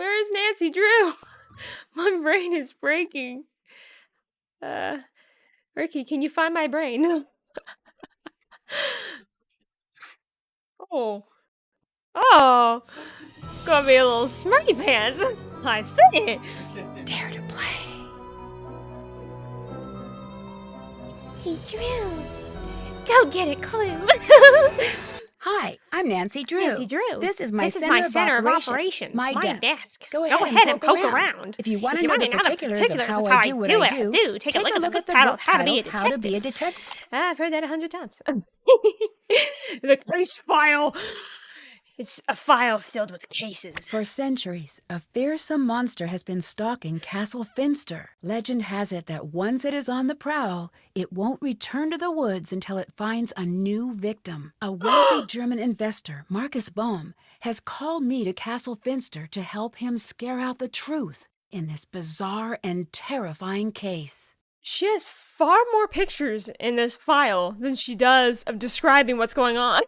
Where is Nancy Drew? My brain is breaking. Ricky, can you find my brain? Oh. Oh. Gonna be a little smarty pants. I see. Dare to play. Nancy Drew. Go get it, Clue. Hi, I'm Nancy Drew. Nancy Drew. This is my center of operations. My desk. Go ahead and poke around. If you want to know the particulars of how I do what I do, take a look at the book titled How to Be a Detective. I've heard that 100 times. The case file. It's a file filled with cases. For centuries, a fearsome monster has been stalking Castle Finster. Legend has it that once it is on the prowl, it won't return to the woods until it finds a new victim. A wealthy German investor, Marcus Bohm, has called me to Castle Finster to help him scare out the truth in this bizarre and terrifying case. She has far more pictures in this file than she does of describing what's going on.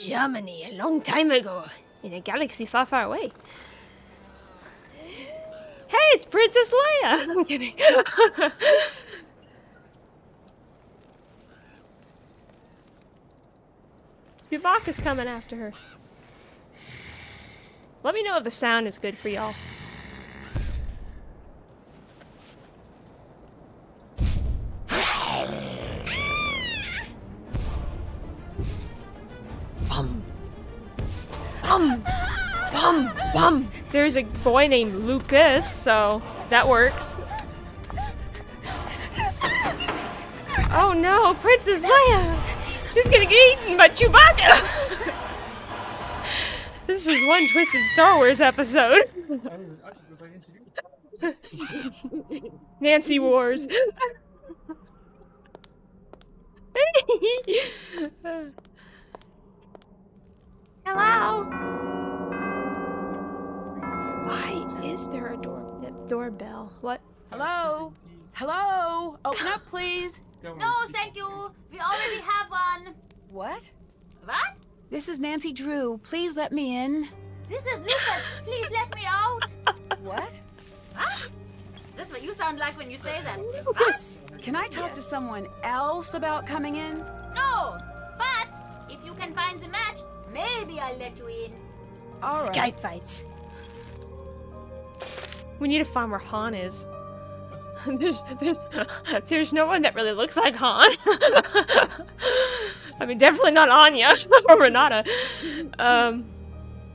Germany, a long time ago, in a galaxy far, far away. Hey, it's Princess Leia! I'm kidding. Chewbacca's coming after her. Let me know if the sound is good for y'all. Bum. There's a boy named Lucas, so that works. Oh no, Princess Leia! She's gonna get eaten by Chewbacca! This is one twisted Star Wars episode. Nancy Wars. Hello? Why is there a doorbell? What? Hello? Hello? Open up, please. No, thank you. We already have one. What? What? This is Nancy Drew. Please let me in. This is Lucas. Please let me out. What? What? That's what you sound like when you say that. Lucas! Can I talk to someone else about coming in? No, but if you can find the match, maybe I'll let you in. All right. Skype fights. We need to find where Han is. There's no one that really looks like Han. I mean, definitely not Anya or Renata. I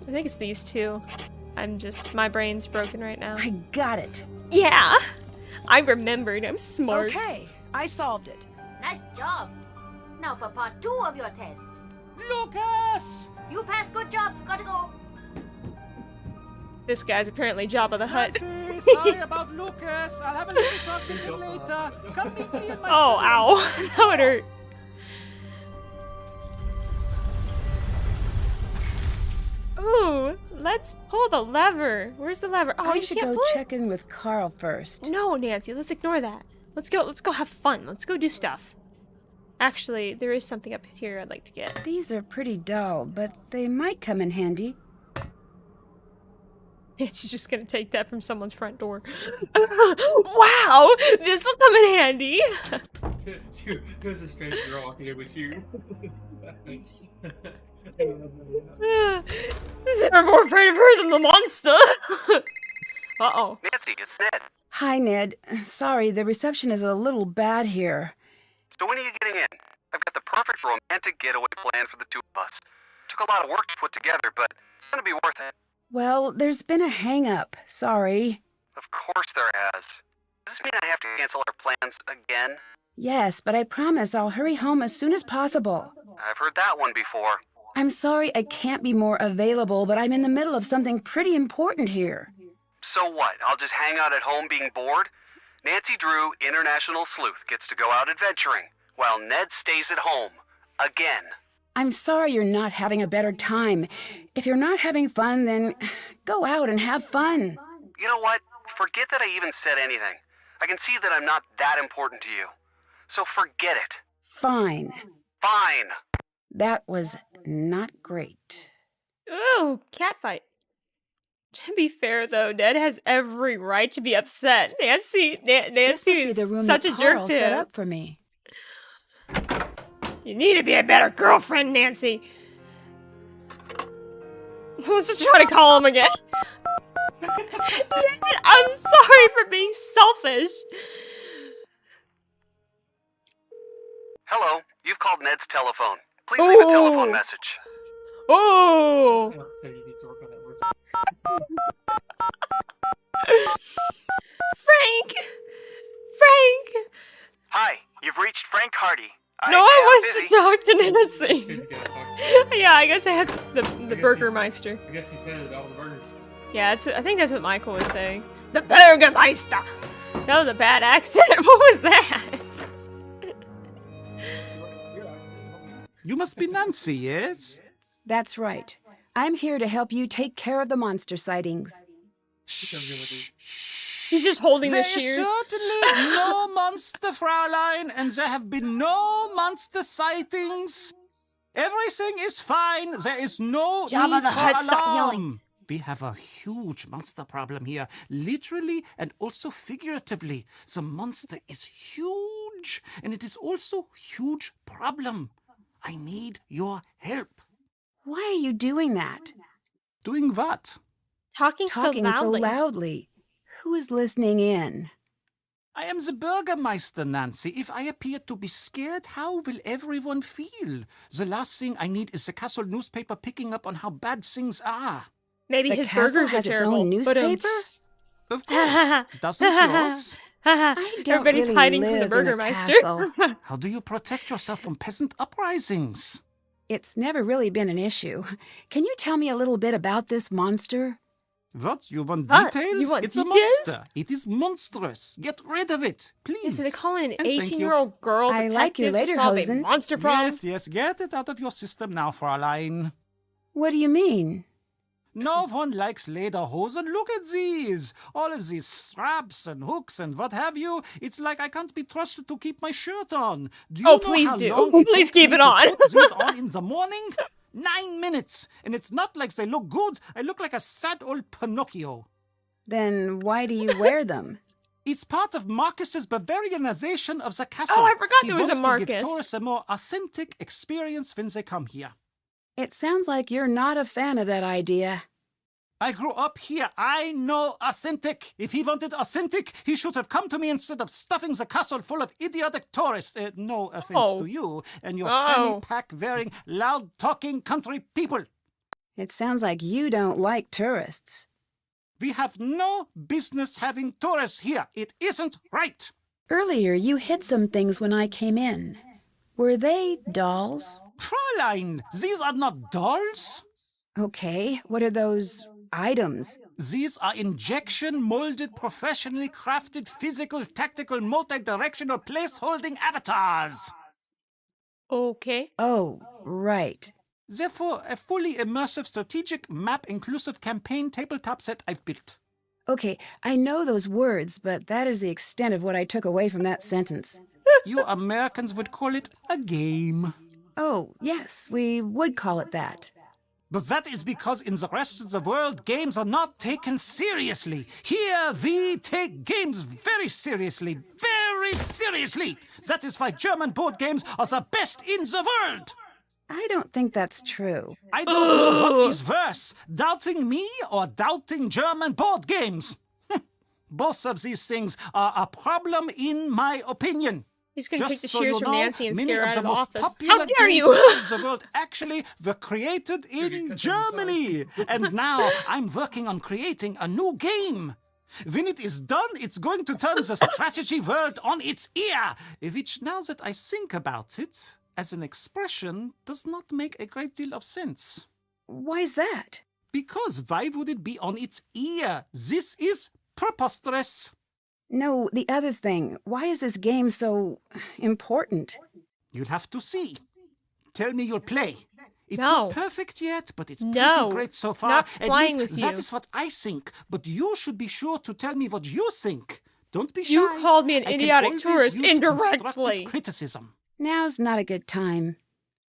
think it's these two. My brain's broken right now. I got it. Yeah, I remembered. I'm smart. Okay, I solved it. Nice job. Now for part 2 of your test. Lucas! You passed. Good job. Gotta go. This guy's apparently Jabba the Hutt. Nancy, sorry about Lucas. I'll have a little talk with him later. Come meet me in my Oh, study. ow. That would hurt. Ooh, let's pull the lever. Where's the lever? Oh, I you should can't go pull it? check in with Carl first. No, Nancy, let's ignore that. Let's go have fun. Let's go do stuff. Actually, there is something up here I'd like to get. These are pretty dull, but they might come in handy. She's just gonna take that from someone's front door. Wow, this will come in handy. There's a strange girl walking here with you. They're more afraid of her than the monster. Uh-oh. Nancy, it's Ned. Hi, Ned. Sorry, the reception is a little bad here. So when are you getting in? I've got the perfect romantic getaway plan for the two of us. Took a lot of work to put together, but it's gonna be worth it. Well, there's been a hang-up. Sorry. Of course there has. Does this mean I have to cancel our plans again? Yes, but I promise I'll hurry home as soon as possible. I've heard that one before. I'm sorry I can't be more available, but I'm in the middle of something pretty important here. So what? I'll just hang out at home being bored? Nancy Drew, international sleuth, gets to go out adventuring, while Ned stays at home. Again. I'm sorry you're not having a better time. If you're not having fun, then go out and have fun. You know what? Forget that I even said anything. I can see that I'm not that important to you. So forget it. Fine. Fine. That was not great. Ooh, catfight. To be fair, though, Ned has every right to be upset. Nancy This must be is the room such that a jerk Carl to set him. up for me. You need to be a better girlfriend, Nancy. Let's just try to call him again. I'm sorry for being selfish. Hello, you've called Ned's telephone. Please leave a telephone message. Oh! Like I said, he needs to work on that voice. Frank! Frank! Hi, you've reached Frank Hardy. No, I want to talk to Nancy. Because you gotta talk. Yeah, I guess I have the Burgermeister. I guess he said it, all the burgers. Yeah, I think that's what Michael was saying. The Burgermeister! That was a bad accent. What was that? You must be Nancy, yes? That's right. I'm here to help you take care of the monster sightings. Shh. He's just holding There the is shears. certainly no monster, Fraulein, and there have been no monster sightings. Everything is fine. There is no Jabba need the for Hutt, stop alarm. yelling. We have a huge monster problem here, literally and also figuratively. The monster is huge, and it is also huge problem. I need your help. Why are you doing that? Doing what? Talking so loudly. loudly. Who is listening in? I am the Burgermeister, Nancy. If I appear to be scared, how will everyone feel? The last thing I need is the castle newspaper picking up on how bad things are. Maybe The his castle burgers are has its terrible. own But newspaper? Of course. Doesn't yours? I don't Everybody's really hiding from live the in a Burgermeister. castle. How do you protect yourself from peasant uprisings? It's never really been an issue. Can you tell me a little bit about this monster? What? You want What? details? You want It's details? a monster. It is monstrous. Get rid of it, please. So they call an And thank you. 18-year-old girl I like your detective to solve a lederhosen. monster problem? Yes, get it out of your system now, Fraulein. What do you mean? No one likes lederhosen. Look at these. All of these straps and hooks and what have you. It's like I can't be trusted to keep my shirt on. Do you Oh, know please how do. long Please takes keep me it to on. put these on in the morning? 9 minutes. And it's not like they look good. I look like a sad old Pinocchio. Then why do you wear them? It's part of Marcus's Bavarianization of the castle. Oh, I forgot He there was a wants to give Marcus. tourists a more authentic experience when they come here. It sounds like you're not a fan of that idea. I grew up here. I know authentic. If he wanted authentic, he should have come to me instead of stuffing the castle full of idiotic tourists. No offense Oh. to you and your Oh. fanny pack-wearing, loud-talking country people. It sounds like you don't like tourists. We have no business having tourists here. It isn't right. Earlier, you hid some things when I came in. Were they dolls? Fräulein, these are not dolls. Okay, what are those items? These are injection-molded, professionally crafted, physical, tactical, multi-directional place-holding avatars. Okay. Oh, right. Therefore, a fully immersive, strategic, map-inclusive campaign tabletop set I've built. Okay, I know those words, but that is the extent of what I took away from that sentence. You Americans would call it a game. Oh, yes, we would call it that. But that is because in the rest of the world, games are not taken seriously. Here, we take games very seriously. Very seriously. That is why German board games are the best in the world. I don't think that's true. I don't know what is worse, doubting me or doubting German board games. Both of these things are a problem in my opinion. He's going to take the so shears you from know, Nancy and many scare her of out the of the most office. popular How dare games you! of the world actually were created in Germany. And now I'm working on creating a new game. When it is done, it's going to turn the strategy world on its ear, which, now that I think about it, as an expression, does not make a great deal of sense. Why's that? Because why would it be on its ear? This is preposterous. No, the other thing. Why is this game so important? You'll have to see. Tell me you'll play. It's No. not perfect yet, but it's No. pretty great so far. Not playing with that you. is what I think, but you should be sure to tell me what you think. Don't be shy. You called me an I can idiotic always tourist use indirectly. constructive criticism. Now's not a good time.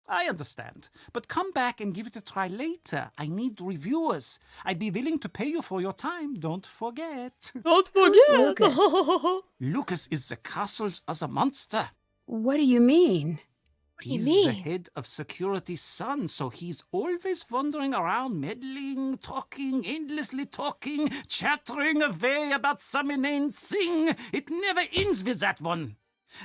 I understand. But come back and give it a try later. I need reviewers. I'd be willing to pay you for your time. Don't forget. Don't Who's forget. Lucas? Lucas is the castle's other monster. What do you mean? What do you He's mean? the head of security's son, so he's always wandering around, meddling, talking, endlessly talking, chattering away about some inane thing. It never ends with that one.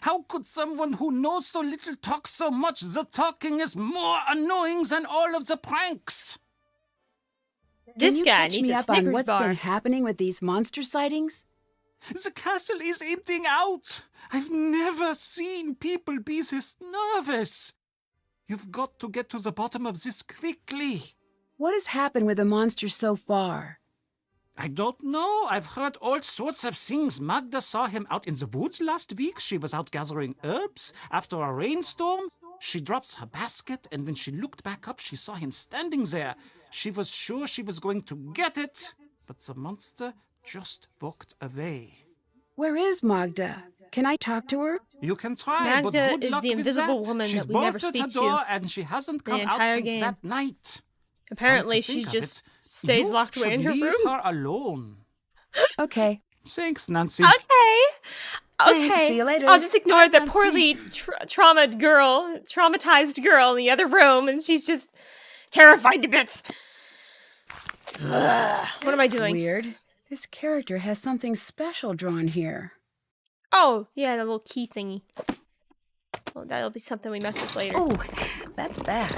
How could someone who knows so little talk so much? The talking is more annoying than all of the pranks. This Can you guy catch needs me a up on Snickers what's bar. been happening with these monster sightings? The castle is emptying out. I've never seen people be this nervous. You've got to get to the bottom of this quickly. What has happened with the monsters so far? I don't know. I've heard all sorts of things. Magda saw him out in the woods last week. She was out gathering herbs. After a rainstorm, she drops her basket, and when she looked back up, she saw him standing there. She was sure she was going to get it, but the monster just walked away. Where is Magda? Can I talk to her? You can try, but Magda good is luck the with invisible that. woman She's that we never bolted her speak to door, and she hasn't the come out entire since game. that night. Apparently, Come to she think of just it, stays you locked away in should her leave room. her alone. Okay. Thanks, Nancy. Okay. Thanks, Okay. see you later. I'll just ignore the Nancy. poorly traumatized girl in the other room, and she's just terrified to bits. Ugh, what am I doing? Weird. This character has something special drawn here. Oh, yeah, the little key thingy. Well, that'll be something we mess with later. Oh, that's bad.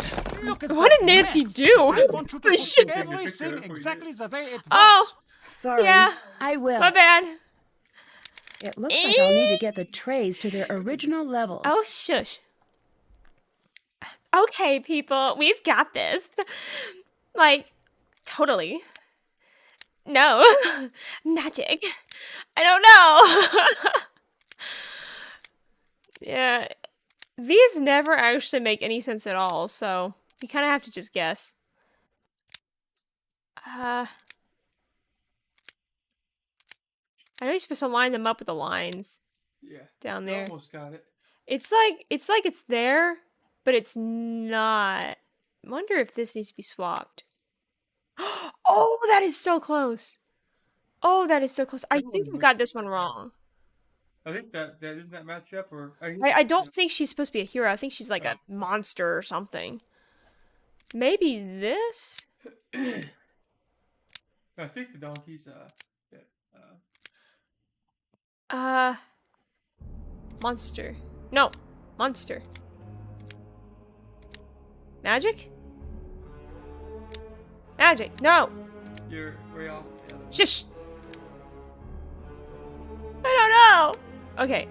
Look at What that did Nancy mess. do? I want you to The shit- put everything exactly the way it was. Oh, Sorry. yeah. I will. my bad. It looks like I'll need to get the trays to their original levels. Oh, shush. Okay, people, we've got this. Like, totally. No. Magic. I don't know. Yeah. These never actually make any sense at all, so you kind of have to just guess. I know you're supposed to line them up with the lines Yeah. down You there. almost got it. It's like it's there, but it's not. Wonder if this needs to be swapped. Oh, that is so close. Oh, that is so close. I think I've got this one wrong. I think that doesn't that match up or I don't think she's supposed to be a hero. I think she's like a monster or something. Maybe this? I think the donkey's Monster. No, monster. Magic? Magic. No. you're way off. The other one. Shush. I don't know.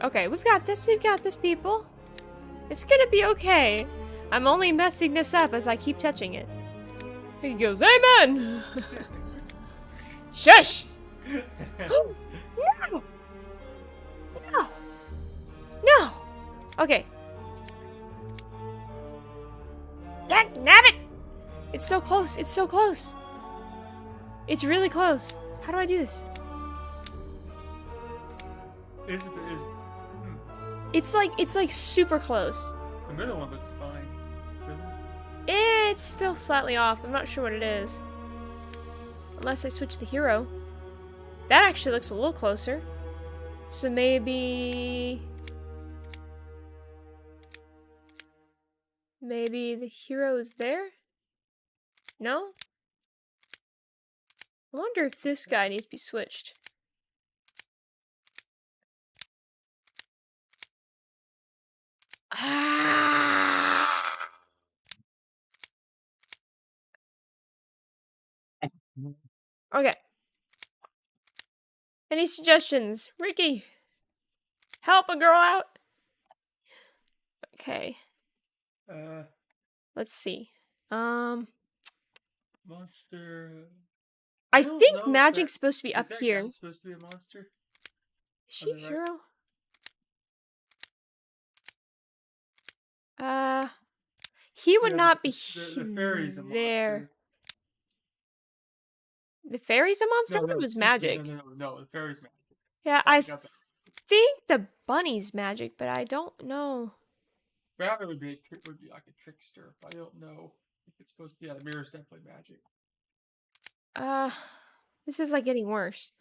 Okay, we've got this, people. It's gonna be okay. I'm only messing this up as I keep touching it. He goes, amen! Shush! No! No! No! Okay. Nabbit! It's so close, it's so close. It's really close. How do I do this? It's like super close. The middle one looks fine. Doesn't it? It's still slightly off. I'm not sure what it is. Unless I switch the hero. That actually looks a little closer. So maybe the hero is there? No? I wonder if this guy needs to be switched. Okay. Any suggestions? Ricky! Help a girl out! Okay. Let's see. monster. I don't think know if Magic's that- supposed to be Is up that here. guy supposed to be a monster? Is she a the right- hero? He would Yeah, not be the fairy's a there. monster. The fairy's a monster? I thought it was magic. No, the fairy's magic. Yeah, I got that. think the bunny's magic, but I don't know. Rabbit would be like a trickster. I don't know if it's supposed to. Yeah, the mirror's definitely magic. This is like getting worse.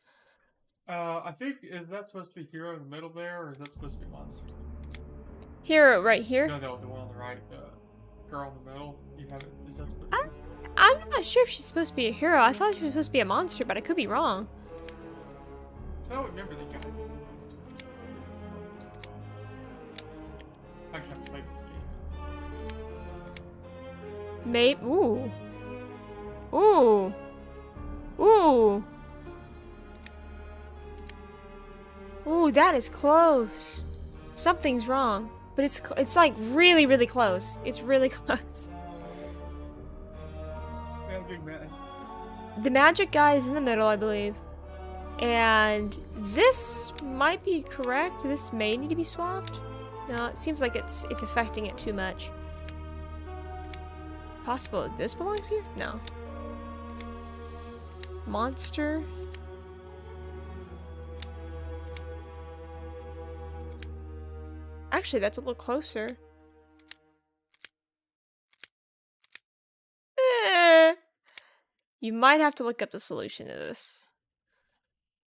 I think is that supposed to be hero in the middle there, or is that supposed to be monster? Hero right here. No, the one on the right. The girl in the middle. You have it. Is that supposed to be? I'm not sure if she's supposed to be a hero. I thought she was supposed to be a monster, but I could be wrong. I don't remember the guy. I haven't played this game. Maybe. Ooh. Ooh. Ooh. Ooh, that is close. Something's wrong, but it's like really, really close. It's really close. Magic man. The magic guy is in the middle, I believe. And this might be correct. This may need to be swapped. No, it seems like it's affecting it too much. Possible this belongs here? No. Monster. Actually, that's a little closer. You might have to look up the solution to this.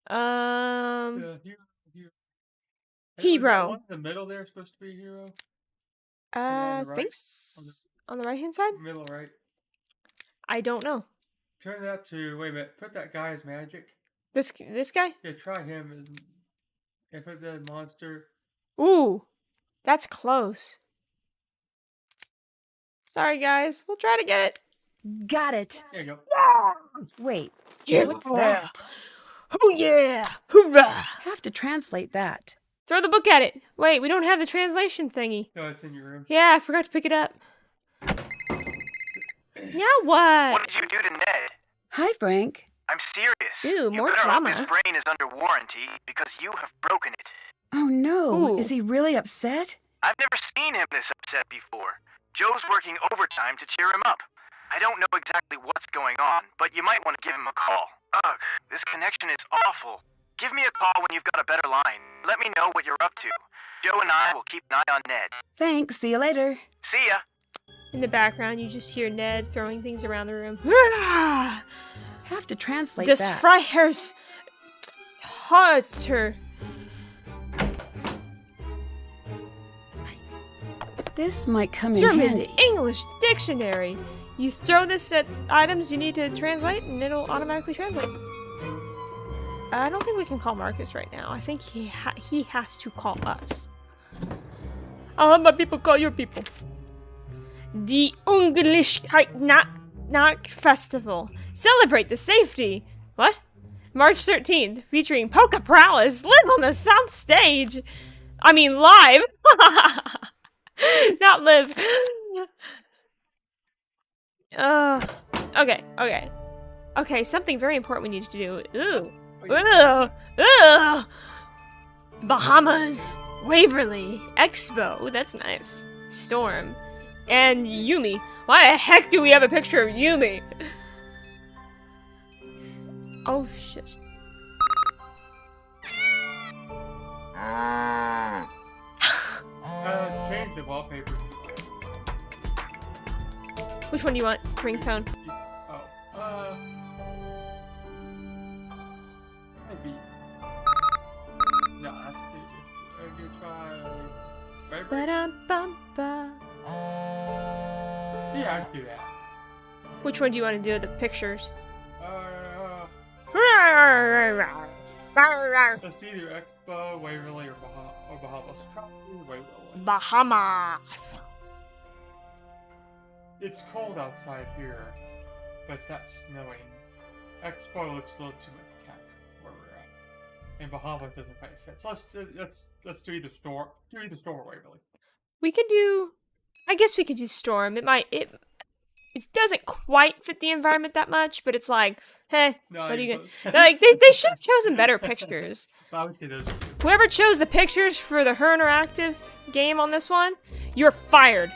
Hero. Hero. One in the middle there supposed to be a hero. Right? Thanks. On the right hand side? Middle right. I don't know. Turn that to wait a minute. Put that guy as magic. This guy? Yeah, try him as. And put that monster. Ooh, that's close. Sorry, guys. We'll try to get it. Got it. There you go. Wait, Yeah. what's that? Oh yeah! Hoorah! Have to translate that. Throw the book at it. Wait, we don't have the translation thingy. No, it's in your room. Yeah, I forgot to pick it up. Now what? What did you do to Ned? Hi, Frank. I'm serious. Ew, more you better hope drama. his brain is under warranty because you have broken it. Oh no, Ooh. is he really upset? I've never seen him this upset before. Joe's working overtime to cheer him up. I don't know exactly what's going on, but you might want to give him a call. Ugh, this connection is awful. Give me a call when you've got a better line. Let me know what you're up to. Joe and I will keep an eye on Ned. Thanks, see you later. See ya. In the background, you just hear Ned throwing things around the room. Have to translate This that. Freiherr's Harter. This might come in German handy. to English dictionary. You throw this at items you need to translate, and it'll automatically translate. I don't think we can call Marcus right now. I think he has to call us. I'll have my people call your people. The Unglichkeit Festival. Celebrate the safety. What? March 13th, featuring Polka Prowess, live on the South Stage. I mean, live. Not live. Okay, something very important we need to do. Bahamas, Waverly, Expo. Ooh, that's nice. Storm. And Yumi. Why the heck do we have a picture of Yumi? Oh, shit. Change the wallpaper. Which one do you want? Ringtone. Oh, maybe. No, that's too. I'm gonna try. Vibrate? Ba-dum-bum-ba. Yeah, I'd do that. Which one do you want to do? The pictures. Let's do either Expo, Waverly, or Bahamas. Probably Waverly. Bahamas. It's cold outside here, but it's not snowing. Expo looks a little too much tech where we're at, and Bahamas doesn't quite fit. So let's do either store. Do either store or Waverly. We could do. I guess we could do Storm. It doesn't quite fit the environment that much, but it's like, hey, No, what are you close. gonna? Like they should have chosen better pictures. I would say those two. Whoever chose the pictures for the Her Interactive game on this one, you're fired.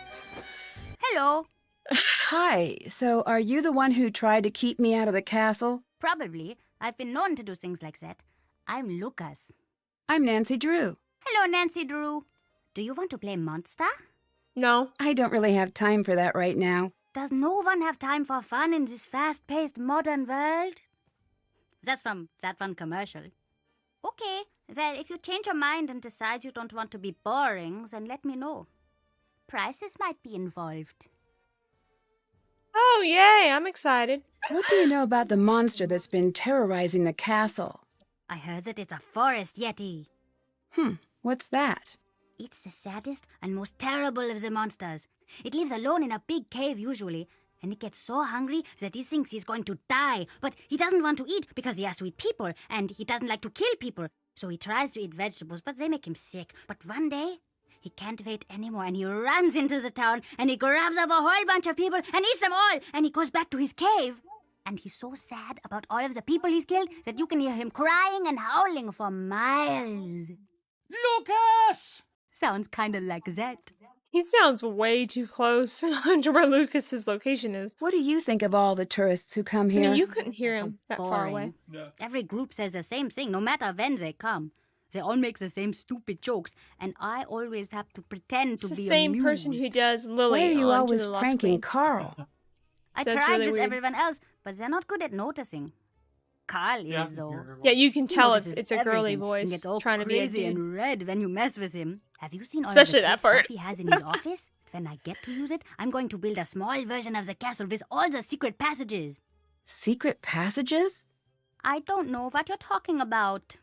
Hello. Hi, so are you the one who tried to keep me out of the castle? Probably. I've been known to do things like that. I'm Lucas. I'm Nancy Drew. Hello, Nancy Drew. Do you want to play Monster? No. I don't really have time for that right now. Does no one have time for fun in this fast-paced modern world? That's from that one commercial. Okay, well, if you change your mind and decide you don't want to be boring, then let me know. Prices might be involved. Oh, yay, I'm excited. What do you know about the monster that's been terrorizing the castle? I heard that it's a forest yeti. What's that? It's the saddest and most terrible of the monsters. It lives alone in a big cave usually, and it gets so hungry that he thinks he's going to die. But he doesn't want to eat because he has to eat people, and he doesn't like to kill people. So he tries to eat vegetables, but they make him sick. But one day, he can't wait anymore, and he runs into the town, and he grabs up a whole bunch of people and eats them all, and he goes back to his cave. And he's so sad about all of the people he's killed that you can hear him crying and howling for miles. Lucas! Sounds kind of like that. He sounds way too close to where Lucas's location is. What do you think of all the tourists who come So, I here? mean, you couldn't hear So him that far away. boring. Every group says the same thing, no matter when they come. They all make the same stupid jokes, and I always have to pretend It's to the be same amused. person who does Lily. Why are you on To always the Lost pranking Queen. Carl? I That's tried really with weird. everyone else, but they're not good at noticing. Carl Yeah. is, though. Yeah, you can He tell notices it's a girly everything voice and gets all trying to be a crazy dude. and red when you mess with him. Have you seen all Especially of the that cool part. stuff he has in his office? When I get to use it, I'm going to build a small version of the castle with all the secret passages. Secret passages? I don't know what you're talking about.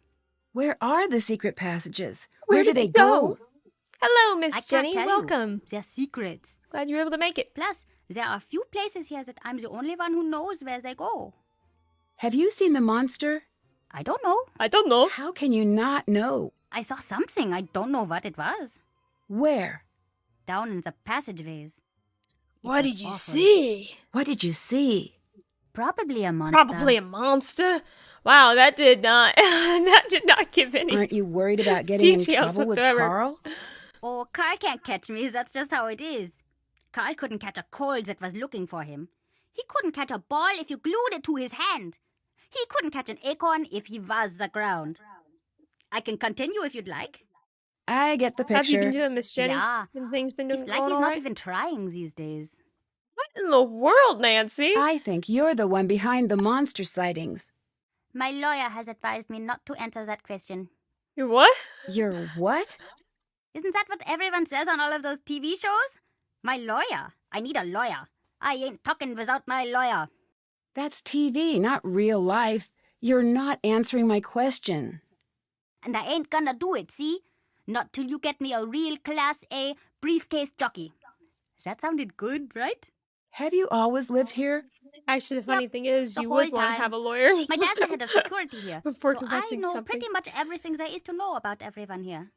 Where are the secret passages? Where do did they they go? Hello, I Miss can't Jenny. tell Welcome. you. They're secrets. Glad you were able to make it. Plus, there are a few places here that I'm the only one who knows where they go. Have you seen the monster? I don't know. I don't know. How can you not know? I saw something. I don't know what it was. Where? Down in the passageways. It What was did you awful. see? What did you see? Probably a monster. Probably a monster. Wow, that did not that did not give any. Aren't you worried about getting in Details trouble with whatsoever. Carl? Oh, Carl can't catch me. That's just how it is. Carl couldn't catch a cold that was looking for him. He couldn't catch a ball if you glued it to his hand. He couldn't catch an acorn if he was the ground. I can continue if you'd like. I get the How have you been picture. doing, Miss Jenny? Yeah. And things been doing It's like going he's all not right? even trying these days. What in the world, Nancy? I think you're the one behind the monster sightings. My lawyer has advised me not to answer that question. You're what? You're what? Isn't that what everyone says on all of those TV shows? My lawyer. I need a lawyer. I ain't talking without my lawyer. That's TV, not real life. You're not answering my question. And I ain't gonna do it, see? Not till you get me a real Class A briefcase jockey. That sounded good, right? Have you always lived here? Actually, the funny thing is, the you whole would want to time. have a lawyer. My dad's the head of security here. Before so I confessing know something. pretty much everything there is to know about everyone here.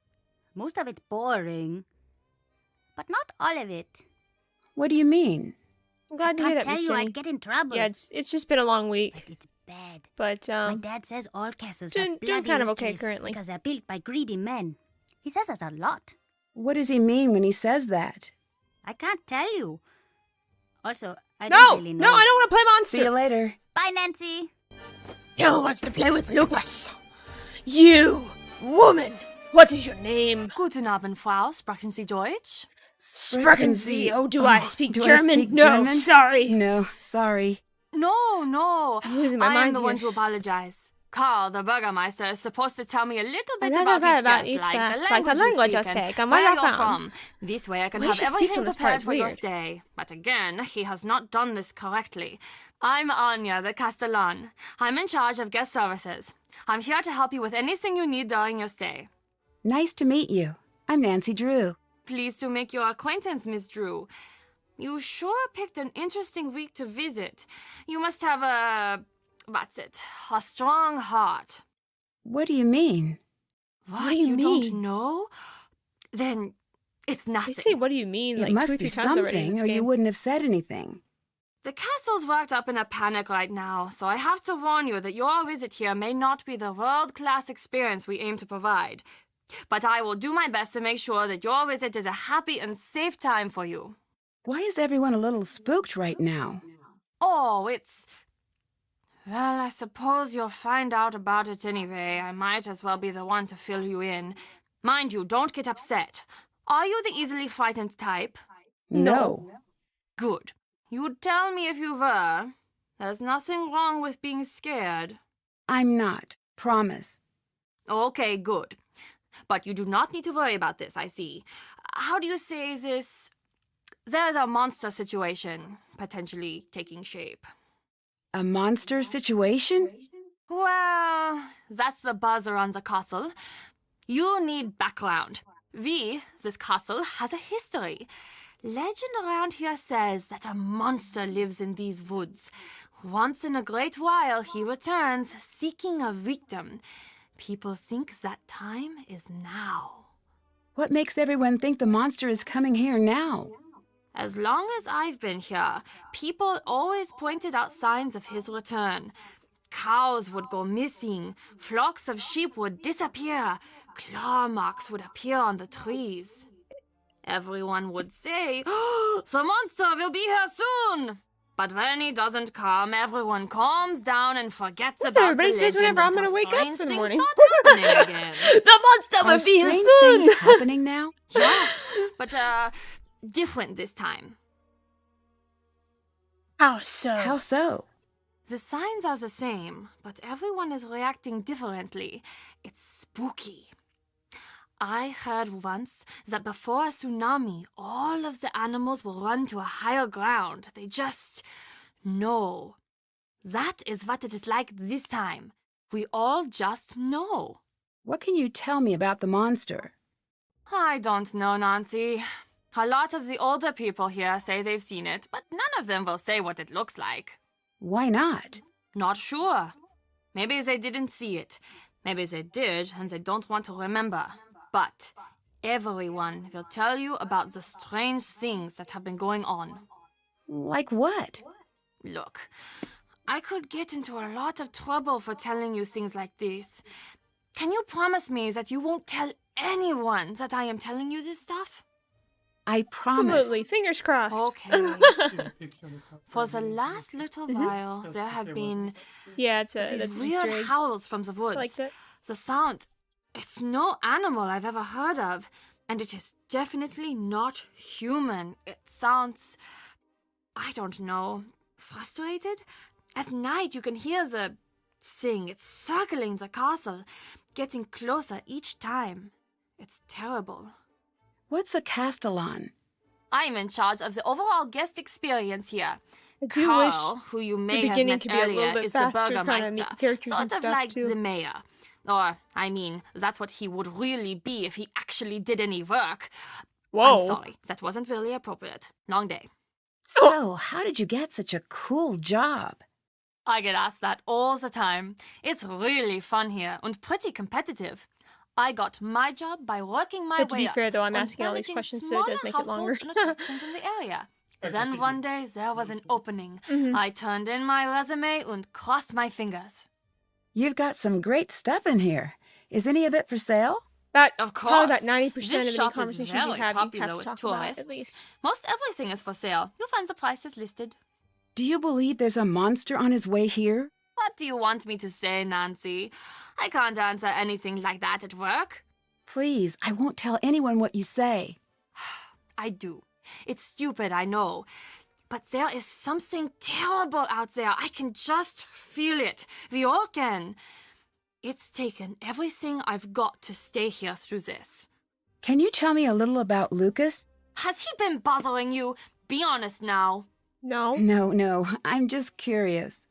Most of it's boring. But not all of it. What do you mean? I'm glad to hear Can't that, tell Miss you Jenny. I'd get in trouble. Yeah, it's just been a long week, But it's bad. but My dad says all castles doing- have doing bloody kind of okay histories currently. because they're built by greedy men. He says there's a lot. What does he mean when he says that? I can't tell you. Also, I no, don't really know. no, I don't want to play monster. See you later. Bye, Nancy. Who wants to play with Lucas? You, woman. What is your name? Guten Abend, Frau. Sprechen Sie Deutsch? Sprechen Sie. Oh, do I speak do I German? speak No, German? sorry. No, sorry. No. I'm losing my I am mind the here. one to apologize. Carl, the Burgermeister, is supposed to tell me a little bit little about bit each about guest, each like guest, the like the language language you I speak and speak and where where you're you're from. This way I can The way have she speaks on everything this part prepared is for your weird. stay. But again, he has not done this correctly. I'm Anya, the Castellan. I'm in charge of guest services. I'm here to help you with anything you need during your stay. Nice to meet you. I'm Nancy Drew. Pleased to make your acquaintance, Miss Drew. You sure picked an interesting week to visit. You must have a strong heart. What do you mean? What, do you don't mean? know? Then it's They nothing. say, what do you mean? It Like must 2 or be 3 times already in something, this or you game. wouldn't have said anything. The castle's worked up in a panic right now, so I have to warn you that your visit here may not be the world-class experience we aim to provide. But I will do my best to make sure that your visit is a happy and safe time for you. Why is everyone a little spooked right now? Oh, well, I suppose you'll find out about it anyway. I might as well be the one to fill you in. Mind you, don't get upset. Are you the easily frightened type? No. Good. You'd tell me if you were. There's nothing wrong with being scared. I'm not. Promise. Okay, good. But you do not need to worry about this, I see. How do you say this? There's a monster situation potentially taking shape. A monster situation? Well, that's the buzz around the castle. You need background. This castle, has a history. Legend around here says that a monster lives in these woods. Once in a great while, he returns, seeking a victim. People think that time is now. What makes everyone think the monster is coming here now? As long as I've been here, people always pointed out signs of his return. Cows would go missing, flocks of sheep would disappear, claw marks would appear on the trees. Everyone would say, "Oh, the monster will be here soon!" But when he doesn't come, everyone calms down and forgets That's about what everybody the says legend whenever I'm until gonna wake up strange in the things morning. start happening again. The monster Are will be here strange soon! things happening now? Yeah, but different this time. How so? How so? The signs are the same, but everyone is reacting differently. It's spooky. I heard once that before a tsunami, all of the animals will run to a higher ground. They just know. That is what it is like this time. We all just know. What can you tell me about the monster? I don't know, Nancy. A lot of the older people here say they've seen it, but none of them will say what it looks like. Why not? Not sure. Maybe they didn't see it. Maybe they did, and they don't want to remember. But everyone will tell you about the strange things that have been going on. Like what? Look, I could get into a lot of trouble for telling you things like this. Can you promise me that you won't tell anyone that I am telling you this stuff? I promise. Absolutely. Fingers crossed. Okay. For the last little while, there have been Yeah, it's these that's an weird Easter egg. howls from the woods. I like that. The sound, it's no animal I've ever heard of, and it is definitely not human. It sounds, I don't know, frustrated? At night you can hear the thing. It's circling the castle, getting closer each time. It's terrible. What's a castellan? I'm in charge of the overall guest experience here. I do Carl, wish who you the may have beginning met could be a little earlier, bit is the faster, kinda meet Burgermeister, the characters sort and of stuff, like too. the mayor. Or, I mean, that's what he would really be if he actually did any work. Whoa. I'm sorry, that wasn't really appropriate. Long day. So, how did you get such a cool job? I get asked that all the time. It's really fun here and pretty competitive. I got my job by working my But to way be up fair, though, I'm and asking all these managing questions, so it does smaller make it longer. households and attractions in the area. Then one day there was an opening. Mm-hmm. I turned in my resume and crossed my fingers. You've got some great stuff in here. Is any of it for sale? That Of probably course. about 90% This of any shop is conversations you very have popular to with talk tourists. about at least. Most everything is for sale. You'll find the prices listed. Do you believe there's a monster on his way here? What do you want me to say, Nancy? I can't answer anything like that at work. Please, I won't tell anyone what you say. I do. It's stupid, I know. But there is something terrible out there. I can just feel it. We all can. It's taken everything I've got to stay here through this. Can you tell me a little about Lucas? Has he been bothering you? Be honest now. No. No, I'm just curious.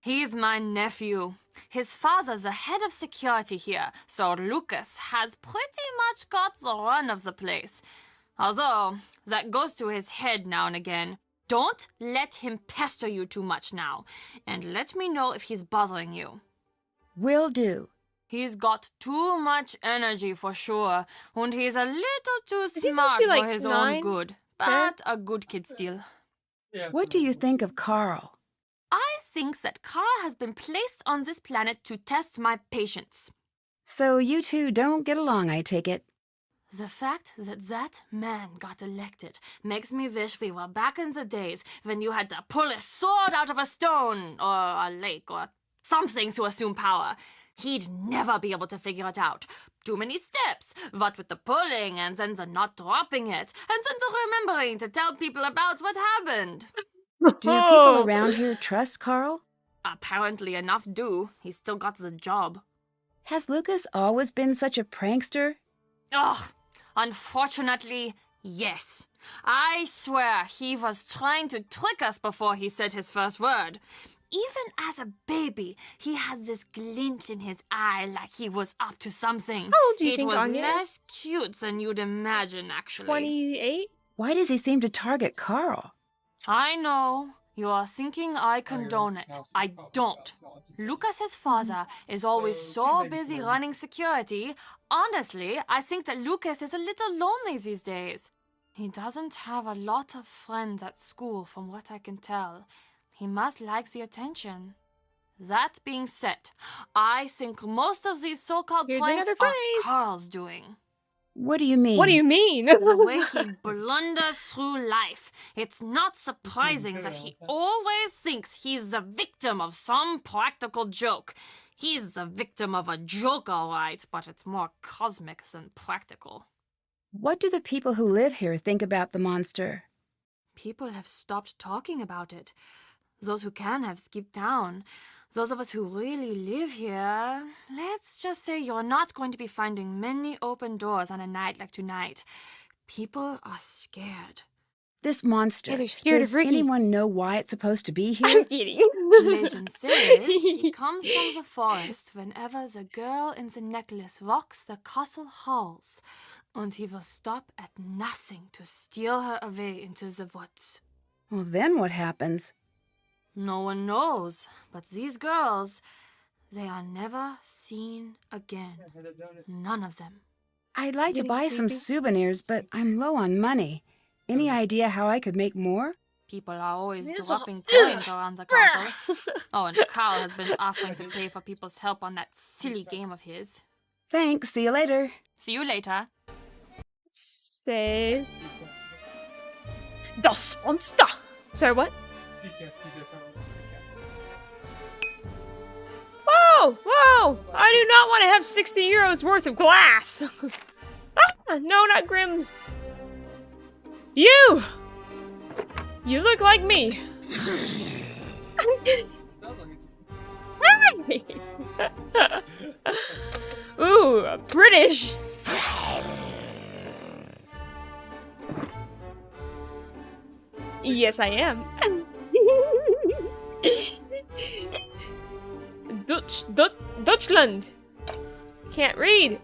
He's my nephew. His father's the head of security here, so Lucas has pretty much got the run of the place. Although, that goes to his head now and again. Don't let him pester you too much now, and let me know if he's bothering you. Will do. He's got too much energy for sure, and he's a little too Is he supposed smart to be, for like, his 9, own good. 10? But a good kid still. Yeah, What do you think of Carl? I think that Carl has been placed on this planet to test my patience. So you two don't get along, I take it. The fact that that man got elected makes me wish we were back in the days when you had to pull a sword out of a stone or a lake or something to assume power. He'd never be able to figure it out. Too many steps. What with the pulling, and then the not dropping it, and then the remembering to tell people about what happened. Do people around here trust Carl? Apparently enough do. He's still got the job. Has Lucas always been such a prankster? Ugh, unfortunately, yes. I swear he was trying to trick us before he said his first word. Even as a baby, he had this glint in his eye like he was up to something. How old do you think It Anya was is? less cute than you'd imagine, actually. 28? Why does he seem to target Carl? I know. You are thinking I condone it. I don't. Lucas's father is always so busy running security. Honestly, I think that Lucas is a little lonely these days. He doesn't have a lot of friends at school, from what I can tell. He must like the attention. That being said, I think most of these so-called Here's pranks another are phrase. Carl's doing. What do you mean? What do you mean? The way he blunders through life. It's not surprising that he always thinks he's the victim of some practical joke. He's the victim of a joke, all right, but it's more cosmic than practical. What do the people who live here think about the monster? People have stopped talking about it. Those who can have skipped town. Those of us who really live here, let's just say you're not going to be finding many open doors on a night like tonight. People are scared. This monster. Yeah, they're scared Does of Ricky. anyone know why it's supposed to be here? I'm kidding. Legend says he comes from the forest whenever the girl in the necklace walks the castle halls, and he will stop at nothing to steal her away into the woods. Well, then what happens? No one knows, but these girls, they are never seen again. None of them. I'd like to Getting buy some sleepy? souvenirs, but I'm low on money. Any idea how I could make more? People are always There's dropping coins around the castle. Oh, and Carl has been offering to pay for people's help on that silly game of his. Thanks, see you later. See you later. Save. Das Monster! Sorry, what? Whoa! Whoa! I do not want to have 60 euros worth of glass! Ah, no, not Grimm's. You! You look like me. Ooh, British. Yes, I am. Dutchland. Can't read.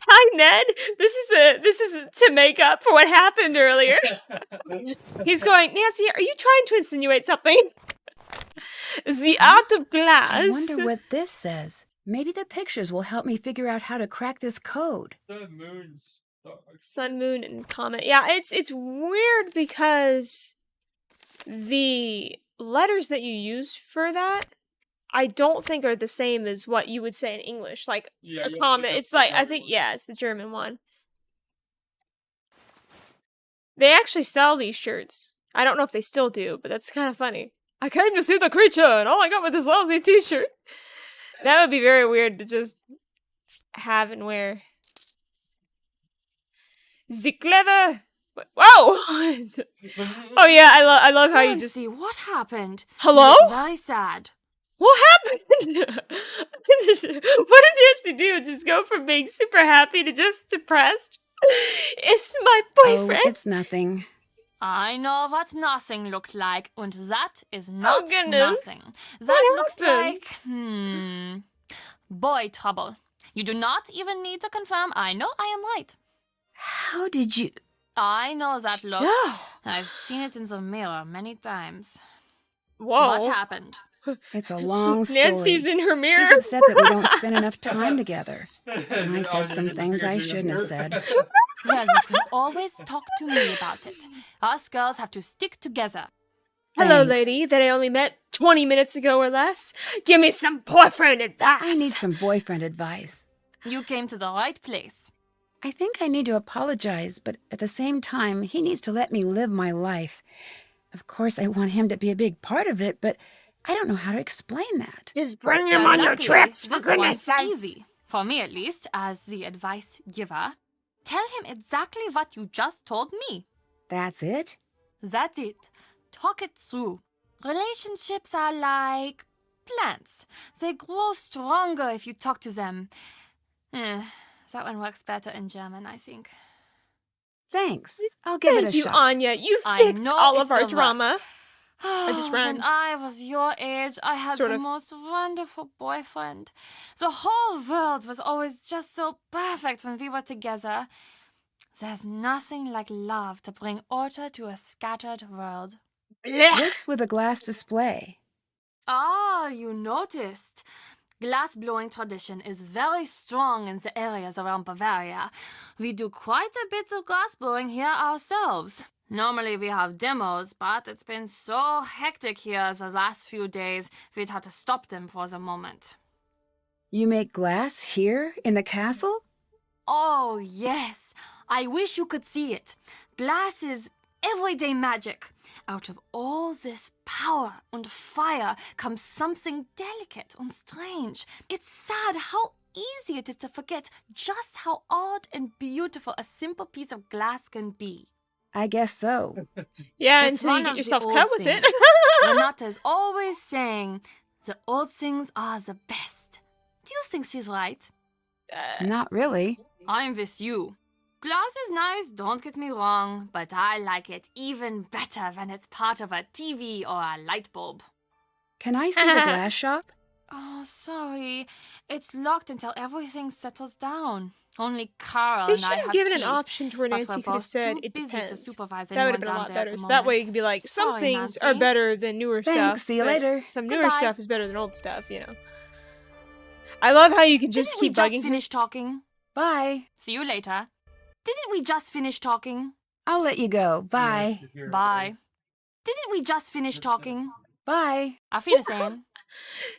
Hi, Ned. This is to make up for what happened earlier. He's going, Nancy, are you trying to insinuate something? The art of glass. I wonder what this says. Maybe the pictures will help me figure out how to crack this code. Sun, moon, and comet. Yeah, it's weird because the letters that you use for that, I don't think are the same as what you would say in English. Like a comet, it's like I think it's the German one. They actually sell these shirts. I don't know if they still do, but that's kind of funny. I came to see the creature, and all I got was this lousy T-shirt. That would be very weird to just have and wear. The clever. Whoa! Oh yeah, I love how you just. Nancy, what happened? Hello? You look very sad. What happened? What did Nancy do? Just go from being super happy to just depressed? It's my boyfriend. Oh, it's nothing. I know what nothing looks like, and that is not goodness. nothing. That looks happened? like, boy trouble. You do not even need to confirm. I know I am right. How did you... I know that look. Yeah. I've seen it in the mirror many times. Whoa. What happened? It's a long story. Nancy's in her mirror. He's upset that we don't spend enough time together. And I said some things I shouldn't have said. Well, you can always talk to me about it. Us girls have to stick together. Hello, Thanks. lady that I only met 20 minutes ago or less. Give me some boyfriend advice. I need some boyfriend advice. You came to the right place. I think I need to apologize, but at the same time, he needs to let me live my life. Of course, I want him to be a big part of it, but I don't know how to explain that. Just bring him on your Luckily, trips, for this goodness one's sakes. easy. For me, at least, as the advice giver. Tell him exactly what you just told me. That's it? That's it. Talk it through. Relationships are like plants. They grow stronger if you talk to them. That one works better in German, I think. Thanks. I'll give it a Thank you, shot. Anya. You I fixed know all it of our will work. drama. I just ran. When I was your age, I had Sort the of. most wonderful boyfriend. The whole world was always just so perfect when we were together. There's nothing like love to bring order to a scattered world. Blech. This with a glass display. Ah, you noticed. Glass blowing tradition is very strong in the areas around Bavaria. We do quite a bit of glass blowing here ourselves. Normally we have demos, but it's been so hectic here the last few days, we'd had to stop them for the moment. You make glass here in the castle? Oh, yes. I wish you could see it. Glass is everyday magic. Out of all this power and fire comes something delicate and strange. It's sad how easy it is to forget just how odd and beautiful a simple piece of glass can be. I guess so. Yeah, It's until you one get of the yourself old cut with it. things. Renata's always saying, the old things are the best. Do you think she's right? Not really. I'm with you. Glass is nice, don't get me wrong, but I like it even better when it's part of a TV or a light bulb. Can I see the glass shop? Oh, sorry. It's locked until everything settles down. Only Carl They and I should have have given an keys, option to where but Nancy we're could have both said too it busy to depends. supervise That would have anyone been a down lot there at better. the So that way you moment. could be like, some Sorry, things are Nancy. better than newer Thanks, stuff. see you but later. Some newer Goodbye. stuff is better than old stuff, you know. I love how you can just Didn't we keep just bugging finish talking? Bye. See you later. Didn't we just finish talking? I'll let you go. Bye. Bye. Didn't we just finish talking? Bye. Auf Wiedersehen.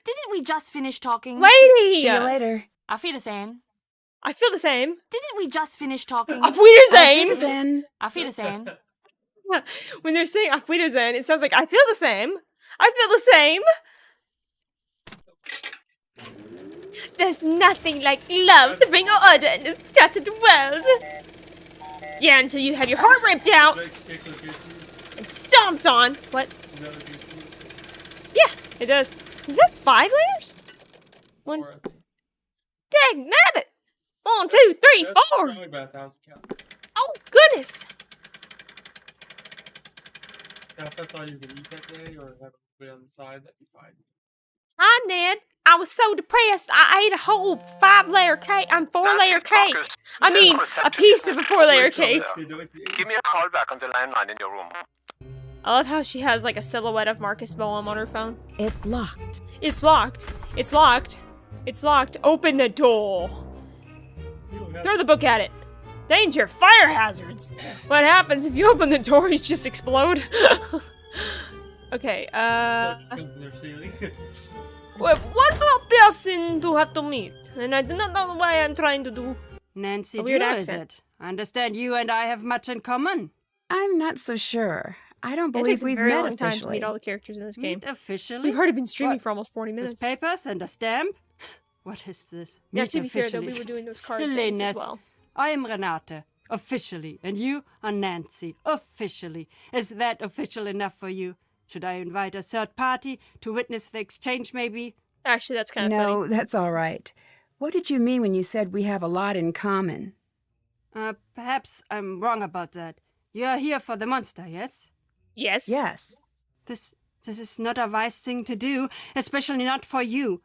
Didn't we just finish talking? Lady! See you later. Auf Wiedersehen. I feel the same. Didn't we just finish talking? Auf Wiedersehen! Auf Wiedersehen. Auf Wiedersehen. When they're saying Auf Wiedersehen, it sounds like I feel the same. I feel the same. There's nothing like love to bring order in this scattered world. Yeah, until you have your heart ripped out and stomped on. What? Yeah, it does. Is that 5 layers? One. Dang nabbit! 1, 2, 3, 4. Probably about 1,000 calories. Oh goodness! Now, if that's all you can eat that day, or have it be on the side, that'd be fine. Hi, Ned. I was so depressed. I ate a whole 5-layer cake. 4-layer cake. Focus. I mean, a piece of a 4-layer cake. Give me a call back on the landline in your room. I love how she has like a silhouette of Marcus Boehm on her phone. It's locked. It's locked. It's locked. It's locked. Open the door. Throw the book at it. Danger, fire hazards. What happens if you open the door? You just explode. Okay, well, what about person to have to meet? And I do not know why I'm trying to do. Nancy A weird Drew, is accent. it? I understand you and I have much in common. I'm not so sure. I don't It believe takes a we've very met long time to officially. meet all the characters in this game. Meet officially? We've already been streaming What? for almost 40 There's minutes. papers and a stamp? What is this? Yeah, Meet to be fair, though, officially. we were doing those card things as Silliness. well. I am Renate, officially, and you are Nancy, officially. Is that official enough for you? Should I invite a third party to witness the exchange, maybe? Actually, that's kind of No, funny. that's all right. What did you mean when you said we have a lot in common? Perhaps I'm wrong about that. You are here for the monster, yes? Yes. Yes. This is not a wise thing to do, especially not for you.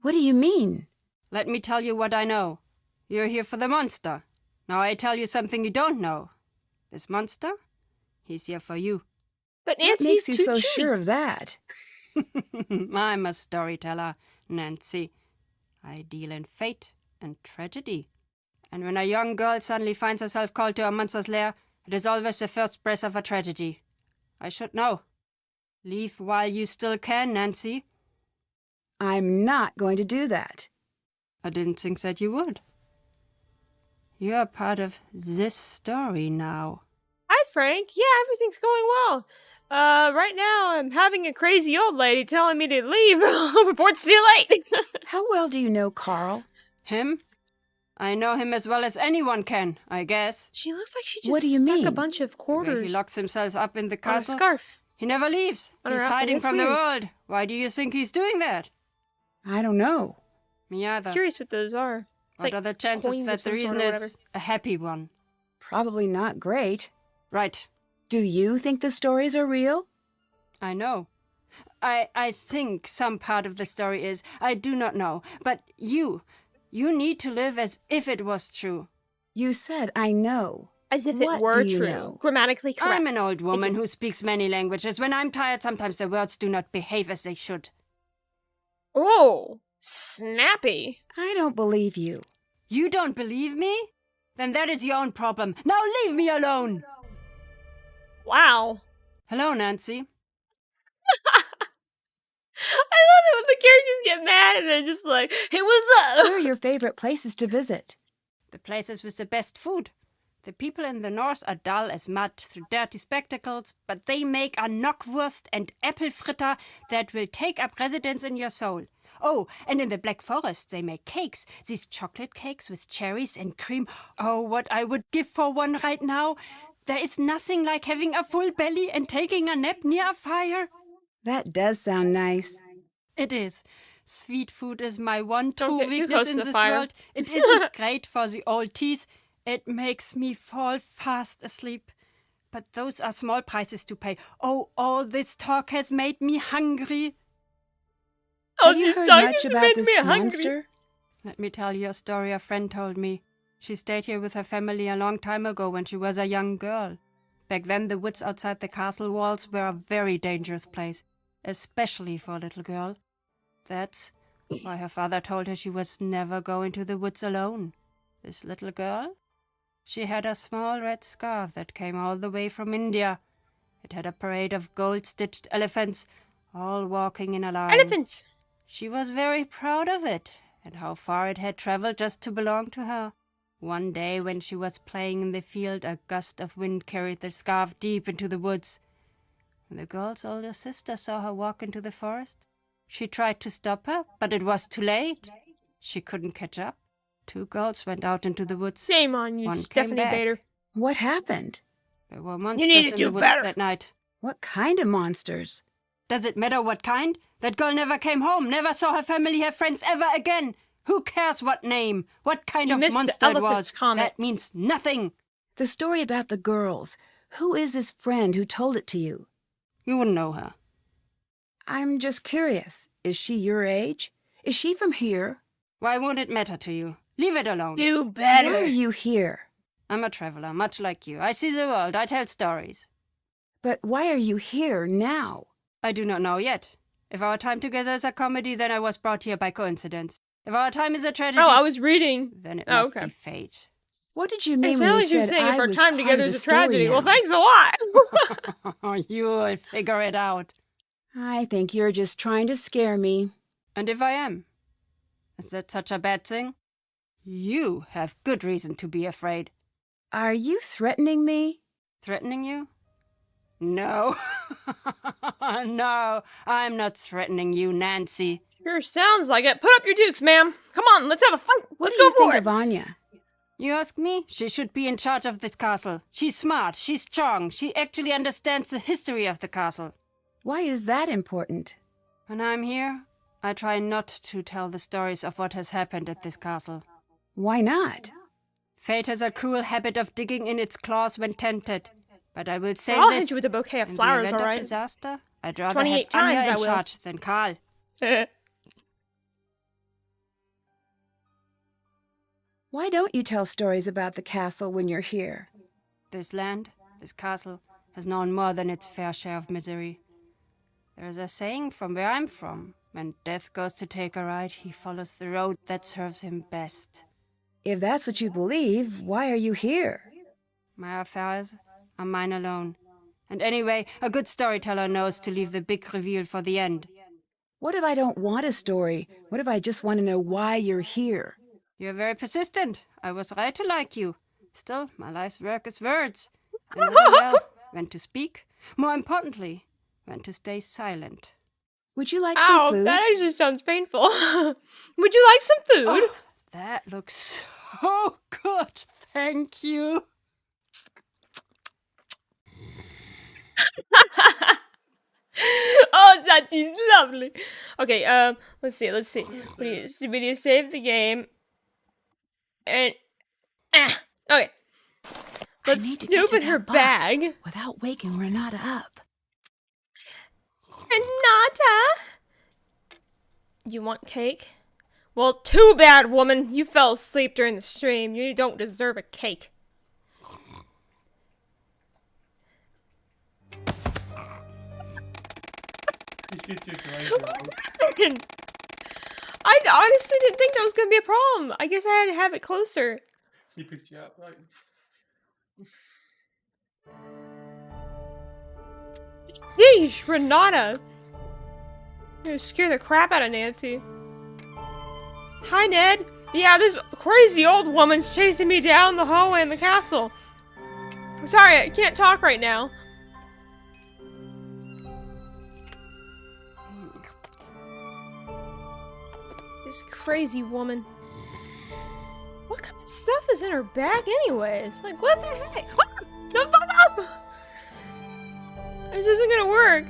What do you mean? Let me tell you what I know. You're here for the monster. Now I tell you something you don't know. This monster, he's here for you. But What Nancy's makes you too so chewy. sure of that? I'm a storyteller, Nancy. I deal in fate and tragedy. And when a young girl suddenly finds herself called to a monster's lair, it is always the first breath of a tragedy. I should know. Leave while you still can, Nancy. I'm not going to do that. I didn't think that you would. You're part of this story now. Hi, Frank. Yeah, everything's going well. Right now I'm having a crazy old lady telling me to leave before it's too late. How well do you know Carl? Him? I know him as well as anyone can, I guess. She looks like she What just do you stuck a mean? bunch of The way quarters he locks himself up in the on a castle. scarf. He never leaves. On her He's outfit. hiding That's from the weird. world. Why do you think he's doing that? I don't know. Me either. Curious what those are. It's What like are the chances coins that of the some sort reason or whatever. is a happy one? Probably not great. Right. Do you think the stories are real? I know. I think some part of the story is. I do not know. But you need to live as if it was true. You said I know. As if What it were do you true. know? Grammatically correct. I'm an old woman you. who speaks many languages. When I'm tired, sometimes the words do not behave as they should. Oh, snappy. I don't believe you. You don't believe me? Then that is your own problem. Now leave me alone! Wow. Hello, Nancy. I love it when the characters get mad and they're just like, hey, what's up? Where are your favorite places to visit? The places with the best food. The people in the north are dull as mud through dirty spectacles, but they make a knockwurst and apple fritter that will take up residence in your soul. Oh, and in the Black Forest they make cakes. These chocolate cakes with cherries and cream. Oh, what I would give for one right now. There is nothing like having a full belly and taking a nap near a fire. That does sound nice. It is. Sweet food is my one Don't true get too weakness close in to the this fire. world. It isn't great for the old teeth. It makes me fall fast asleep. But those are small prices to pay. Oh, all this talk has made me hungry. Have you heard much about this monster? Let me tell you a story a friend told me. She stayed here with her family a long time ago when she was a young girl. Back then, the woods outside the castle walls were a very dangerous place, especially for a little girl. That's why her father told her she was never going to the woods alone. This little girl? She had a small red scarf that came all the way from India. It had a parade of gold-stitched elephants, all walking in a line. Elephants. She was very proud of it, and how far it had traveled just to belong to her. One day, when she was playing in the field, a gust of wind carried the scarf deep into the woods. When the girl's older sister saw her walk into the forest, she tried to stop her, but it was too late. She couldn't catch up. 2 girls went out into the woods. Shame on you, One came Stephanie back. Bader. What happened? There were need monsters to in the do woods better. that night. What kind of monsters? Does it matter what kind? That girl never came home, never saw her family, her friends ever again. Who cares what name, what kind You of missed the monster it elephant's was? comment. That means nothing. The story about the girls. Who is this friend who told it to you? You wouldn't know her. I'm just curious. Is she your age? Is she from here? Why won't it matter to you? Leave it alone. Do Why are better. you here? I'm a traveler, much like you. I see the world. I tell stories. But why are you here now? I do not know yet. If our time together is a comedy, then I was brought here by coincidence. If our time is a tragedy, Oh, I was reading. then it Oh, must okay. be fate. What did you It mean when sounded you like you were said saying if I our was time part together of is the a story tragedy. Well, now? thanks a lot. You'll figure it out. I think you're just trying to scare me. And if I am, is that such a bad thing? You have good reason to be afraid. Are you threatening me? Threatening you? No. No, I'm not threatening you, Nancy. Sure sounds like it. Put up your dukes, ma'am. Come on, let's have a fight. What Let's do go you think for of it. Anya? You ask me? She should be in charge of this castle. She's smart, she's strong, she actually understands the history of the castle. Why is that important? When I'm here, I try not to tell the stories of what has happened at this castle. Why not? Fate has a cruel habit of digging in its claws when tempted. But I will say I'll this. hit you with a bouquet of in flowers, the event all of right? disaster, I'd rather 28 have Anya times I in will. charge than Carl. Why don't you tell stories about the castle when you're here? This land, this castle, has known more than its fair share of misery. There is a saying from where I'm from. When death goes to take a ride, he follows the road that serves him best. If that's what you believe, why are you here? My affairs are mine alone. And anyway, a good storyteller knows to leave the big reveal for the end. What if I don't want a story? What if I just want to know why you're here? You're very persistent. I was right to like you. Still, my life's work is words. I know well when to speak More importantly, when to stay silent. Would you like Ow, some food? that actually sounds painful. Would you like some food? Oh, that looks so good. Thank you. Oh, that is lovely. Okay, let's see. We need to save the game. And okay. Let's I need to snoop get in to her that box bag. without waking Renata up. Renata, you want cake? Well, too bad, woman. You fell asleep during the stream. You don't deserve a cake. You two can I honestly didn't think that was gonna be a problem. I guess I had to have it closer. He picks you up, right? Yeesh, Renata. You're gonna scare the crap out of Nancy. Hi, Ned. Yeah, this crazy old woman's chasing me down the hallway in the castle. Sorry, I can't talk right now. This crazy woman. What kind of stuff is in her bag anyways? Like, what the heck? The fuck up! This isn't gonna work.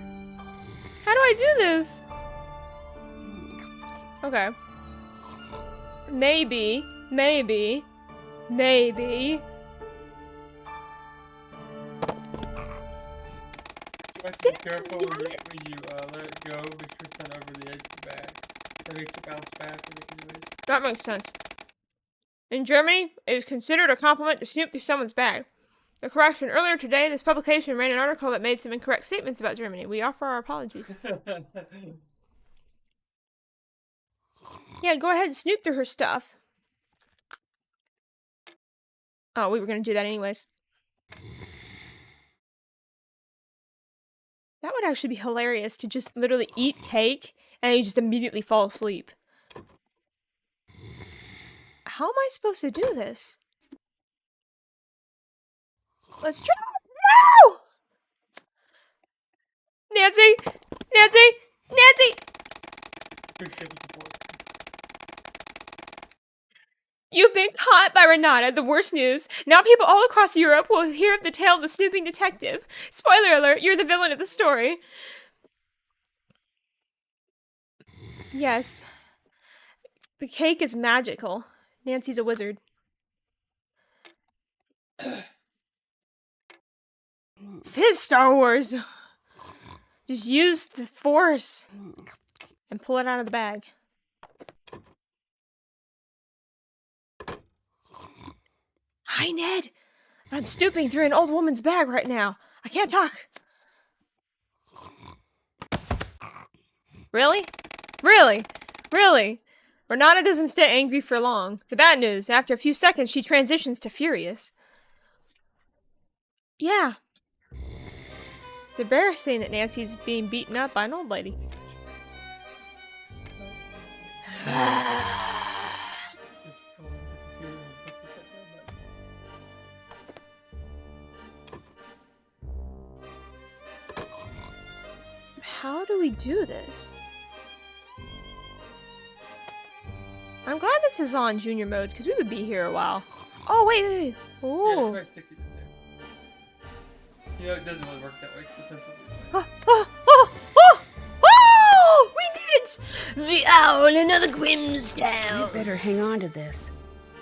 How do I do this? Okay. Maybe. You have to be careful when you let it go because it's not over the edge of the bag. That makes it bounce back and it can waste. That makes sense. In Germany, it is considered a compliment to snoop through someone's bag. A correction. Earlier today, this publication ran an article that made some incorrect statements about Germany. We offer our apologies. Yeah, go ahead and snoop through her stuff. Oh, we were going to do that anyways. That would actually be hilarious to just literally eat cake and you just immediately fall asleep. How am I supposed to do this? Let's try. No! Nancy! Nancy! Nancy! Big ship with the board. You've been caught by Renata, the worst news. Now people all across Europe will hear of the tale of the snooping detective. Spoiler alert, you're the villain of the story. Yes. The cake is magical. Nancy's a wizard. It's his Star Wars. Just use the Force and pull it out of the bag. Hi, Ned. I'm stooping through an old woman's bag right now. I can't talk. Really? Really? Really? Renata doesn't stay angry for long. The bad news, after a few seconds, she transitions to furious. Yeah. It's embarrassing that Nancy's being beaten up by an old lady. Just go on the computer and click the set button. How do we do this? I'm glad this is on junior mode, because we would be here a while. Oh, wait. Yeah, Oh. try to stick it in there. You know, it doesn't really work that way because the pencil is We did it! The owl and other Grimm's You tales. better hang on to this.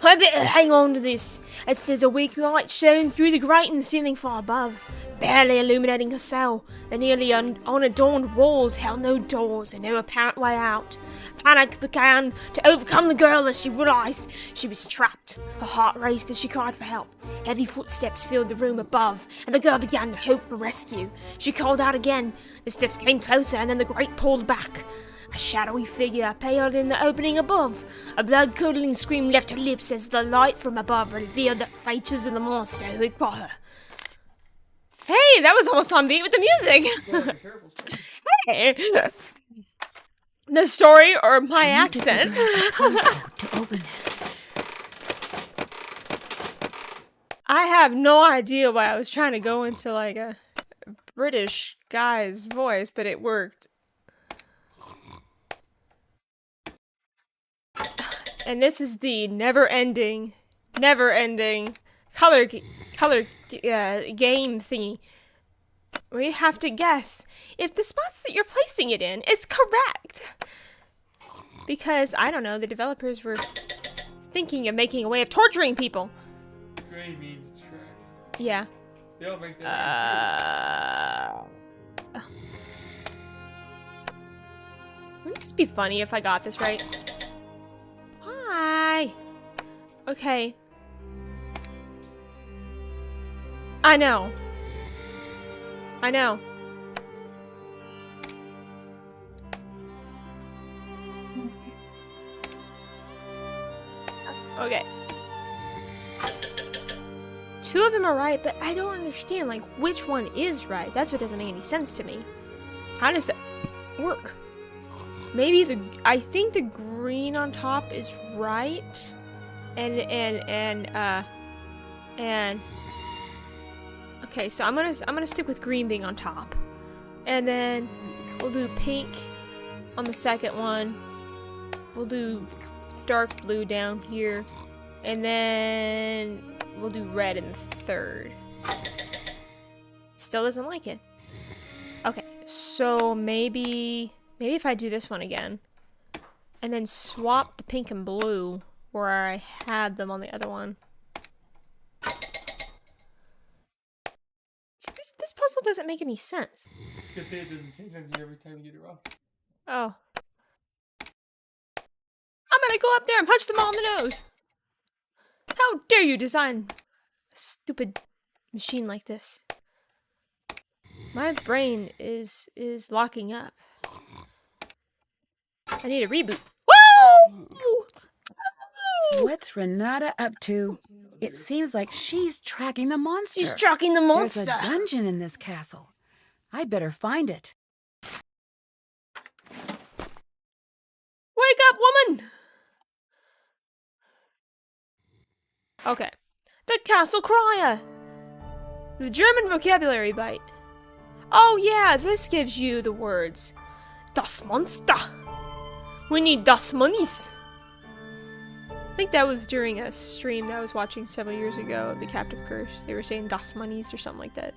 I better hang on to this. It says a weak light shone through the grate in the ceiling far above, barely illuminating her cell. The nearly unadorned walls held no doors and no apparent way out. Panic began to overcome the girl as she realized she was trapped. Her heart raced as she cried for help. Heavy footsteps filled the room above, and the girl began to hope for rescue. She called out again. The steps came closer, and then the grate pulled back. A shadowy figure appeared in the opening above. A blood-curdling scream left her lips as the light from above revealed the features of the monster who had got her. Hey, that was almost on beat with the music. like a terrible story. Hey. The story or my I need to figure accent? out the code to open this. I have no idea why I was trying to go into like a British guy's voice, but it worked. And this is the never-ending color game thingy. We have to guess if the spots that you're placing it in is correct. Because, I don't know, the developers were thinking of making a way of torturing people. Gray means it's correct. Yeah. They don't make that. Wouldn't this be funny if I got this right? Hi. Okay. I know. Okay. Two of them are right, but I don't understand, like, which one is right. That's what doesn't make any sense to me. How does that work? Maybe I think the green on top is right. And okay, so I'm gonna stick with green being on top. And then we'll do pink on the second one. We'll do dark blue down here. And then we'll do red in the third. Still doesn't like it. Okay, so maybe if I do this one again. And then swap the pink and blue where I had them on the other one. This puzzle doesn't make any sense. Good thing it doesn't change anything every time you get it wrong. Oh. I'm gonna go up there and punch them all in the nose. How dare you design a stupid machine like this? My brain is locking up. I need a reboot. Woo! What's Renata up to? It seems like she's tracking the monster. She's tracking the monster. There's a dungeon in this castle. I'd better find it. Wake up, woman! Okay. The Castle Crier! The German vocabulary bite. Oh yeah, this gives you the words. Das Monster! We need das Monies! I think that was during a stream that I was watching several years ago of the Captive Curse. They were saying das Monies or something like that.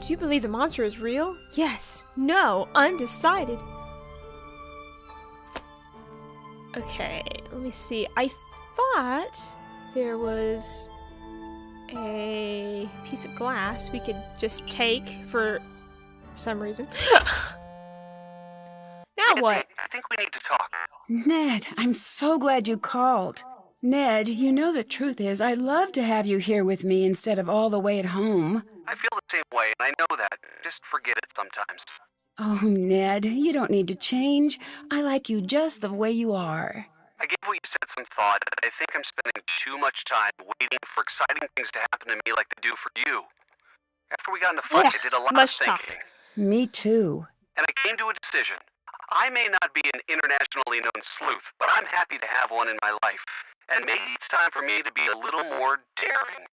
Do you believe the monster is real? Yes. No. Undecided. Okay, let me see. I thought there was a piece of glass we could just take for some reason. Now what? I think we need to talk. Ned, I'm so glad you called. Ned, you know the truth is I'd love to have you here with me instead of all the way at home. I feel the same way, and I know that. Just forget it sometimes. Oh, Ned, you don't need to change. I like you just the way you are. I gave what you said some thought, and I think I'm spending too much time waiting for exciting things to happen to me like they do for you. After we got in a fight, Yes, I did a lot of much thinking. talk. Me too. And I came to a decision. I may not be an internationally known sleuth, but I'm happy to have one in my life. And maybe it's time for me to be a little more daring.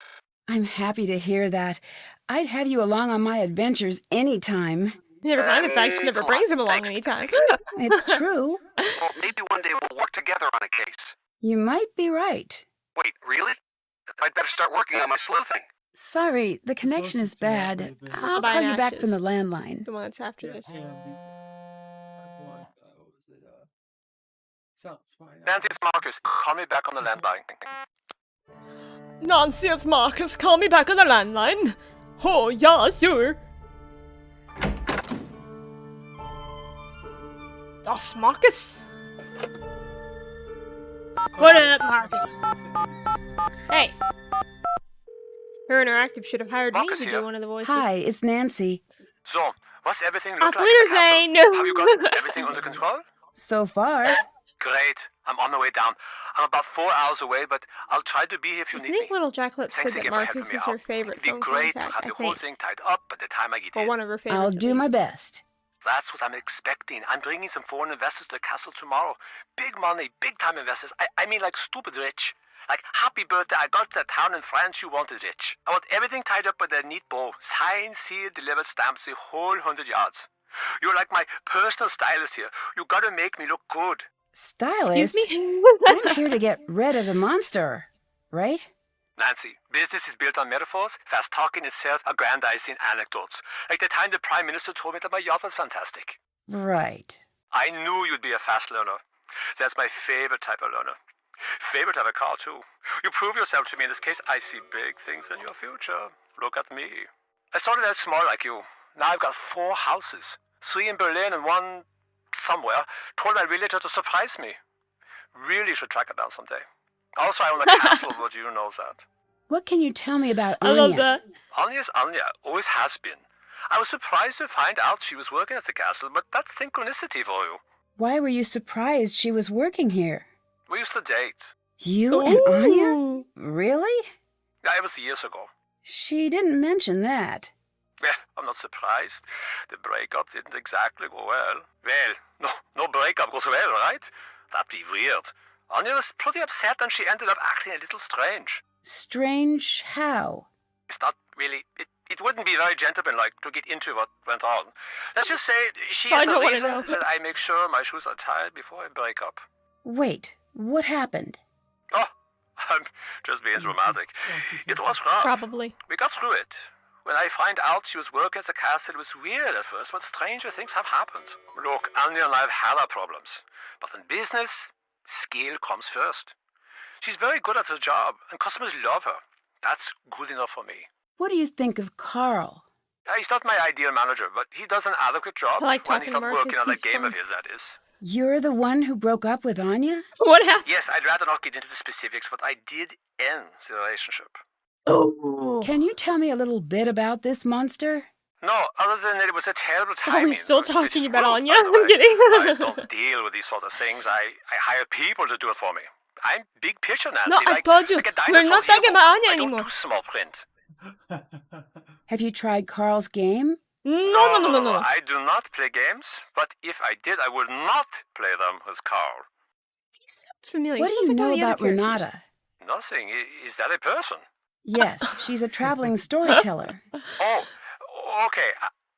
I'm happy to hear that. I'd have you along on my adventures anytime. Never mind the fact she never Thanks a brings him lot. along Thanks. anytime. It's true. Well, maybe one day we'll work together on a case. You might be right. Wait, really? I'd better start working on my sleuthing. Sorry, the connection is bad. I'll Bye, call you back from Ashes. the landline. The one that's after this. Nancy, it's Marcus. Call me back on the landline. Nancy, it's Marcus. Call me back on the landline. Oh, yeah, sure. That's Marcus. What up, Marcus? Hey. Her Interactive should have hired me Marcus to here. do one of the voices. Hi, it's Nancy. So, what's everything Auf look like at the Wiedersehen. castle? Have you got everything under control? So far, Great. I'm on the way down. I'm about 4 hours away, but I'll try to be here if you I need think me. Little Jack Lips said Thanks that again for helping Marcus me is her out. favorite It'd be phone great to contact, have I the whole think. thing tied up by the time I get Or in. one of her favorites. I'll at do my least. best. That's what I'm expecting. I'm bringing some foreign investors to the castle tomorrow. Big money, big time investors. I mean like stupid rich. Like, happy birthday, I got to the town in France you wanted rich. I want everything tied up with a neat bow. Signed, sealed, delivered, stamps, the whole 100 yards. You're like my personal stylist here. You gotta make me look good. Stylist? Excuse me? I'm here to get rid of the monster, right? Nancy, business is built on metaphors, fast talking is self-aggrandizing anecdotes. Like the time the Prime Minister told me that my yacht was fantastic. Right. I knew you'd be a fast learner. That's my favorite type of learner. Favorite type of car, too. You prove yourself to me in this case. I see big things in your future. Look at me. I started out small like you. Now I've got 4 houses. 3 in Berlin and 1 somewhere. Told my realtor to surprise me. Really should track it down someday. Also, I own a castle, but you know that. What can you tell me about I Anya? love that. Anya's Anya, always has been. I was surprised to find out she was working at the castle, but that's synchronicity for you. Why were you surprised she was working here? We used to date. You and Anya? Ooh. Really? Yeah, it was years ago. She didn't mention that. Yeah, I'm not surprised. The breakup didn't exactly go well. Well, no breakup goes well, right? That'd be weird. Anya was pretty upset and she ended up acting a little strange. Strange how? It's not really... It wouldn't be very gentlemanlike to get into what went on. Let's just say she I is the don't wanna reason know. that I make sure my shoes are tied before I break up. Wait, what happened? Oh, I'm just being dramatic. It was rough. Probably. We got through it. When I find out she was working at the castle, it was weird at first, but stranger things have happened. Look, Anya and I have had our problems. But in business, skill comes first. She's very good at her job, and customers love her. That's good enough for me. What do you think of Carl? He's not my ideal manager, but he does an adequate job I like when he's talking to not working Marcus, on that he's game fun. of his, that is. You're the one who broke up with Anya? What happened? Yes, I'd rather not get into the specifics, but I did end the relationship. Oh. Can you tell me a little bit about this monster? No, other than it was a terrible Are time. we still talking about Anya? By the I'm way. kidding. I don't deal with these sort of things. I hire people to do it for me. I'm big picture, Nancy. No, I told you, like a we're not dinosaur talking hero. about Anya I don't anymore. do small print. Have you tried Carl's game? No. I do not play games, but if I did, I would not play them with Carl. He sounds familiar. What He do sounds you like one know of the about other characters. Renata? Nothing. Is that a person? Yes, she's a traveling storyteller. Oh, okay.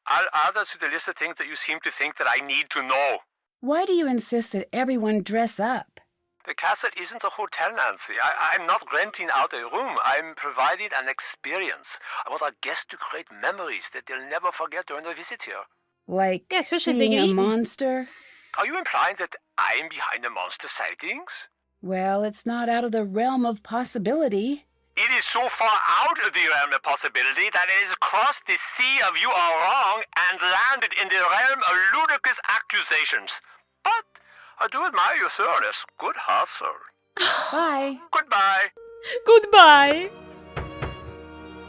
I'll add that to the list of things that you seem to think that I need to know. Why do you insist that everyone dress up? The castle isn't a hotel, Nancy. I'm not renting out a room. I'm providing an experience. I want our guests to create memories that they'll never forget during their visit here. Like Yeah, especially if they seeing get a eaten. monster? Are you implying that I'm behind the monster sightings? Well, it's not out of the realm of possibility. It is so far out of the realm of possibility that it has crossed the sea of you are wrong and landed in the realm of ludicrous accusations. But I do admire your thoroughness. Good hustle. Bye. Goodbye. Goodbye.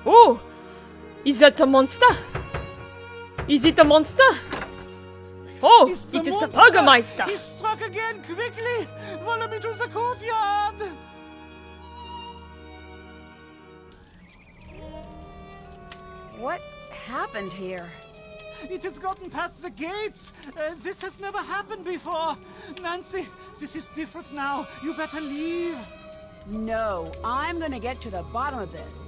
Oh, is that a monster? Is it a monster? Oh, it is the Burgermeister. He struck again! Quickly! Follow me to the courtyard! What happened here? It has gotten past the gates! This has never happened before! Nancy, this is different now. You better leave. No, I'm gonna get to the bottom of this.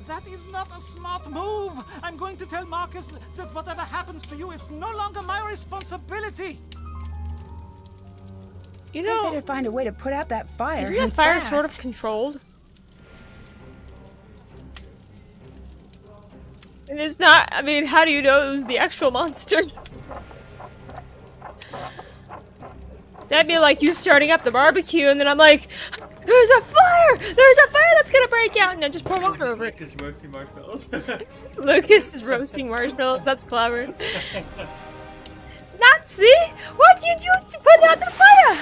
That is not a smart move. I'm going to tell Marcus that whatever happens to you is no longer my responsibility. You I know, better find a way to put out that fire. isn't that and fire fast. sort of controlled? And it's not, I mean, how do you know it was the actual monster? That'd be like you starting up the barbecue and then I'm like, there's a fire! There's a fire that's gonna break out! And I just pour water over it. Lucas roasting marshmallows. Lucas is roasting marshmallows, that's clever. Nazi! What did you do to put out the fire?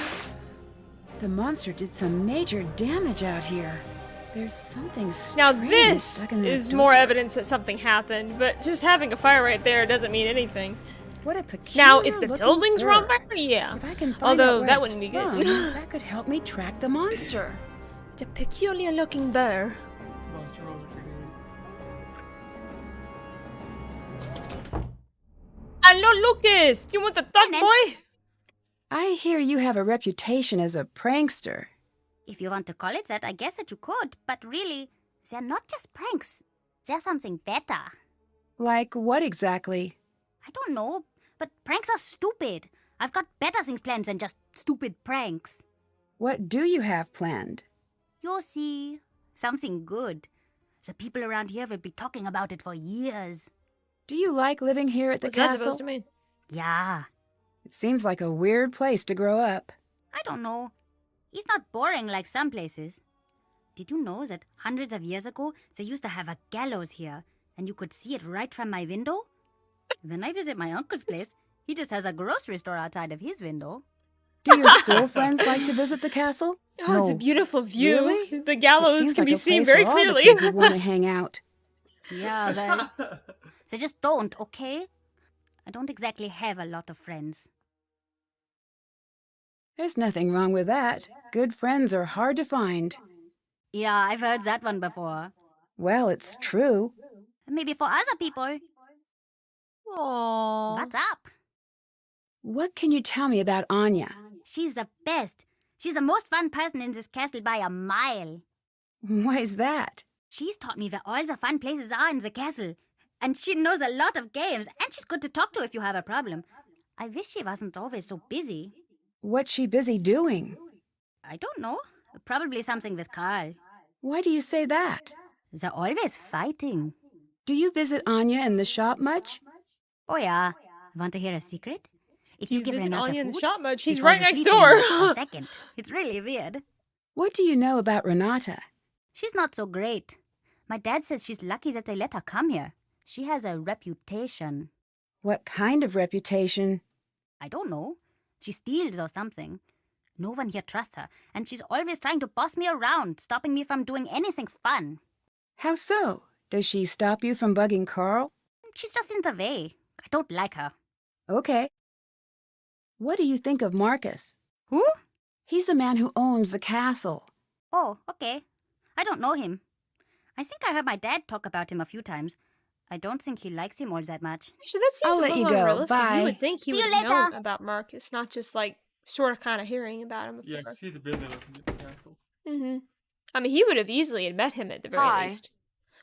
The monster did some major damage out here. There's something Now strange this stuck in that is door. more evidence that something happened, but just having a fire right there doesn't mean anything. What a peculiar Now, if the looking buildings were on bird. fire, yeah. If I can find Although out where that it's wouldn't be from, good. that could help me track the monster. It's a peculiar looking bear. Monster roller brigade. Hello, Lucas! Do you want the dog, Nancy. boy? I hear you have a reputation as a prankster. If you want to call it that, I guess that you could. But really, they're not just pranks. They're something better. Like what exactly? I don't know, but pranks are stupid. I've got better things planned than just stupid pranks. What do you have planned? You'll see. Something good. The people around here will be talking about it for years. Do you like living here at the What's that castle? supposed to mean? Yeah. It seems like a weird place to grow up. I don't know. It's not boring like some places. Did you know that hundreds of years ago, they used to have a gallows here, and you could see it right from my window? When I visit my uncle's place, he just has a grocery store outside of his window. Do your school friends like to visit the castle? Oh, it's a beautiful view. Really? The It gallows seems can like be a seen place very where all the clearly. kids would want to hang out. Yeah, they just don't, okay? I don't exactly have a lot of friends. There's nothing wrong with that. Good friends are hard to find. Yeah, I've heard that one before. Well, it's true. Maybe for other people. Aww. What's up? What can you tell me about Anya? She's the best. She's the most fun person in this castle by a mile. Why is that? She's taught me where all the fun places are in the castle. And she knows a lot of games, and she's good to talk to if you have a problem. I wish she wasn't always so busy. What's she busy doing? I don't know. Probably something with Carl. Why do you say that? They're always fighting. Do you visit Anya in the shop much? Oh yeah. Want to hear a secret? If you give visit Renata Anya in the food, shop much. she She's falls right next asleep in door. a second. It's really weird. What do you know about Renata? She's not so great. My dad says she's lucky that they let her come here. She has a reputation. What kind of reputation? I don't know. She steals or something. No one here trusts her, and she's always trying to boss me around, stopping me from doing anything fun. How so? Does she stop you from bugging Carl? She's just in the way. I don't like her. Okay. What do you think of Marcus? Who? He's the man who owns the castle. Oh, okay. I don't know him. I think I heard my dad talk about him a few times. I don't think he likes him all that much. Actually, that seems I'll a let little you go. unrealistic. Bye. You would think he See you would know later. about Marcus, not just like sort of kind of hearing about him Yeah, before. because he'd have been there looking at the castle. Mm-hmm. I mean, he would have easily had met him at the very Hi. least.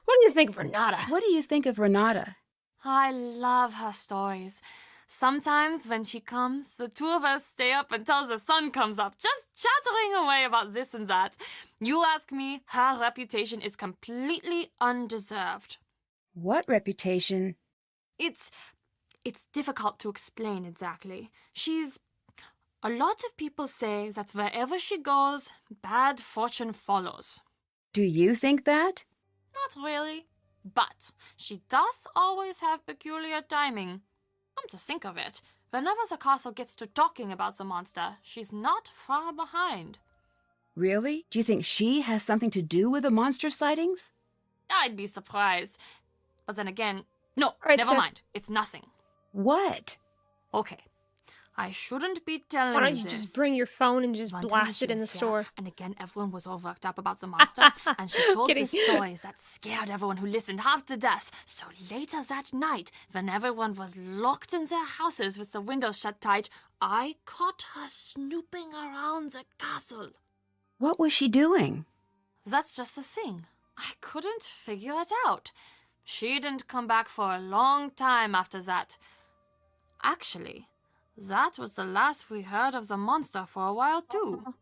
What do you think of Renata? What do you think of Renata? I love her stories. Sometimes when she comes, the two of us stay up until the sun comes up, just chattering away about this and that. You ask me, her reputation is completely undeserved. What reputation? It's difficult to explain exactly. A lot of people say that wherever she goes, bad fortune follows. Do you think that? Not really. But she does always have peculiar timing. Come to think of it, whenever the castle gets to talking about the monster, she's not far behind. Really? Do you think she has something to do with the monster sightings? I'd be surprised. But then again, no, right, never Steph. mind. It's nothing. What? Okay. I shouldn't be telling Why you don't you this. just bring your phone and just One time blast she it in the was here, store? And again, everyone was all worked up about the monster, and she told Kidding. the stories that scared everyone who listened half to death. So later that night, when everyone was locked in their houses with the windows shut tight, I caught her snooping around the castle. What was she doing? That's just the thing. I couldn't figure it out. She didn't come back for a long time after that. Actually, that was the last we heard of the monster for a while, too.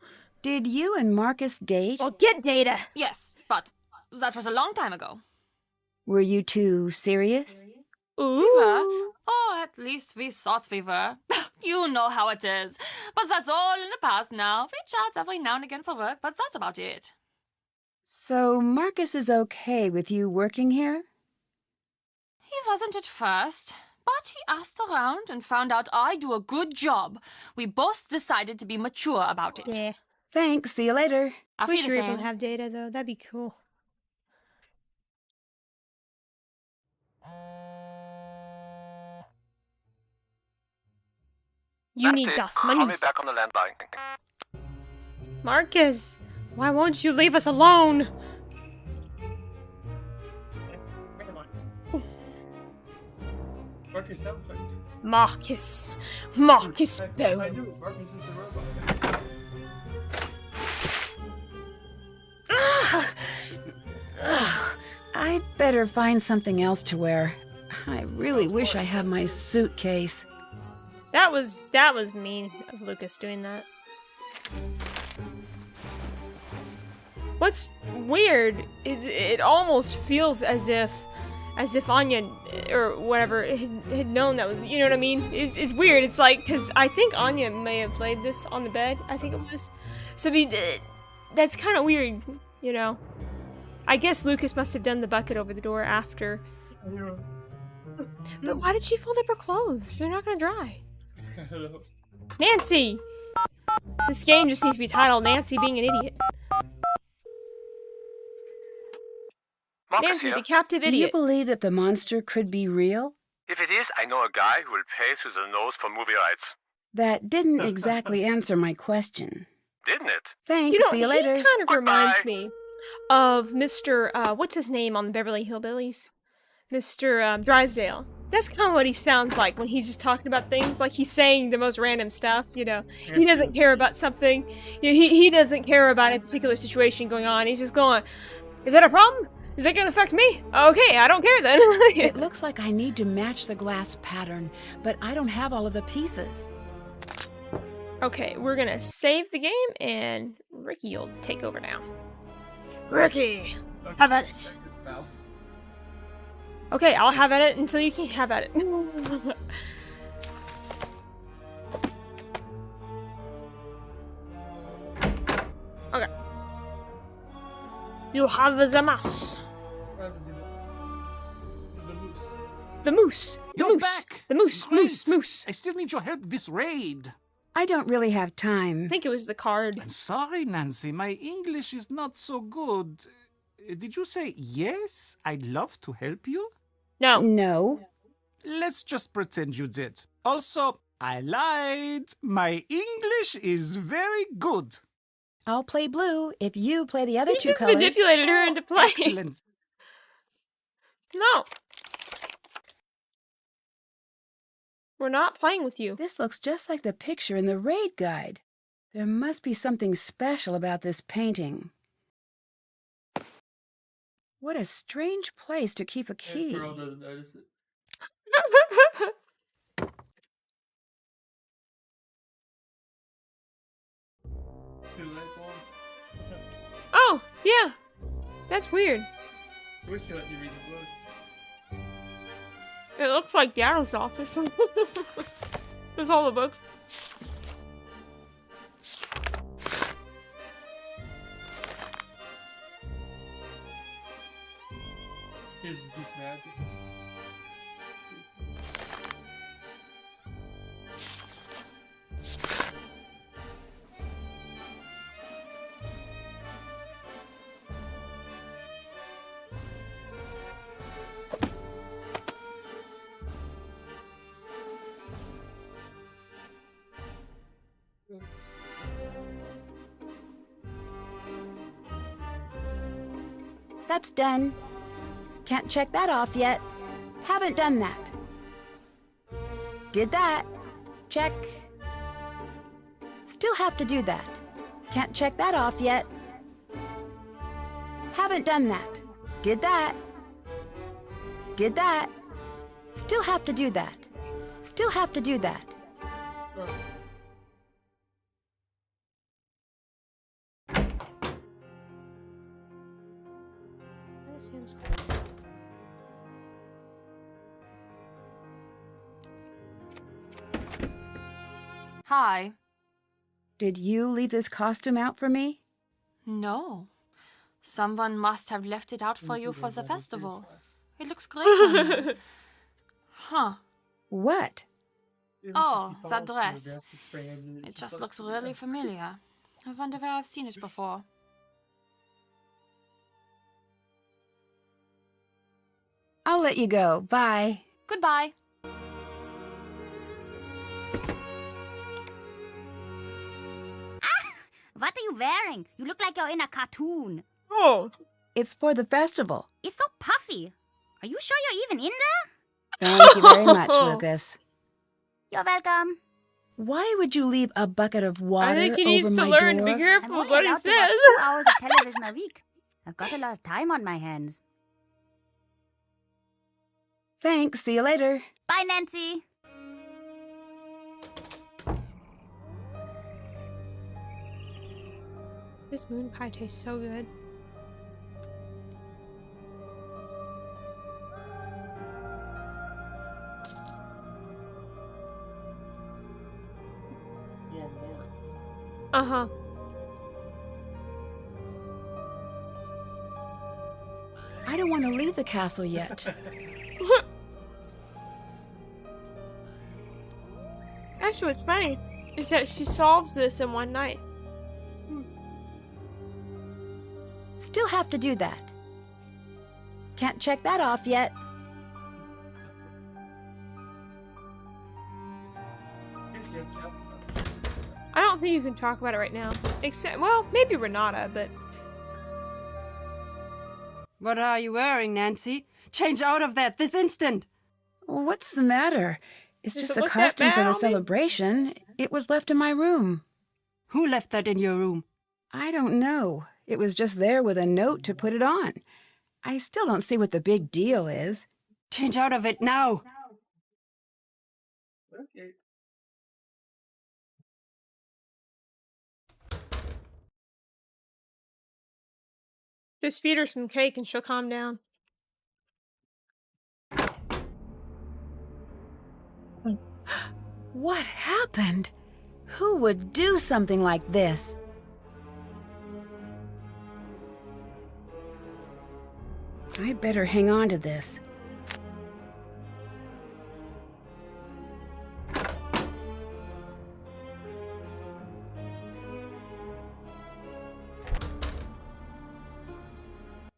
Did you and Marcus date? Well, get data. Yes, but that was a long time ago. Were you two serious? Ooh. We were. Or at least we thought we were. You know how it is. But that's all in the past now. We chat every now and again for work, but that's about it. So Marcus is okay with you working here? He wasn't at first, but he asked around and found out I do a good job. We both decided to be mature about it. Yeah. Thanks, see you later. Auf Wish we were able Wiedersehen. to have data, though. That'd be cool. You need das Call me monies. back on the landline. Marcus, why won't you leave us alone? Marcus sounds like... Marcus. Marcus I Bone. knew Marcus is a robot. Ugh, I'd better find something else to wear. I really wish I had my suitcase. That was mean of Lucas doing that. What's weird is it almost feels as if Anya or whatever had known that was, you know what I mean? It's weird. It's like, because I think Anya may have played this on the bed. I think it was. So I mean, that's kind of weird, you know. I guess Lucas must have done the bucket over the door after. But why did she fold up her clothes? They're not gonna dry. Nancy! This game just needs to be titled Nancy Being an Idiot. Marcus Nancy, here. the captive Do you idiot. believe that the monster could be real? If it is, I know a guy who will pay through the nose for movie rights. That didn't exactly answer my question. Didn't it? Thanks, You know, see you he later. kind of reminds Goodbye. me of Mr. What's his name on the Beverly Hillbillies? Mr. Drysdale. That's kind of what he sounds like when he's just talking about things. Like, he's saying the most random stuff, you know. He doesn't care about something. You know, he doesn't care about a particular situation going on. He's just going, is that a problem? Is that going to affect me? Okay, I don't care then. It looks like I need to match the glass pattern, but I don't have all of the pieces. Okay, we're going to save the game, and Ricky will take over now. Ricky, have at it. Okay, I'll have at it until you can't have at it. Okay. You have the mouse. The moose. The You're moose. back! The moose. Great. Moose. I still need your help this raid. I don't really have I time. think it was the card. I'm sorry, Nancy. My English is not so good. Did you say yes? I'd love to help you? No. No. Let's just pretend you did. Also, I lied. My English is very good. I'll play blue if you play the other You two just colors. manipulated her into playing. Excellent. No. We're not playing with you. This looks just like the picture in the raid guide. There must be something special about this painting. What a strange place to keep a key. Girl doesn't notice it. Too late for him. Oh, yeah. That's weird. I wish you let you read the books. It looks like Daniel's office. There's all the books. Here's the piece of magic. That's done. Can't check that off yet. Haven't done that. Did that. Check. Still have to do that. Can't check that off yet. Haven't done that. Did that. Did that. Still have to do that. Still have to do that. Hi. Did you leave this costume out for me? No. Someone must have left it out for you for the festival. It looks great on you. Huh. What? Oh, that dress. It just looks really familiar. I wonder where I've seen it before. I'll let you go. Bye. Goodbye. What are you wearing? You look like you're in a cartoon. Oh. It's for the festival. It's so puffy. Are you sure you're even in there? Thank you very much, Lucas. You're welcome. Why would you leave a bucket of water I think he over needs to my learn door? to be I'm careful only with what he allowed to says. watch 2 hours of television a week. I've got a lot of time on my hands. Thanks. See you later. Bye, Nancy. This moon pie tastes so good. More north. Uh-huh. I don't want to leave the castle yet. That's what's funny, is that she solves this in one night. Still have to do that. Can't check that off yet. I don't think you can talk about it right now. Except, well, maybe Renata, but... What are you wearing, Nancy? Change out of that this instant! What's the matter? It's Does just it a look that costume for bad the on me? celebration. It was left in my room. Who left that in your room? I don't know. It was just there with a note to put it on. I still don't see what the big deal is. Change out of it now! Okay. Just feed her some cake and she'll calm down. What happened? Who would do something like this? I'd better hang on to this.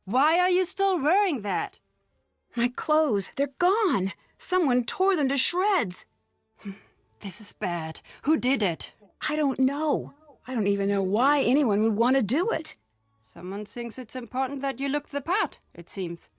Why are you still wearing that? My clothes, they're gone. Someone tore them to shreds. This is bad. Who did it? I don't know. I don't even know why anyone would want to do it. Someone thinks it's important that you look the part, it seems.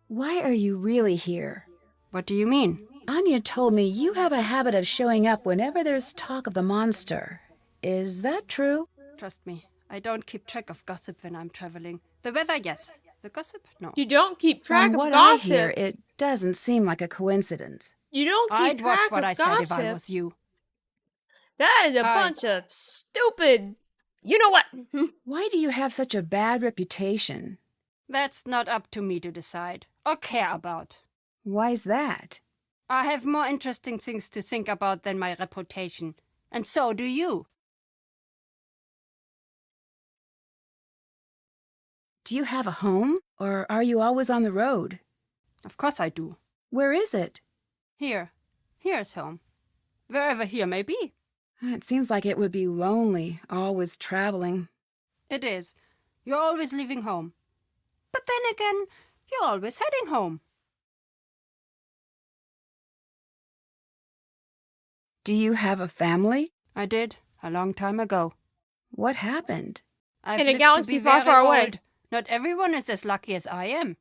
Why are you really here? What do you mean? Anya told me you have a habit of showing up whenever there's talk of the monster. Is that true? Trust me, I don't keep track of gossip when I'm traveling. The weather, yes. The gossip, no. You don't keep track From of what gossip. I hear, it doesn't seem like a coincidence. You don't keep I'd track watch what of I said gossip. if I was you. That is a Hi. bunch of stupid... You know what? Why do you have such a bad reputation? That's not up to me to decide or care about. Why's that? I have more interesting things to think about than my reputation. And so do you. Do you have a home, or are you always on the road? Of course I do. Where is it? Here. Here's home. Wherever here may be. It seems like it would be lonely, always traveling. It is. You're always leaving home. But then again, you're always heading home. Do you have a family? I did, a long time ago. What happened? I've In a lived galaxy to be far, very far away. old. Not everyone is as lucky as I am.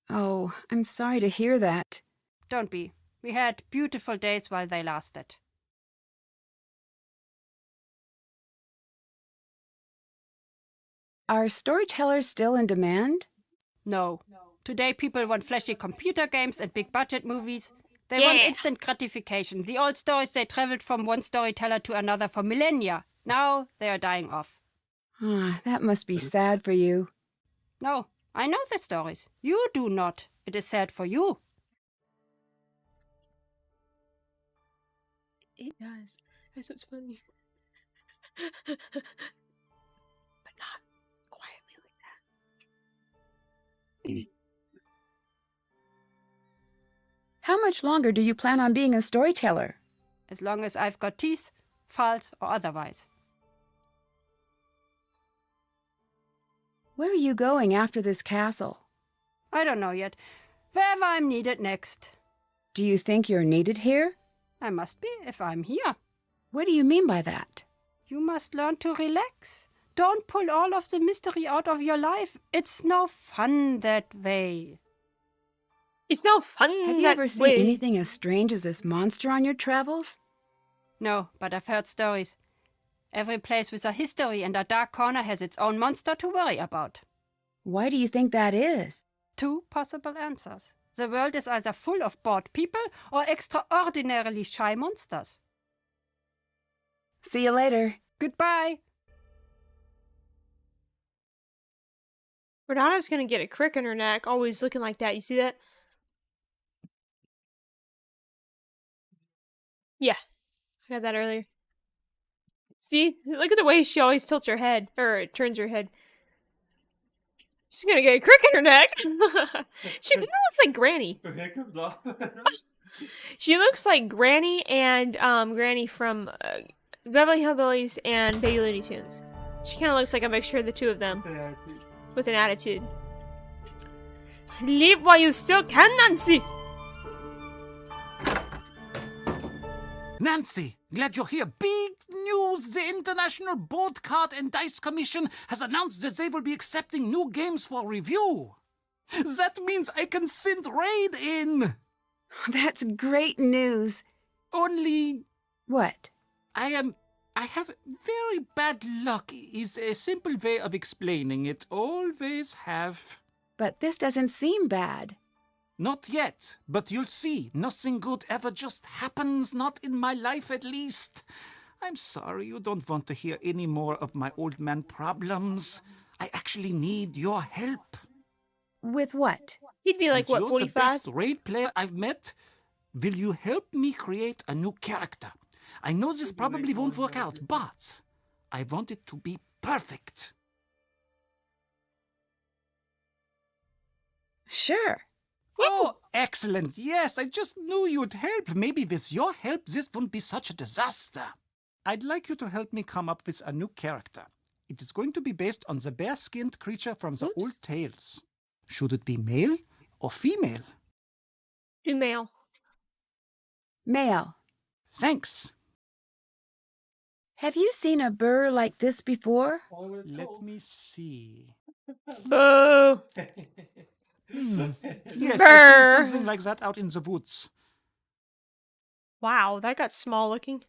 Oh, I'm sorry to hear that. Don't be. We had beautiful days while they lasted. Are storytellers still in demand? No. Today people want flashy computer games and big budget movies. They want Yeah. instant gratification. The old stories, they traveled from one storyteller to another for millennia. Now they are dying off. Ah, that must be sad for you. No, I know the stories. You do not. It is sad for you. It does. That's what's funny. But not quietly like that. How much longer do you plan on being a storyteller? As long as I've got teeth, false or otherwise. Where are you going after this castle? I don't know yet. Wherever I'm needed next. Do you think you're needed here? I must be if I'm here. What do you mean by that? You must learn to relax. Don't pull all of the mystery out of your life. It's no fun that way. It's no fun Have you that ever seen way. anything as strange as this monster on your travels? No, but I've heard stories. Every place with a history and a dark corner has its own monster to worry about. Why do you think that is? 2 possible answers. The world is either full of bored people or extraordinarily shy monsters. See you later. Goodbye. Renata's gonna get a crick in her neck, always looking like that. You see that? Yeah, I got that earlier. See? Look at the way she always tilts her head, or turns her head. She's gonna get a crick in her neck. She looks like Granny. She looks like Granny and Granny from Beverly Hillbillies and Baby Looney Tunes. She kind of looks like a mixture of the two of them. With an attitude. Leave while you still can, Nancy! Nancy, glad you're here. Big news! The International Board Card and Dice Commission has announced that they will be accepting new games for review. That means I can send Raid in. That's great news. Only What? I have very bad luck is a simple way of explaining it. Always have. But this doesn't seem bad. Not yet, but you'll see. Nothing good ever just happens, not in my life at least. I'm sorry you don't want to hear any more of my old man problems. I actually need your help. With what? He'd be like, Since what, you're 45? the best raid player I've met, will you help me create a new character? I know this probably won't work out, but I want it to be perfect. Sure. Oh, excellent. Yes, I just knew you'd help. Maybe with your help, this won't be such a disaster. I'd like you to help me come up with a new character. It is going to be based on the bear-skinned creature from the old tales. Should it be male or female? Female. Male. Thanks. Have you seen a burr like this before? Let me see. Boo! Yes, Brr. I've seen something like that out in the woods. Wow, that got small looking.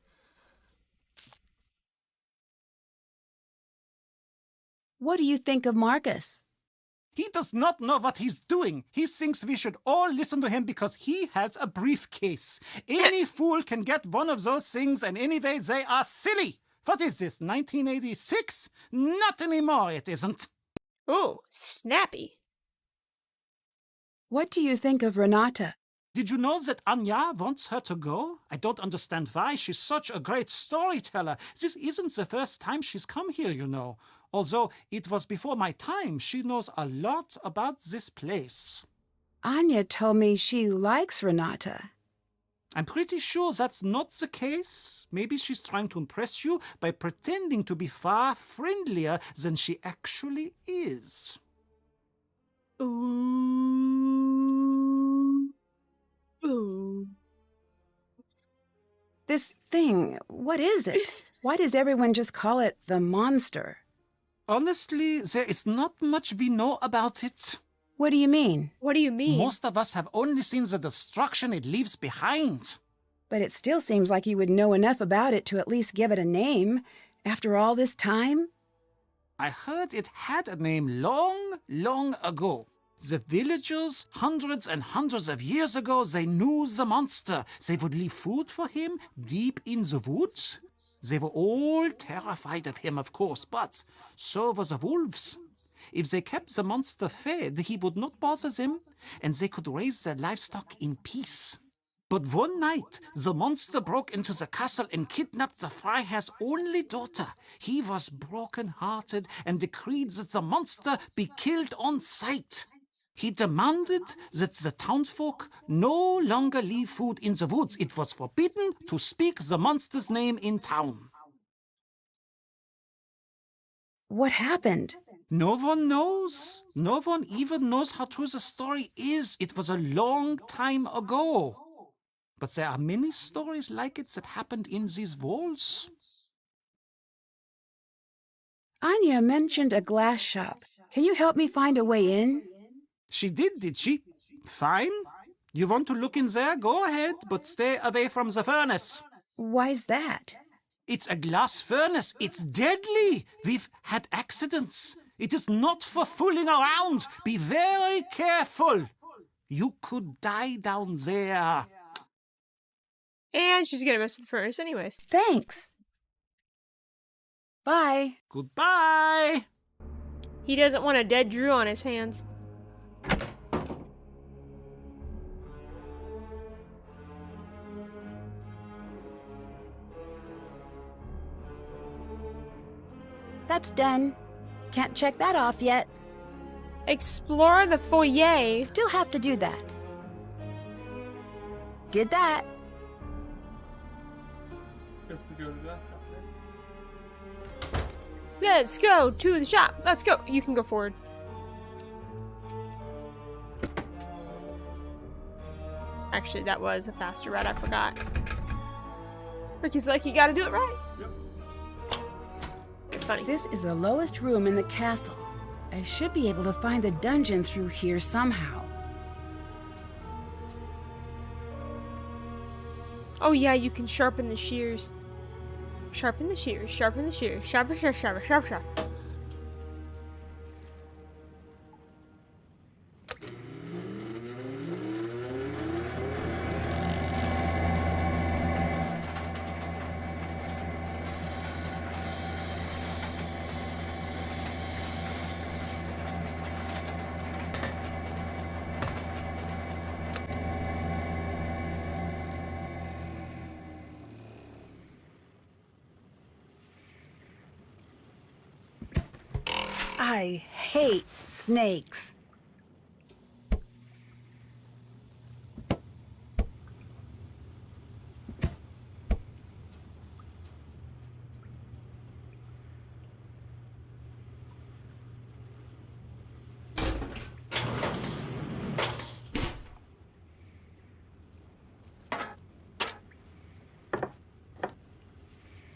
What do you think of Marcus? He does not know what he's doing. He thinks we should all listen to him because he has a briefcase. Any fool can get one of those things, and anyway, they are silly. What is this, 1986? Not anymore, it isn't. Oh, snappy. What do you think of Renata? Did you know that Anya wants her to go? I don't understand why. She's such a great storyteller. This isn't the first time she's come here, you know. Although it was before my time, she knows a lot about this place. Anya told me she likes Renata. I'm pretty sure that's not the case. Maybe she's trying to impress you by pretending to be far friendlier than she actually is. Ooh. Ooh. This thing, what is it? Why does everyone just call it the monster? Honestly, there is not much we know about it. What do you mean? What do you mean? Most of us have only seen the destruction it leaves behind. But it still seems like you would know enough about it to at least give it a name. After all this time? I heard it had a name long, long ago. The villagers, hundreds and hundreds of years ago, they knew the monster. They would leave food for him deep in the woods. They were all terrified of him, of course, but so were the wolves. If they kept the monster fed, he would not bother them, and they could raise their livestock in peace. But one night, the monster broke into the castle and kidnapped the Freiherr's only daughter. He was broken-hearted and decreed that the monster be killed on sight. He demanded that the townsfolk no longer leave food in the woods. It was forbidden to speak the monster's name in town. What happened? No one knows. No one even knows how true the story is. It was a long time ago. But there are many stories like it that happened in these walls. Anya mentioned a glass shop. Can you help me find a way in? She did she? Fine. You want to look in there? Go ahead, but stay away from the furnace. Why's that? It's a glass furnace. It's deadly. We've had accidents. It is not for fooling around. Be very careful. You could die down there. And she's gonna mess with the furnace anyways. Thanks. Bye. Goodbye. He doesn't want a dead Drew on his hands. That's done. Can't check that off yet. Explore the foyer. Still have to do that. Did that. Guess we go to that. Let's go to the shop. Let's go. You can go forward. Actually, that was a faster route. I forgot. Ricky's like, you gotta do it right. Yep. Funny. This is the lowest room in the castle. I should be able to find the dungeon through here somehow. Oh yeah, you can sharpen the shears. Sharpen the shears. Sharpen the shears. Sharpen, sharp, sharp, sharp, sharp. I hate snakes.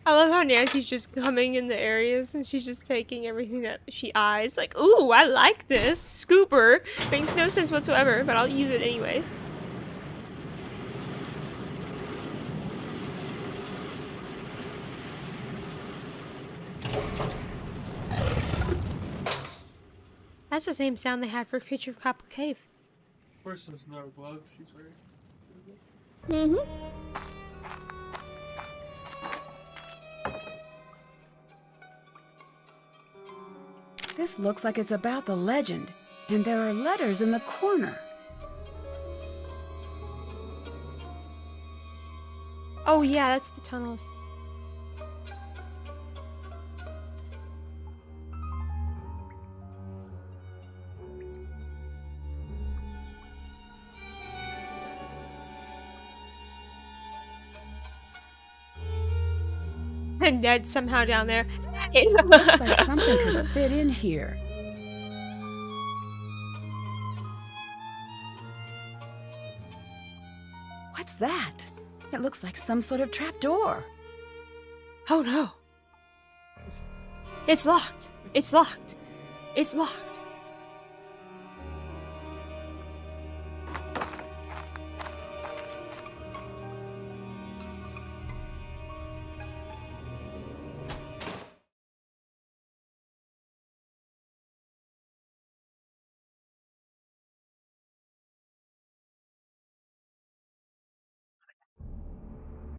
I love how Nancy's just coming in the areas and she's just taking everything that she eyes. Like, ooh, I like this. Scooper. Makes no sense whatsoever, but I'll use it anyways. That's the same sound they had for Creature of Copper Cave. Of course, there's no glove she's wearing. Mm-hmm. This looks like it's about the legend, and there are letters in the corner. Oh yeah, that's the tunnels. And Ned's somehow down there. Looks like something could fit in here. What's that? It looks like some sort of trapdoor. Oh no. It's locked. It's locked. It's locked.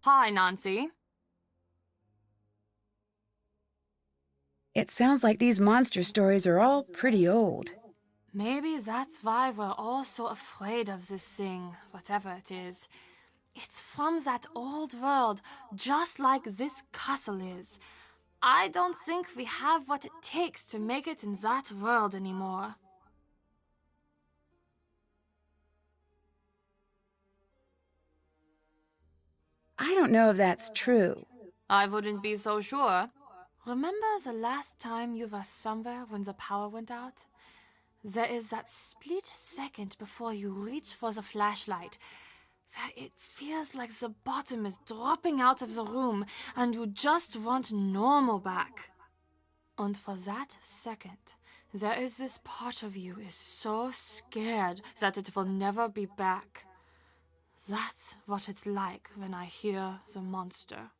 Hi, Nancy. It sounds like these monster stories are all pretty old. Maybe that's why we're all so afraid of this thing, whatever it is. It's from that old world, just like this castle is. I don't think we have what it takes to make it in that world anymore. I don't know if that's true. I wouldn't be so sure. Remember the last time you were somewhere when the power went out? There is that split second before you reach for the flashlight, where it feels like the bottom is dropping out of the room and you just want normal back. And for that second, there is this part of you is so scared that it will never be back. That's what it's like when I hear the monster.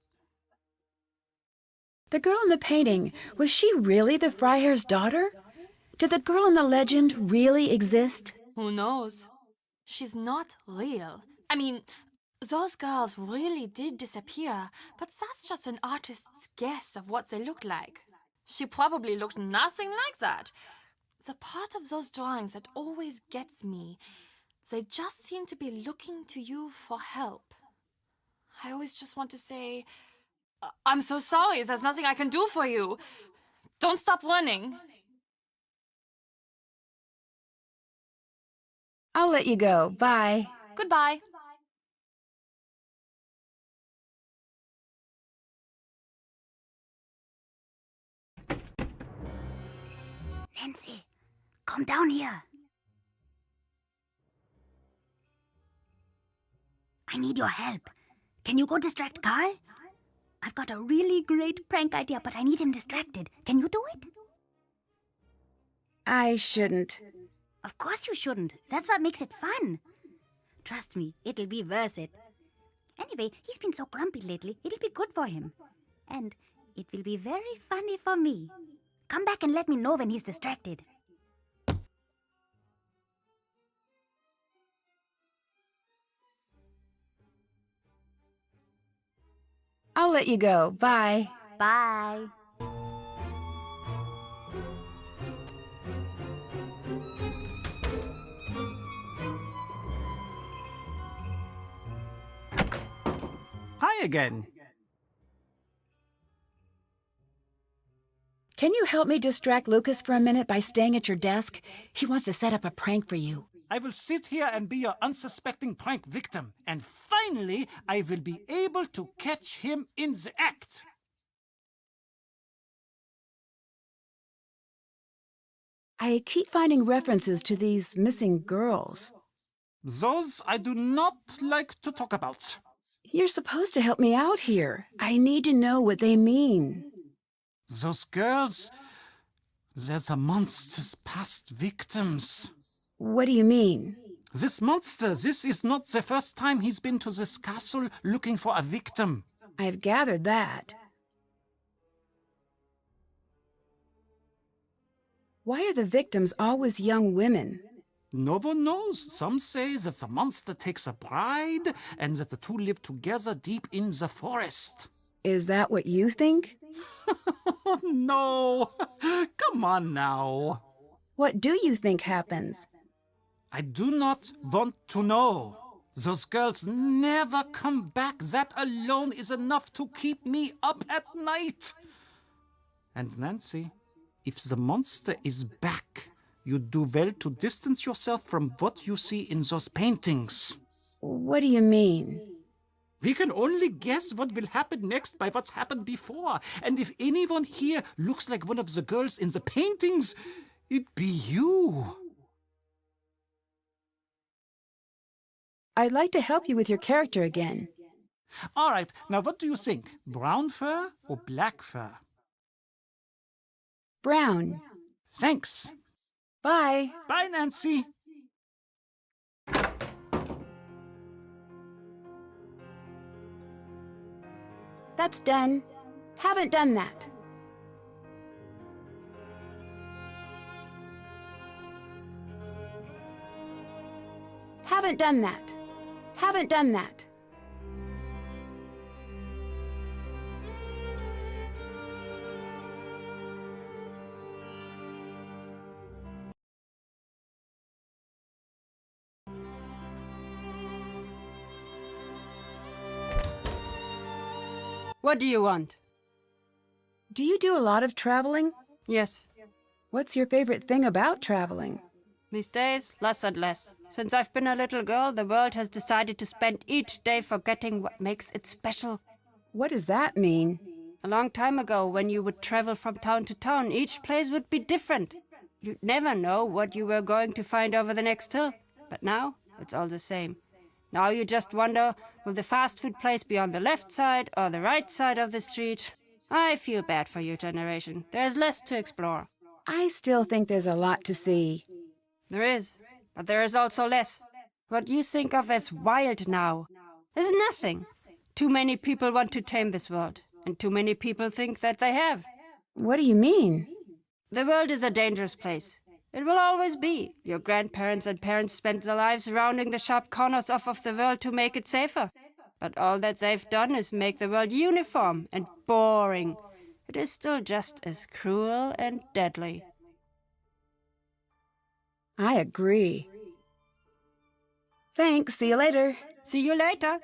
The girl in the painting, was she really the Freiherr's daughter? Did the girl in the legend really exist? Who knows? She's not real. I mean, those girls really did disappear, but that's just an artist's guess of what they look like. She probably looked nothing like that. The part of those drawings that always gets me, they just seem to be looking to you for help. I always just want to say, I'm so sorry, there's nothing I can do for you. Don't stop running. I'll let you go. Bye. Goodbye. Nancy, come down here. I need your help. Can you go distract Carl? I've got a really great prank idea, but I need him distracted. Can you do it? I shouldn't. Of course you shouldn't. That's what makes it fun. Trust me, it'll be worth it. Anyway, he's been so grumpy lately, it'll be good for him. And it will be very funny for me. Come back and let me know when he's distracted. I'll let you go. Bye. Bye. Hi again. Can you help me distract Lucas for a minute by staying at your desk? He wants to set up a prank for you. I will sit here and be your unsuspecting prank victim. And finally, I will be able to catch him in the act. I keep finding references to these missing girls. Those I do not like to talk about. You're supposed to help me out here. I need to know what they mean. Those girls, they're the monster's past victims. What do you mean? This monster, this is not the first time he's been to this castle looking for a victim. I've gathered that. Why are the victims always young women? No one knows. Some say that the monster takes a bride and that the two live together deep in the forest. Is that what you think? Oh, no. Come on now. What do you think happens? I do not want to know. Those girls never come back. That alone is enough to keep me up at night. And Nancy, if the monster is back, you do well to distance yourself from what you see in those paintings. What do you mean? We can only guess what will happen next by what's happened before. And if anyone here looks like one of the girls in the paintings, it'd be you. I'd like to help you with your character again. All right, now what do you think? Brown fur or black fur? Brown. Thanks. Bye. Bye, Nancy. That's done. Haven't done that. Haven't done that. Haven't done that. What do you want? Do you do a lot of traveling? Yes. What's your favorite thing about traveling? These days, less and less. Since I've been a little girl, the world has decided to spend each day forgetting what makes it special. What does that mean? A long time ago, when you would travel from town to town, each place would be different. You'd never know what you were going to find over the next hill. But now, it's all the same. Now you just wonder, will the fast food place be on the left side or the right side of the street? I feel bad for your generation. There's less to explore. I still think there's a lot to see. There is, but there is also less. What you think of as wild now is nothing. Too many people want to tame this world, And too many people think that they have. What do you mean? The world is a dangerous place. It will always be. Your grandparents and parents spent their lives rounding the sharp corners off of the world to make it safer. But all that they've done is make the world uniform and boring. It is still just as cruel and deadly. I agree. Thanks. See you later. See you later.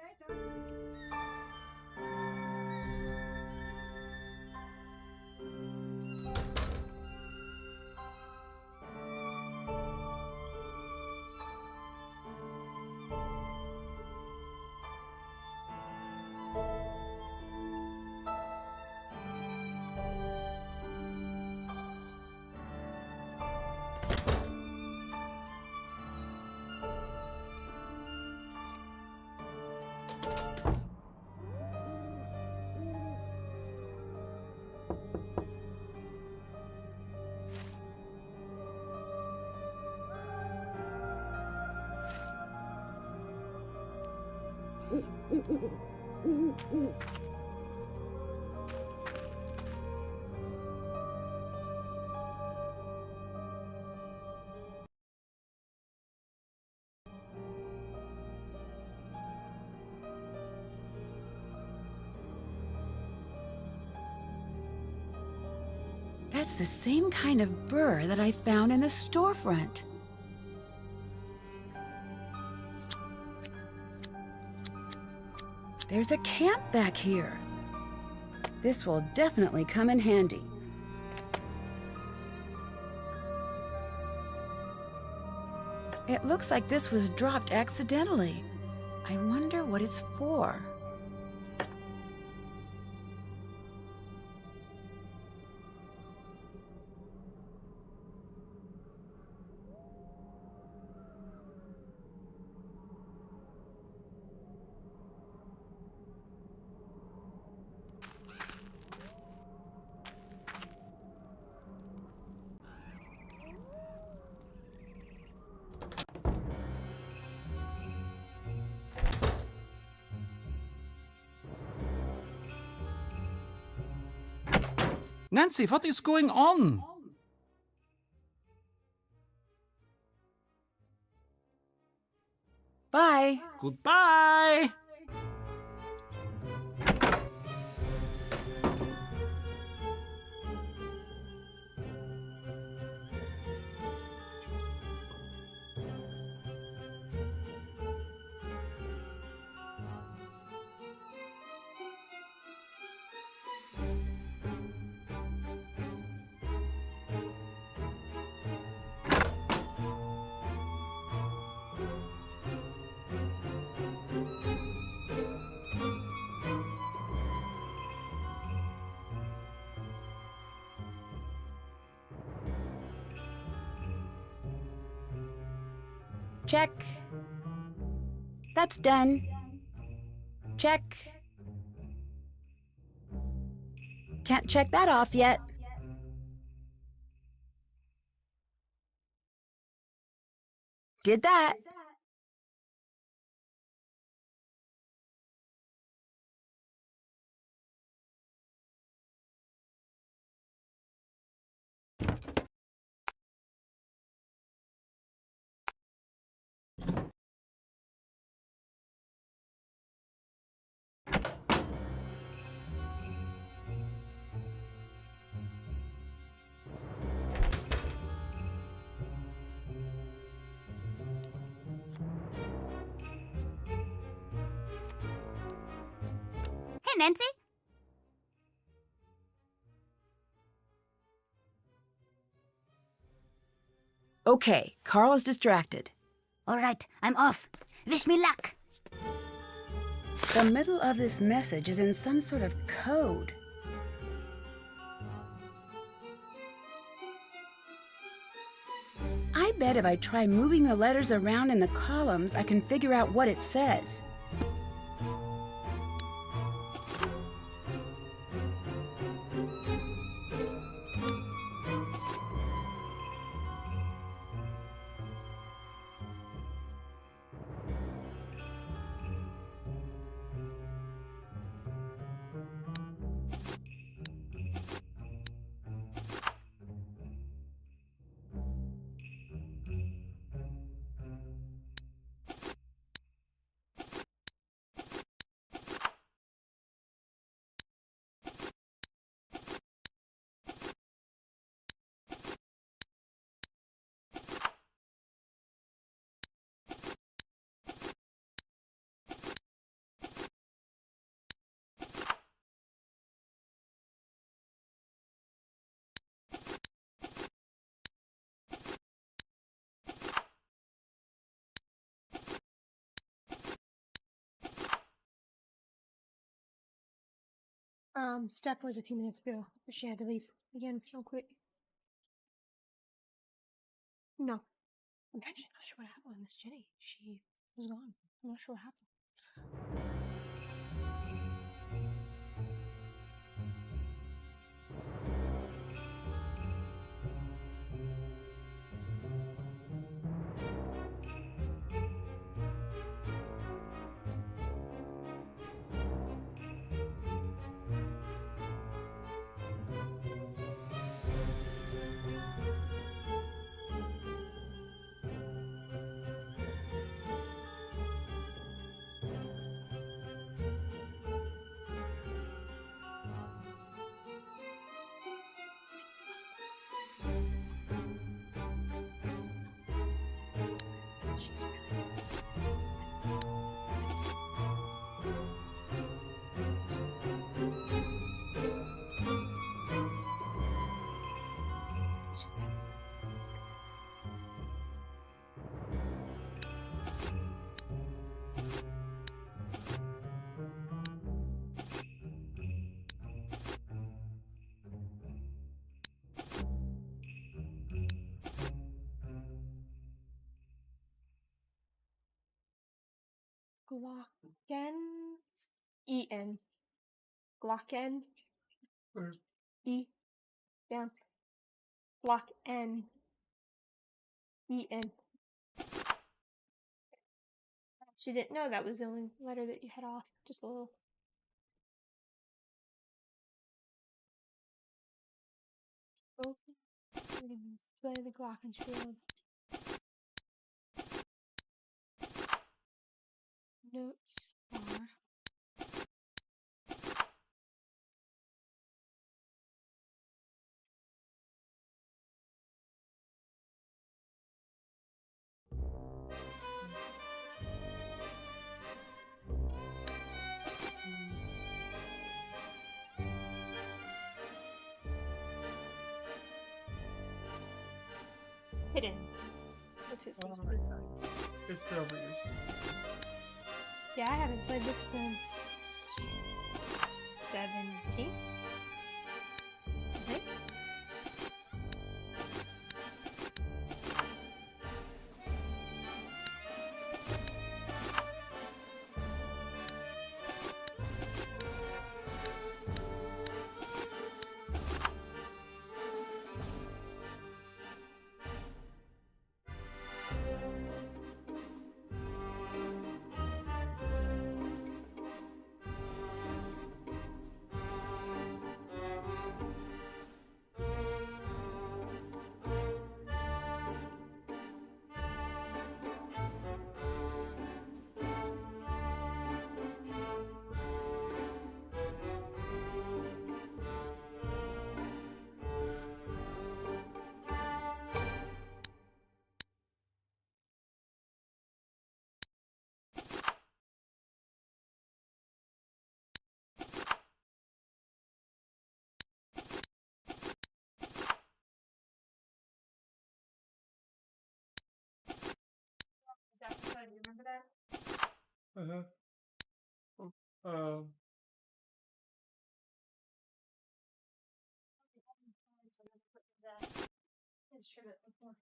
That's the same kind of burr that I found in the storefront. There's a camp back here. This will definitely come in handy. It looks like this was dropped accidentally. I wonder what it's for. Nancy, what is going on? Bye. Goodbye. Check. That's done. Check. Can't check that off yet. Did that. Hey, Nancy. Okay, Carl is distracted. All right, I'm off. Wish me luck. The middle of this message is in some sort of code. I bet if I try moving the letters around in the columns, I can figure out what it says. Steph was a few minutes ago, but she had to leave again real quick. No. I'm actually not sure what happened with Miss Jenny. She was gone. I'm not sure what happened. She's Glocken E-N. Glocken Where's E. Yeah. Glocken E-N. She didn't know that was the only letter that you had off. Just a little. Oh, play the Glockenspiel. Notes are. Hidden. What's it supposed to be? It's been over years. Yeah, I haven't played this since 17. I think. Do you remember that? Uh-huh. Instrument before.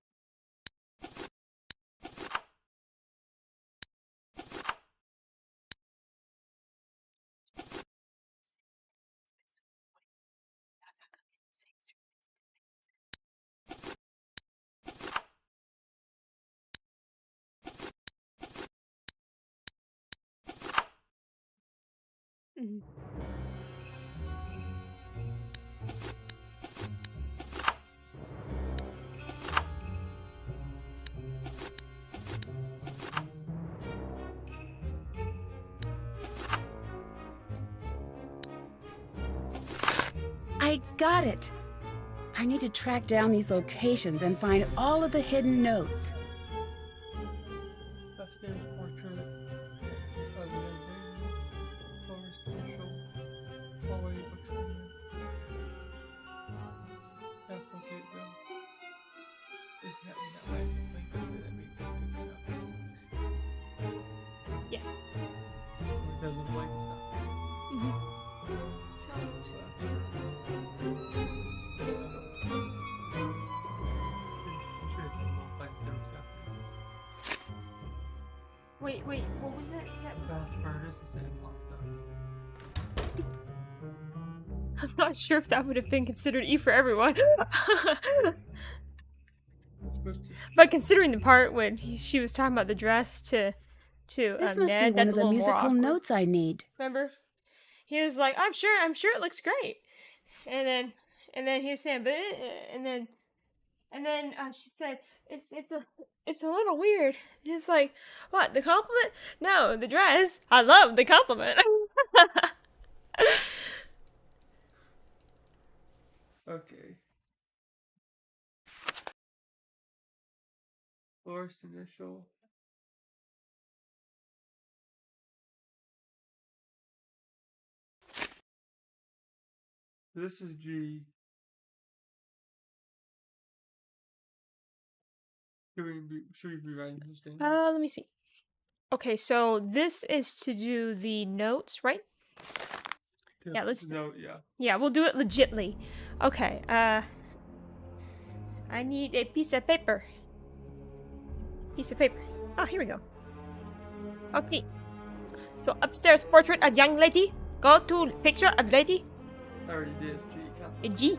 Mm-hmm. I got it! I need to track down these locations and find all of the hidden notes. That's their portrait of the forest official hallway bookstore. That's so cute though. Isn't that mean that like to it that means it's cooking up? Yes. Or it doesn't like stuff. Mm-hmm. So Wait, what was it? Fast burners and sand monster. I'm not sure if that would have been considered E for everyone. But considering the part when she was talking about the dress to This must Ned, be one that's of a the little more musical awkward. notes I need. Remember? He was like, I'm sure it looks great. And then he was saying, but and then she said, it's a little weird. And he was like, what, the compliment? No, the dress. I love the compliment. Okay. First initial. This is G. Should we be writing this down? Let me see. Okay, so this is to do the notes, right? Yeah, let's No, yeah. Yeah, we'll do it legitly. Okay, I need a piece of paper. Oh, here we go. Okay. So upstairs, portrait of young lady. Go to picture of lady. I already did. G. A G.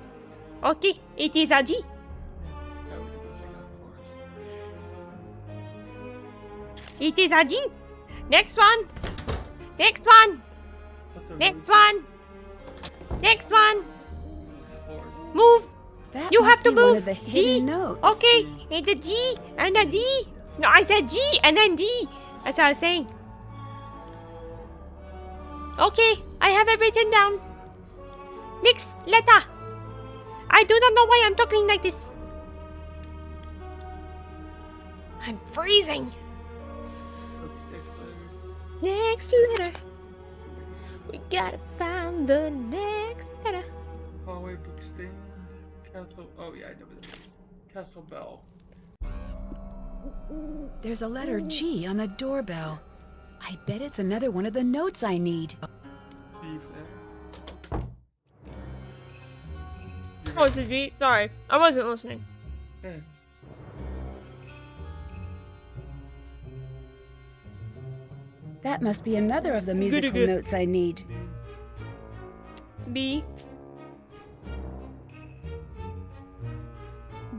Okay, it is a G. Yeah, we can go check out the forest. It is a G. Next one. Next one. That's a Next really- one. Next one. It's a forest. Move. That You must have to be one move. of the D. hidden notes. Okay, it's a G and a D. No, I said G and then D. That's what I was saying. Okay, I have it written down. Next letter. I do not know why I'm talking like this. I'm freezing. Okay, next letter. Next letter. Let's see. We gotta find the next letter. Hallway book stand. Castle. Oh yeah, I know what it is. Castle Bell. There's a letter G on the doorbell. I bet it's another one of the notes I need. Beef. Oh, it's a G. Sorry, I wasn't listening. Eh. That must be another of the musical Good. notes I need. B.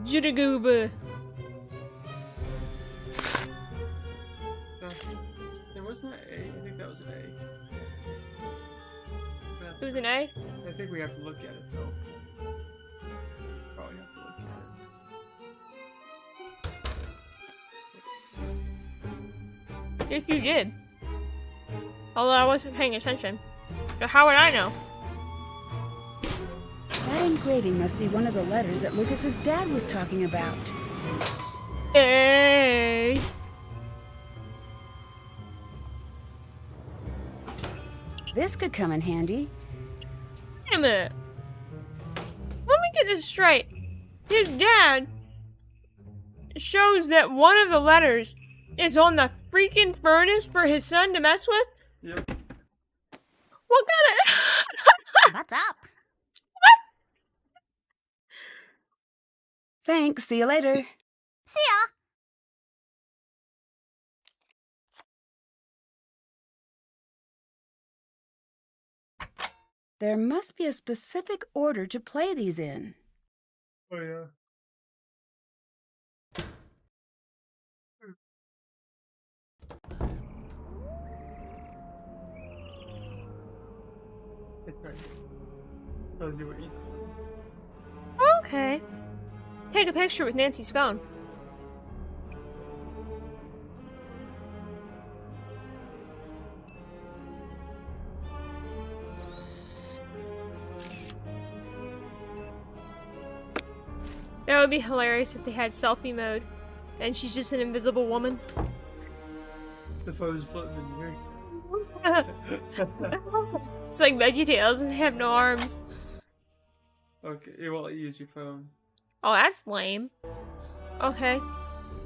Jittergooba. There wasn't an A. I think that was an A. It was an A. I think we have to look at it though. Probably have to look at it. Yes, you did. Although I wasn't paying attention. So how would I know? That engraving must be one of the letters that Lucas's dad was talking about. A. This could come in handy. Wait a minute. Let me get this straight. His dad shows that one of the letters is on the freaking furnace for his son to mess with? Yep. What kind of... What's up? Thanks, see you later. See ya! There must be a specific order to play these in. Oh yeah. It's right. Tells you what each one. Okay. Take a picture with Nancy's phone. That would be hilarious if they had selfie mode and she's just an invisible woman. The phone's floating in the air. It's like VeggieTales and they have no arms. Okay, it won't use your phone. Oh, that's lame. Okay.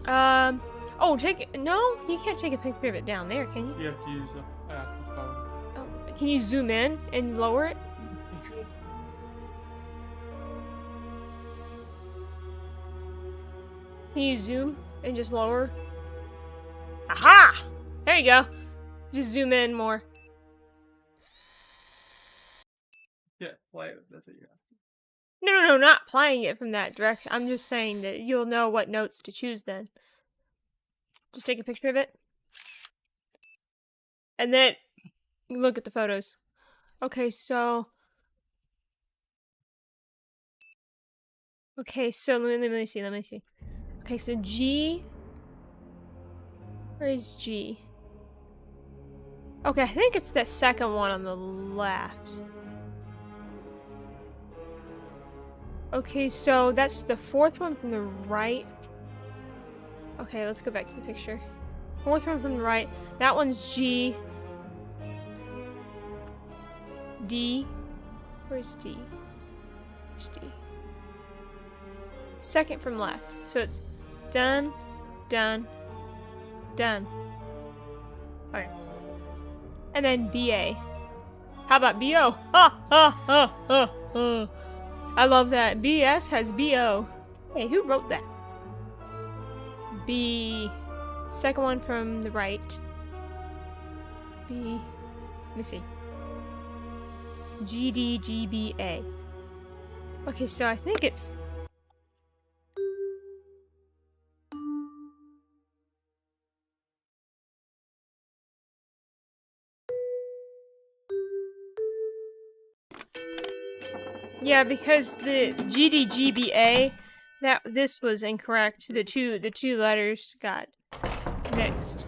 Oh, take it. No, you can't take a picture of it down there, can you? You have to use the Apple phone. Oh, can you zoom in and lower it? Because Can you zoom and just lower? Aha! There you go. Just zoom in more. Yeah, play it. That's what you have to. No, not playing it from that direction. I'm just saying that you'll know what notes to choose then. Just take a picture of it. And then look at the photos. Okay, so... Okay, so let me see. Okay, so G... Where is G? Okay, I think it's the second one on the left. Okay, so that's the fourth one from the right. Okay, let's go back to the picture. Fourth one from the right. That one's G. D. Where's D? Where's D? Second from left. So it's done, done, done. Okay. And then BA. How about BO? Ha ha ha ha ha. I love that. BS has BO. Hey, who wrote that? B. Second one from the right. B. Let me see. GDGBA. Okay, so I think it's... Yeah, because the GDGBA, this was incorrect. The two letters got mixed.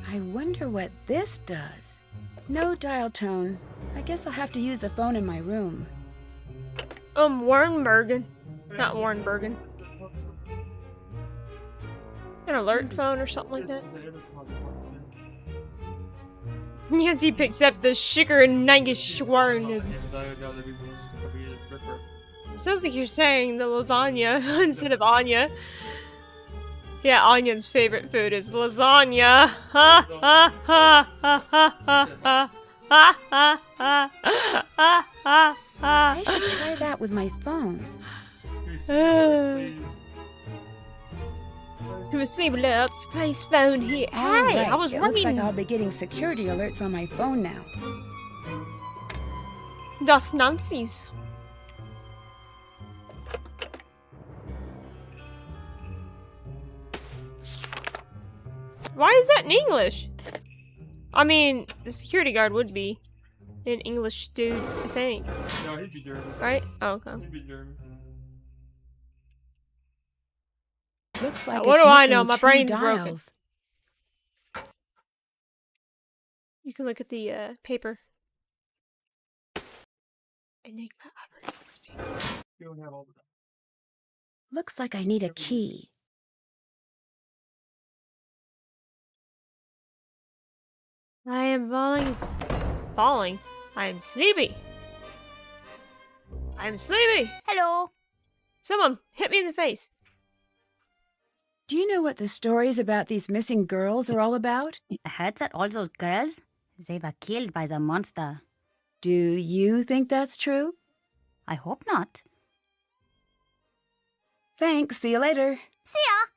I wonder what this does. No dial tone. I guess I'll have to use the phone in my room. Warren Bergen. Not Warren Bergen. An alert phone or something like that. Nancy picks up the Schicker and Neigeschwarn. Sounds like you're saying the lasagna instead of Anya. Yeah, Anya's favorite food is lasagna. Ha ha ha ha ha ha ha ha ha ha ha. I should try that with my phone. To receive alerts, place phone here. Hey, Alright, I was it looks ringing. like I'll be getting security alerts on my phone now. Das Nazis. Why is that in English? I mean, the security guard would be an English dude, I think. No, he'd be German. Right? Oh, okay. He'd be German. Looks like What it's do I missing know? My 2 brain's broken. dials. You can look at the paper. Enigma operating. You don't have all the time. Looks like I need a key. I am falling. Falling? I am sleepy. I am sleepy. Hello. Someone hit me in the face. Do you know what the stories about these missing girls are all about? I heard that all those girls, they were killed by the monster. Do you think that's true? I hope not. Thanks, see you later. See ya!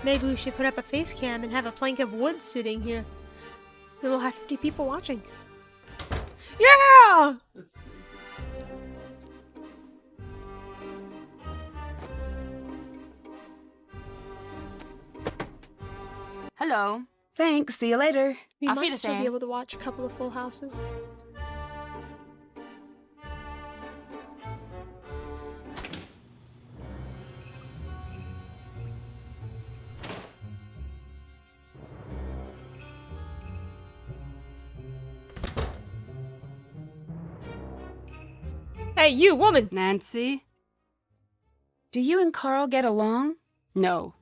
Maybe we should put up a face cam and have a plank of wood sitting here. Then we'll have 50 people watching. Yeah! Let's see. Hello. Thanks, see you later. We Auf might still be Wiedersehen. able to watch a couple of full houses. Hey, you woman! Nancy? Do you and Carl get along? No.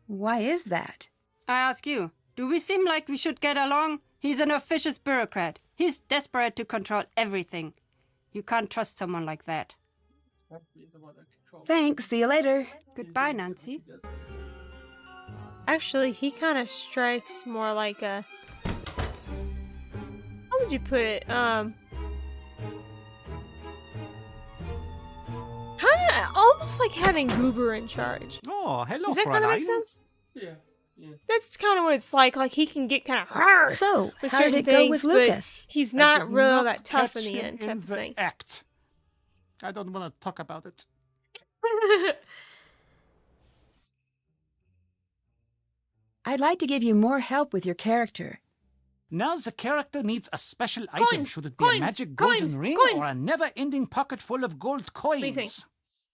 Why is that? I ask you, do we seem like we should get along? He's an officious bureaucrat. He's desperate to control everything. You can't trust someone like that. Thanks, see you later. Goodbye, Nancy. Actually, he kind of strikes more like a... How would you put it? Almost like having Goober in charge. Oh, hello, Does that kind of make Fräulein. sense? Yeah. Yeah. That's kind of what it's like. Like he can get kind of So, with how did certain it go things, with but Lucas? he's I not did really not that tough in catch the him end, in type of the thing. act. I don't want to talk about it. I'd like to give you more help with your character. Now the character needs a special item. Coins, Should it be coins, a magic golden coins, ring coins. or a never-ending pocket full of gold coins? do you think?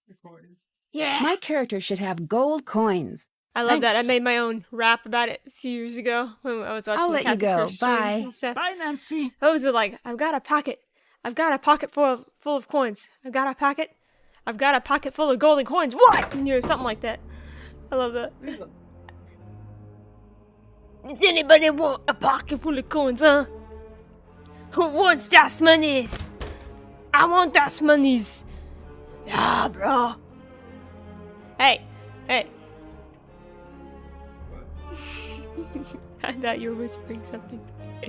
Recordings. Yeah. My character should have gold coins. I love that. I Thanks. made my own rap about it a few years ago when I was watching I'll let you Captain go. Kirk streams Bye. and stuff. Bye, Nancy. Those are like, I've got a pocket full of coins. I've got a pocket full of golden coins. What? You know, something like that. I love that. Does anybody want a pocket full of coins, huh? Who wants das monies? I want das monies. Yeah, bro. Hey. I thought you were whispering something. I'm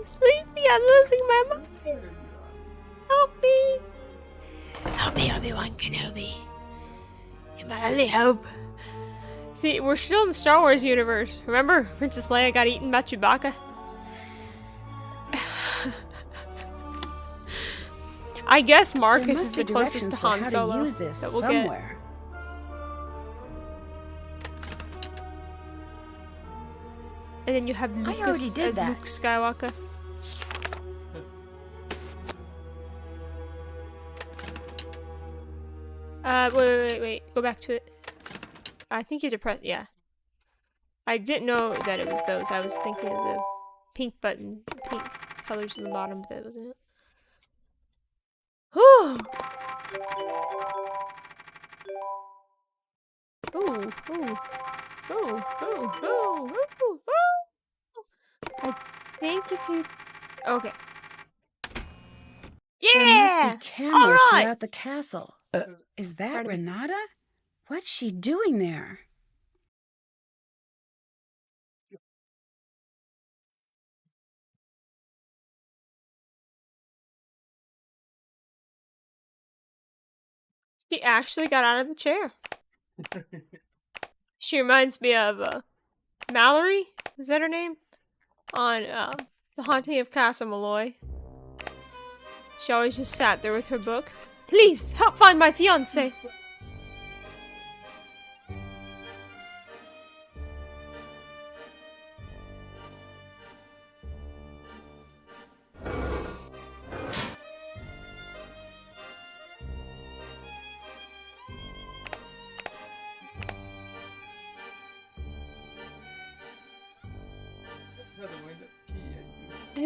sleepy. I'm losing my mind. Help me. Help me, Obi-Wan Kenobi. You're my only hope. See, we're still in the Star Wars universe. Remember? Princess Leia got eaten by Chewbacca? I guess There Marcus must is be the closest directions to for Han how Solo to use this that we'll get. somewhere. And then you have already Lucas did as that. Luke Skywalker. Wait. Go back to it. I think you have to press, yeah. I didn't know that it was those. I was thinking of the pink button, pink colors on the bottom, but that wasn't it. Whew! Ooh. I think if you... Okay. There Yeah! must be cameras Alright! throughout the castle. Is that Pardon me. Renata? What's she doing there? She actually got out of the chair. She reminds me of Mallory. Is that her name? On The Haunting of Castle Malloy. She always just sat there with her book. Please help find my fiance.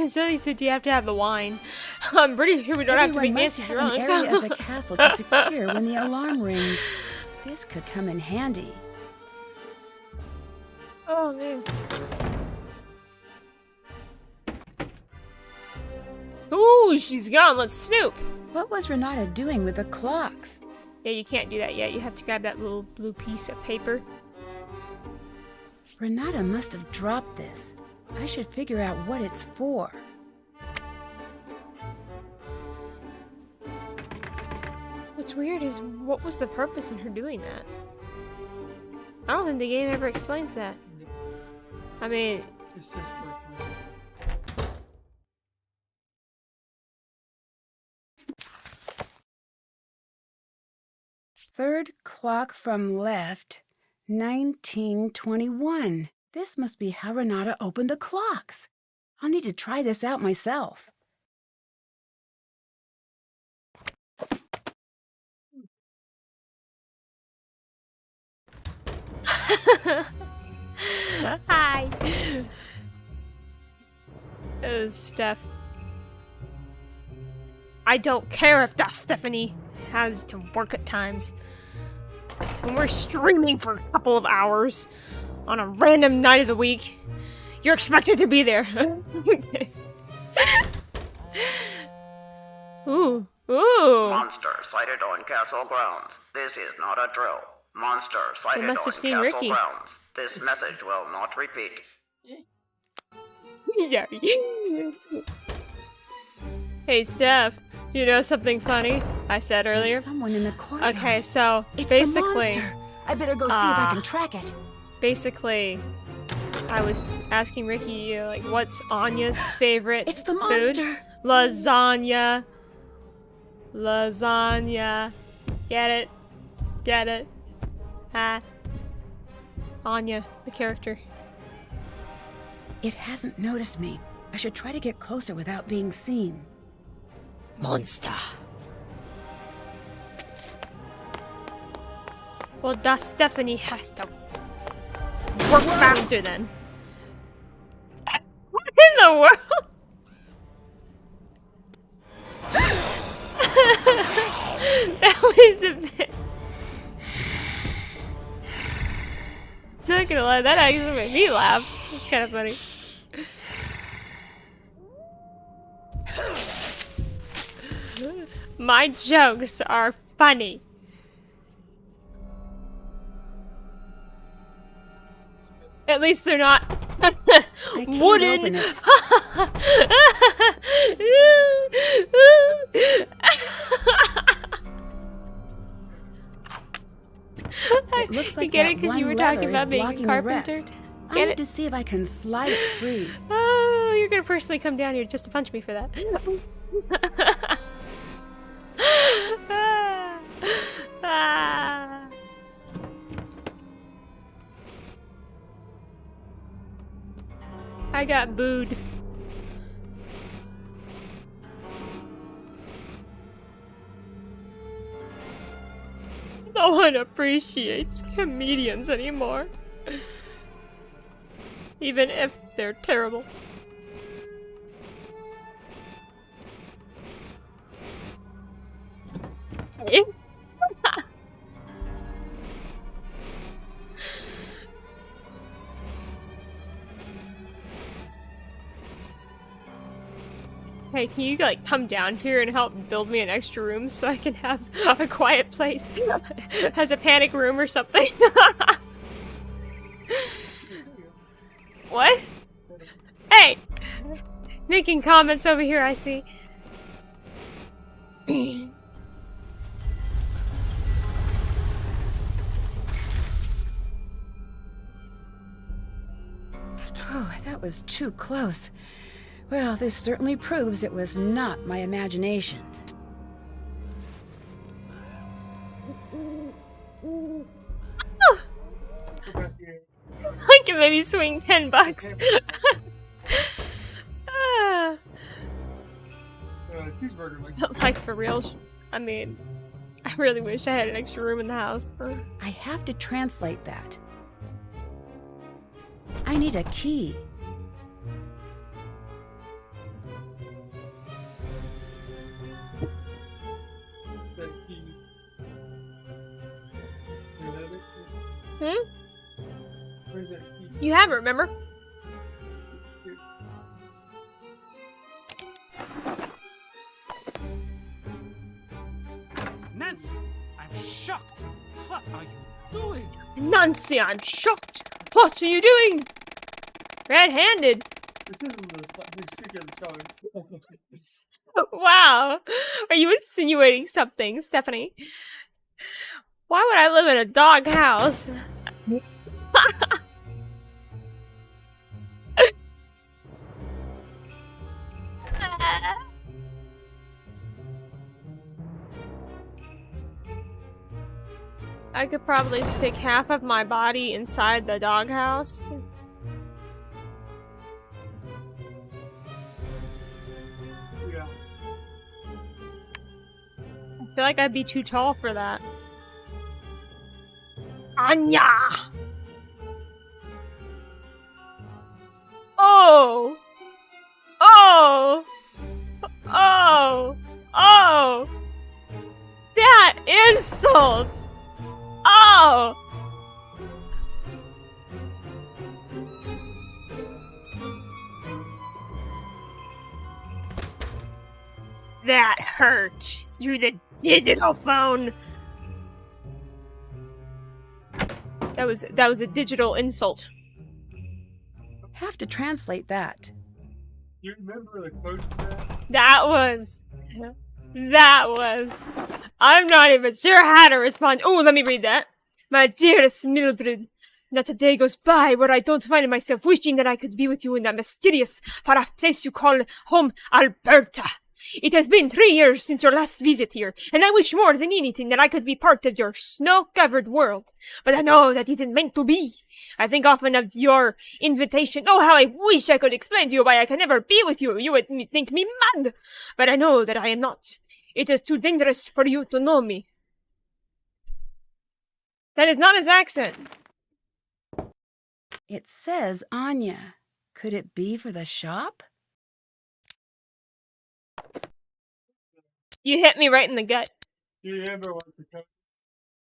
So he said, do you have to have the wine? I'm pretty sure we don't have to Everyone make must Nancy have drunk. an area of the castle to secure when the alarm rings. This could come in handy. Oh, man. Ooh, she's gone. Let's snoop. What was Renata doing with the clocks? Yeah, you can't do that yet. You have to grab that little blue piece of paper. Renata must have dropped this. I should figure out what it's for. What's weird is, what was the purpose in her doing that? I don't think the game ever explains that. I mean, It's just for Third clock from left, 1921. This must be how Renata opened the clocks. I'll need to try this out myself. hi. Oh, Steph. I don't care if that Stephanie has to work at times. When we're streaming for a couple of hours on a random night of the week, you're expected to be there. Ooh. Monster sighted on castle grounds. This is not a drill. Monster sighted must on have seen castle Ricky. grounds. This message will not repeat. Sorry. Hey, Steph. You know something funny I said earlier? There's someone in the courtyard. Okay, so It's basically, the monster. I better go see if I can track it. basically, I was asking Ricky, like, what's Anya's favorite It's the food? monster. Lasagna. Lasagna. Get it? Get it? Ah. Anya, the character. It hasn't noticed me. I should try to get closer without being seen. Monster. Well, that Stephanie has to work faster then. What in the world? That was a bit. Not gonna lie, that actually made me laugh. It's kind of funny. My jokes are funny. At least they're not wooden. Open it. It looks like you get it that because you one were talking lever about is being a blocking the carpenter? rest. I Get need it? to see if I can slide it free. Oh, you're gonna personally come down here just to punch me for that. Ah. I got booed. No one appreciates comedians anymore. Even if they're terrible. Hey, can you like come down here and help build me an extra room so I can have a quiet place as a panic room or something? What? Hey! Making comments over here, I see. Oh, that was too close. Well, this certainly proves it was not my imagination. I can maybe swing $10. Ah. Cheeseburger. Like for real. I mean, I really wish I had an extra room in the house. I have to translate that. I need a key. Hmm? Where's that key? You have it, remember? Nancy, I'm shocked. What are you doing? Nancy, I'm shocked. What are you doing? Red-handed. This isn't the secret story. Wow. Are you insinuating something, Stephanie? Why would I live in a dog house? I could probably stick half of my body inside the doghouse. Yeah. I feel like I'd be too tall for that. Anya! Oh! Oh! Oh! Oh! That insult! Oh! That hurt through the digital phone. That was a digital insult. Have to translate that. You remember the quote to that? That was. I'm not even sure how to respond. Oh, let me read that. My dearest Mildred, not a day goes by where I don't find myself wishing that I could be with you in that mysterious, far-off place you call home, Alberta. It has been 3 years since your last visit here, and I wish more than anything that I could be part of your snow-covered world. But I know that isn't meant to be. I think often of your invitation. Oh, how I wish I could explain to you why I can never be with you. You would think me mad. But I know that I am not. It is too dangerous for you to know me. That is not his accent. It says Anya. Could it be for the shop? You hit me right in the gut. Do you remember what the quote?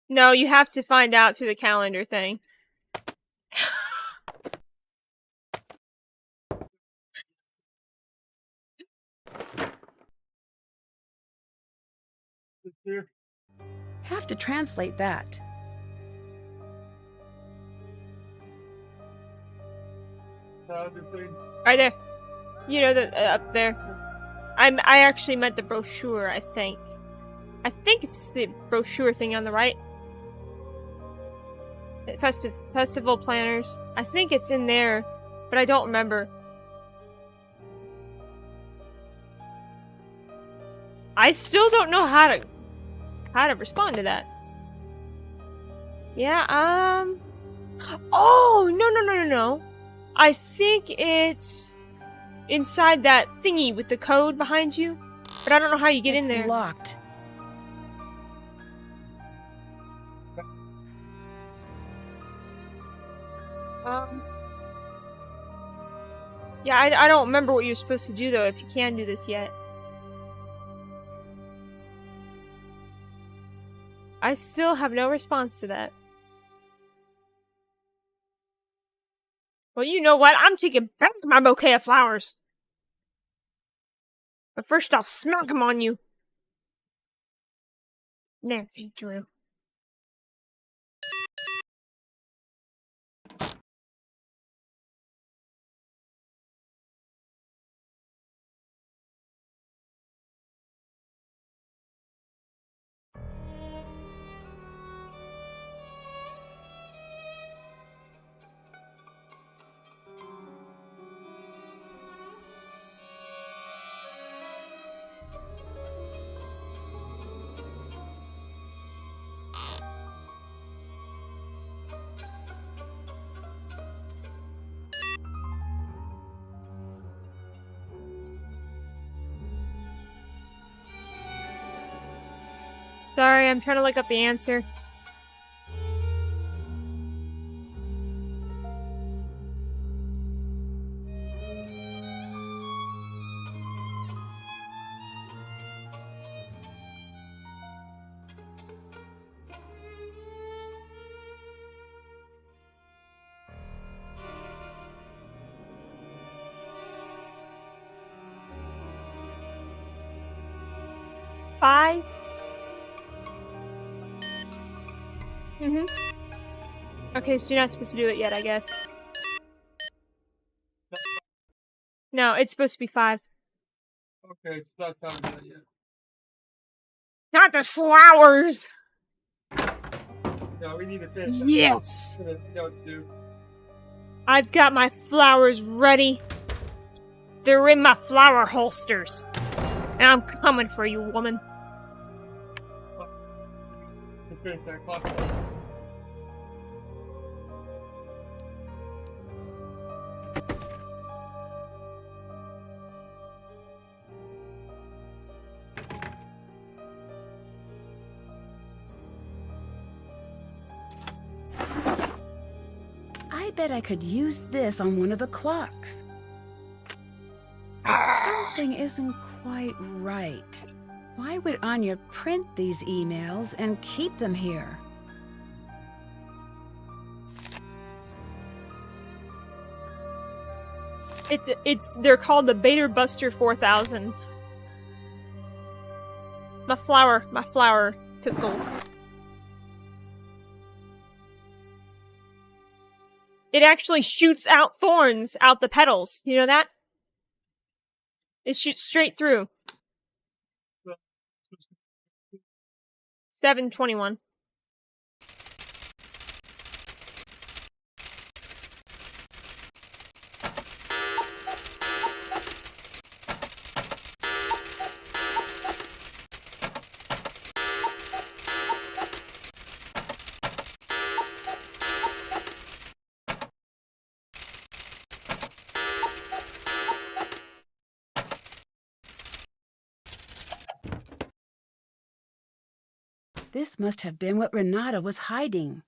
No, you have to find out through the calendar thing. is here? Have to translate that. Calendar thing. Right there. You know, up there. I actually meant the brochure, I think. I think it's the brochure thing on the right. Festival planners. I think it's in there, but I don't remember. I still don't know how to respond to that. Yeah, oh, no. I think it's inside that thingy with the code behind you, but I don't know how you get in there. It's locked. Yeah, I don't remember what you're supposed to do, though, if you can do this yet. I still have no response to that. Well, you know what? I'm taking back my bouquet of flowers. But first I'll smack them on you. Nancy Drew. Sorry, I'm trying to look up the answer. Five? Okay, so you're not supposed to do it yet, I guess. No, it's supposed to be 5. Okay, it's not time to do that yet. Not the flowers! No, we need to finish that. Yes! You know what to do. I've got my flowers ready. They're in my flower holsters. And I'm coming for you, woman. To finish that clock. I bet I could use this on one of the clocks. Something isn't quite right. Why would Anya print these emails and keep them here? They're called the Bader Buster 4000. My flower pistols. It actually shoots out thorns out the petals. You know that? It shoots straight through. 721. This must have been what Renata was hiding.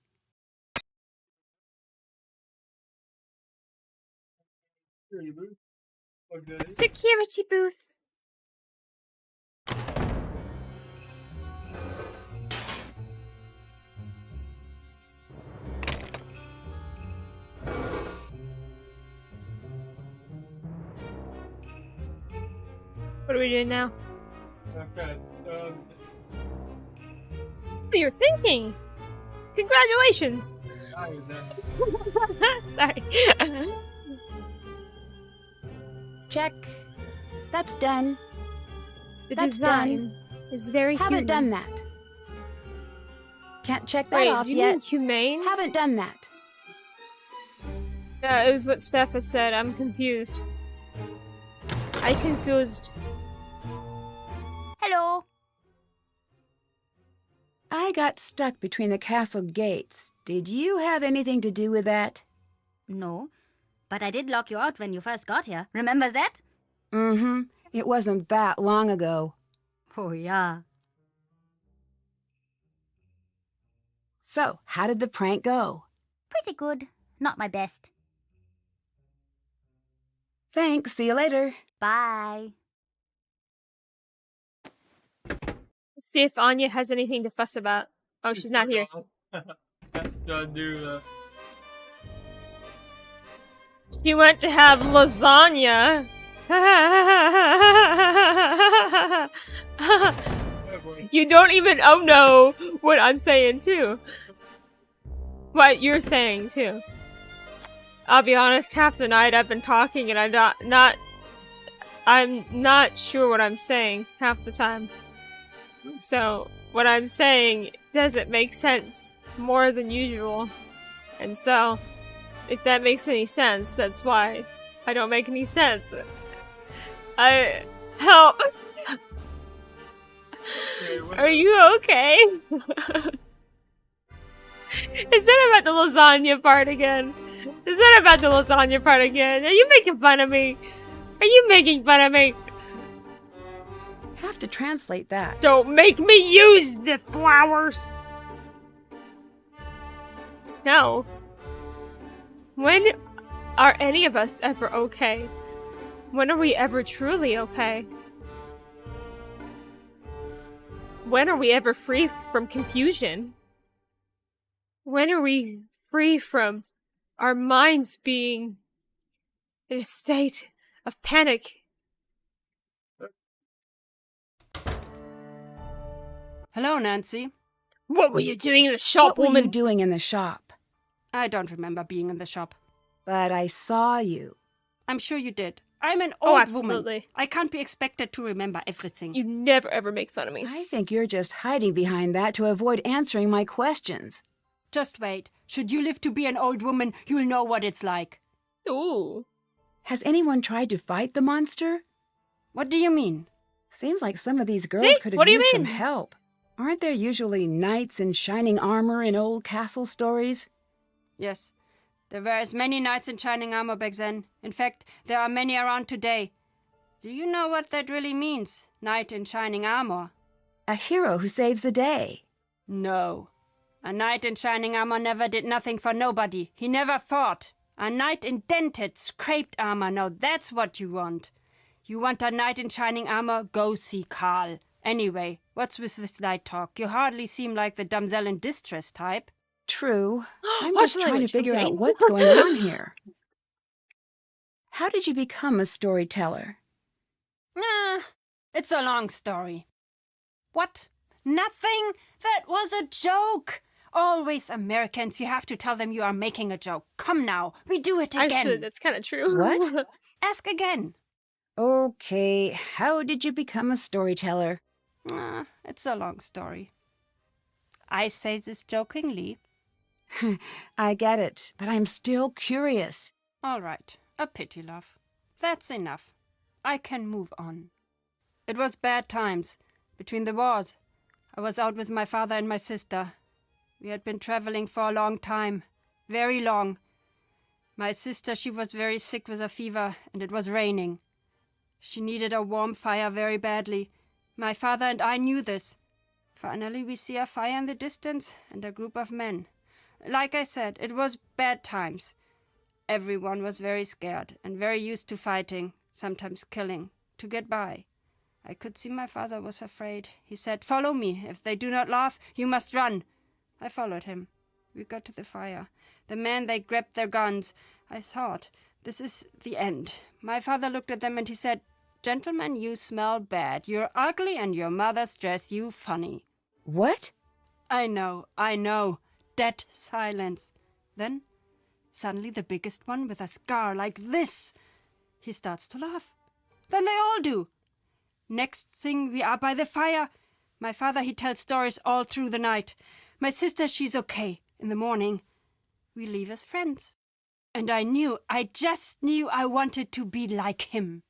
Okay. Security booth. What are we doing now? Okay. What are you thinking? Congratulations! I was there. Sorry. Check. That's done. The That's design is very Haven't human. done that. Can't check that Wait, off you yet. mean humane? Haven't done that. Yeah, it was what Steph had said. I'm confused. I confused. Hello. I got stuck between the castle gates. Did you have anything to do with that? No, but I did lock you out when you first got here. Remember that? Mm-hmm. It wasn't that long ago. Oh, yeah. So, how did the prank go? Pretty good. Not my best. Thanks. See you later. Bye. Let's see if Anya has anything to fuss about. Oh, she's not here. Gotta do that. She went to have lasagna. Oh boy. You don't even know what I'm saying too. What you're saying too. I'll be honest, half the night I've been talking and I'm not sure what I'm saying half the time. So what I'm saying doesn't make sense more than usual. And so if that makes any sense, that's why I don't make any sense. Help. Okay, what- Are you okay? Is that about the lasagna part again? Is that about the lasagna part again? Are you making fun of me? Are you making fun of me? Have to translate that. Don't make me use the flowers! No. When are any of us ever okay? When are we ever truly okay? When are we ever free from confusion? When are we free from our minds being in a state of panic? Hello, Nancy. What were you doing in the shop, What were woman? you doing in the shop? I don't remember being in the shop. But I saw you. I'm sure you did. I'm an Oh, old absolutely. woman. I can't be expected to remember everything. You never ever make fun of me. I think you're just hiding behind that to avoid answering my questions. Just wait. Should you live to be an old woman, you'll know what it's like. Ooh. Has anyone tried to fight the monster? What do you mean? Seems like some of these girls See? could What have do you used some mean? help. Aren't there usually knights in shining armor in old castle stories? Yes. There were as many knights in shining armor back then. In fact, there are many around today. Do you know what that really means? Knight in shining armor? A hero who saves the day. No. A knight in shining armor never did nothing for nobody. He never fought. A knight in dented, scraped armor. Now that's what you want. You want a knight in shining armor? Go see Carl. Anyway, what's with this knight talk? You hardly seem like the damsel in distress type. True. I'm Watch just the trying to language, figure okay? out what's going on here. How did you become a storyteller? It's a long story. What? Nothing? That was a joke. Always Americans, you have to tell them you are making a joke. Come now, we do it again. Actually, that's kind of true. What? Ask again. Okay, how did you become a storyteller? It's a long story. I say this jokingly. I get it, but I'm still curious. All right, a pity, love. That's enough. I can move on. It was bad times. Between the wars, I was out with my father and my sister. We had been traveling for a long time. Very long. My sister, she was very sick with a fever, and it was raining. She needed a warm fire very badly. My father and I knew this. Finally, we see a fire in the distance and a group of men. Like I said, it was bad times. Everyone was very scared and very used to fighting, sometimes killing, to get by. I could see my father was afraid. He said, "Follow me. If they do not laugh, you must run." I followed him. We got to the fire. The men, they grabbed their guns. I thought, this is the end. My father looked at them and he said, "Gentlemen, you smell bad. You're ugly and your mother's dress you funny." What? I know. Dead silence. Then, suddenly the biggest one with a scar like this. He starts to laugh. Then they all do. Next thing, we are by the fire. My father, he tells stories all through the night. My sister, she's okay. In the morning, we leave as friends. And I just knew I wanted to be like him.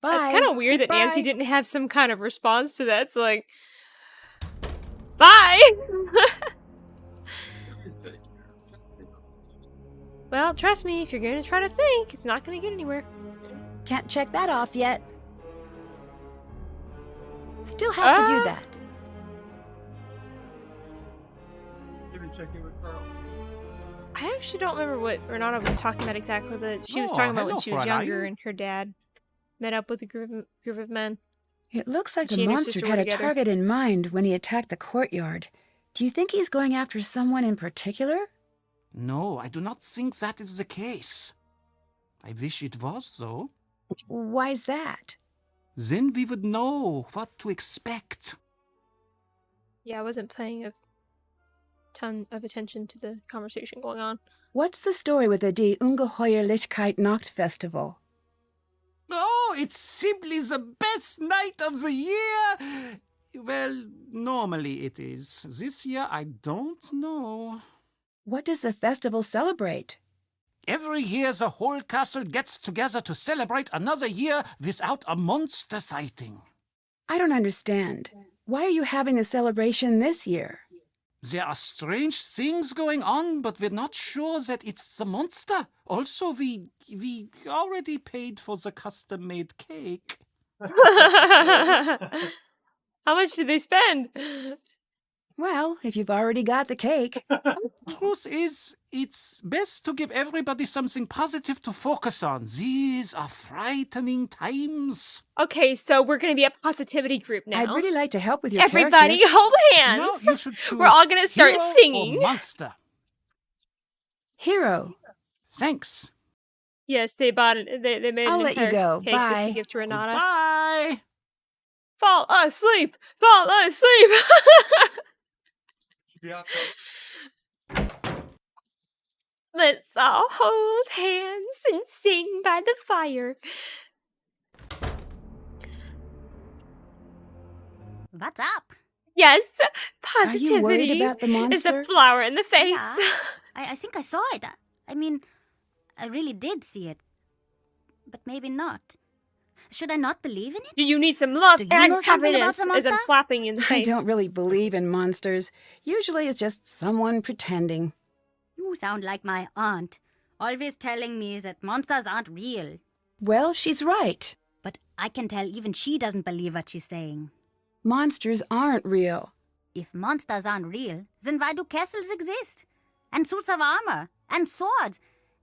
Bye. It's kind of weird that Goodbye. Nancy didn't have some kind of response to that. It's like, bye! Well, trust me, if you're gonna try to think, it's not gonna get anywhere. Can't check that off yet. Still have to do that. Maybe checking with Pearl. I actually don't remember what Renata was talking about exactly, but she was Oh, talking about when hello, she was Fräulein. younger and her dad met up with a group of men. It looks like She the and her monster sister had were a together. target in mind when he attacked the courtyard. Do you think he's going after someone in particular? No, I do not think that is the case. I wish it was, though. Why's that? Then we would know what to expect. Yeah, I wasn't paying a ton of attention to the conversation going on. What's the story with the Die Ungeheuerlichkeit Nacht Festival? Oh, it's simply the best night of the year! Well, normally it is. This year, I don't know. What does the festival celebrate? Every year, the whole castle gets together to celebrate another year without a monster sighting. I don't understand. Why are you having a celebration this year? There are strange things going on, but we're not sure that it's the monster. Also, we already paid for the custom-made cake. How much did they spend? Well, if you've already got the cake. Truth is, it's best to give everybody something positive to focus on. These are frightening times. Okay, so we're gonna be a positivity group now. I'd really like to help with your Everybody, character. hold hands. Now you should choose We're all gonna start hero singing. or monster. Hero. Thanks. Yes, they bought it. They made I'll an let you entire go. cake just to Bye. give to Renata. Bye. Fall asleep. Fall asleep. Should be out there. Let's all hold hands and sing by the fire. What's up? Yes, Are positivity you worried about the is monster? a flower in the face. Yeah. I think I saw it. I mean, I really did see it. But maybe not. Should I not believe in it? Do you need some love Do you and know something about happiness the as I'm monster? slapping you in the I face? don't really believe in monsters. Usually it's just someone pretending. You sound like my aunt, always telling me that monsters aren't real. Well, she's right. But I can tell even she doesn't believe what she's saying. Monsters aren't real. If monsters aren't real, then why do castles exist? And suits of armor? And swords?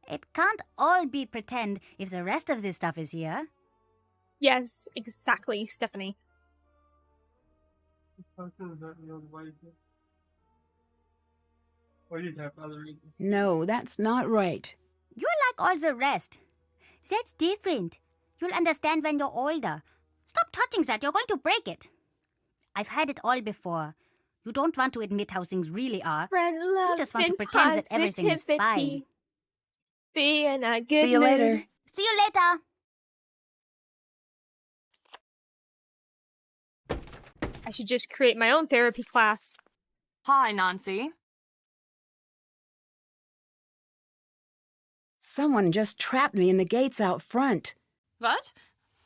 It can't all be pretend if the rest of this stuff is here. Yes, exactly, Stephanie. Monsters aren't real, why you do- Or you'd have other reasons. No, that's not right. You're like all the rest. That's different. You'll understand when you're older. Stop touching that, you're going to break it. I've had it all before. You don't want to admit how things really are. Spread love You just want to and pretend that everything is positivity. fine. Be in a good See you mood. later. See you later. I should just create my own therapy class. Hi, Nancy. Someone just trapped me in the gates out front. What?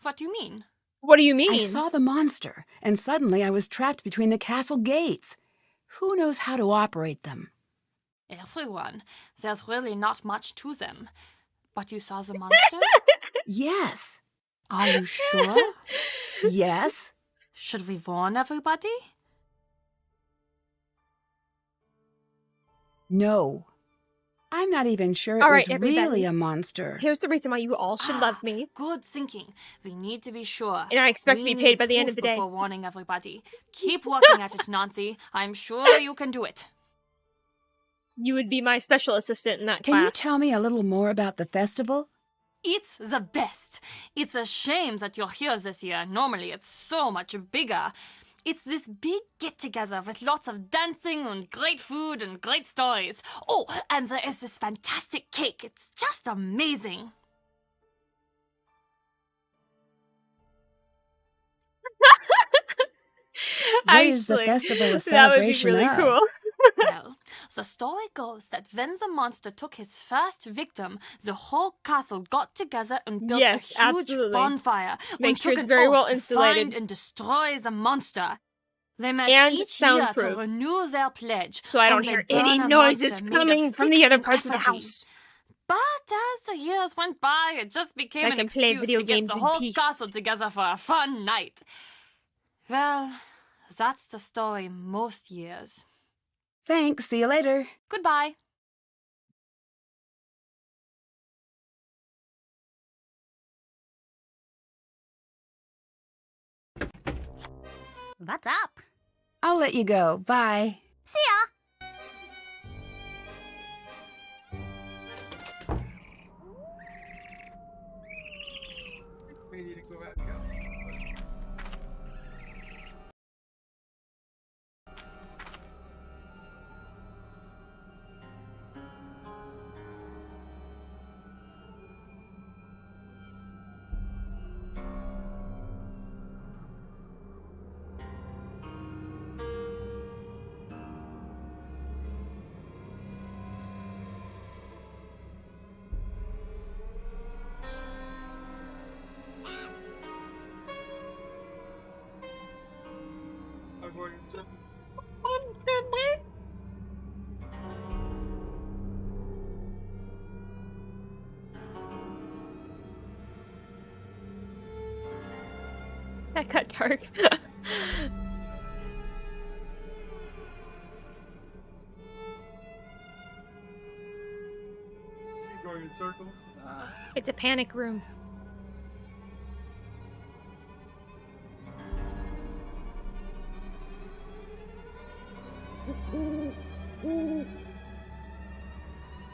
What do you mean? What do you mean? I saw the monster, and suddenly I was trapped between the castle gates. Who knows how to operate them? Everyone. There's really not much to them. But you saw the monster? Yes. Are you sure? Yes. Should we warn everybody? No. I'm not even sure it All was right, everybody. really a monster. Here's the reason why you all should love me. Good thinking. We need to be sure. And I expect to We be paid need by the end of proof the day. Before warning everybody. Keep working at it, Nancy. I'm sure you can do it. You would be my special assistant in that Can you class. tell me a little more about the festival? It's the best. It's a shame that you're here this year. Normally it's so much bigger. It's this big get-together with lots of dancing and great food and great stories. Oh, and there is this fantastic cake. It's just amazing. What is the Actually, festival a that would be celebration really of? cool. Well, the story goes that when the monster took his first victim, the whole castle got together and built Yes, a huge absolutely. bonfire make and sure took it's an very oath well to insulated. find and destroy the monster. They met And each year to soundproof. renew their pledge. So I don't and hear they'd burn any a noises monster made of coming from the sticks other in parts of the effigy. house. But as the years went by, it just became I an can play excuse video to get games the in whole peace. castle together for a fun night. Well, that's the story most years. Thanks. See you later. Goodbye. What's up? I'll let you go. Bye. See ya. We need to go back up. I'm going to That got dark. keep going in circles. It's a panic room.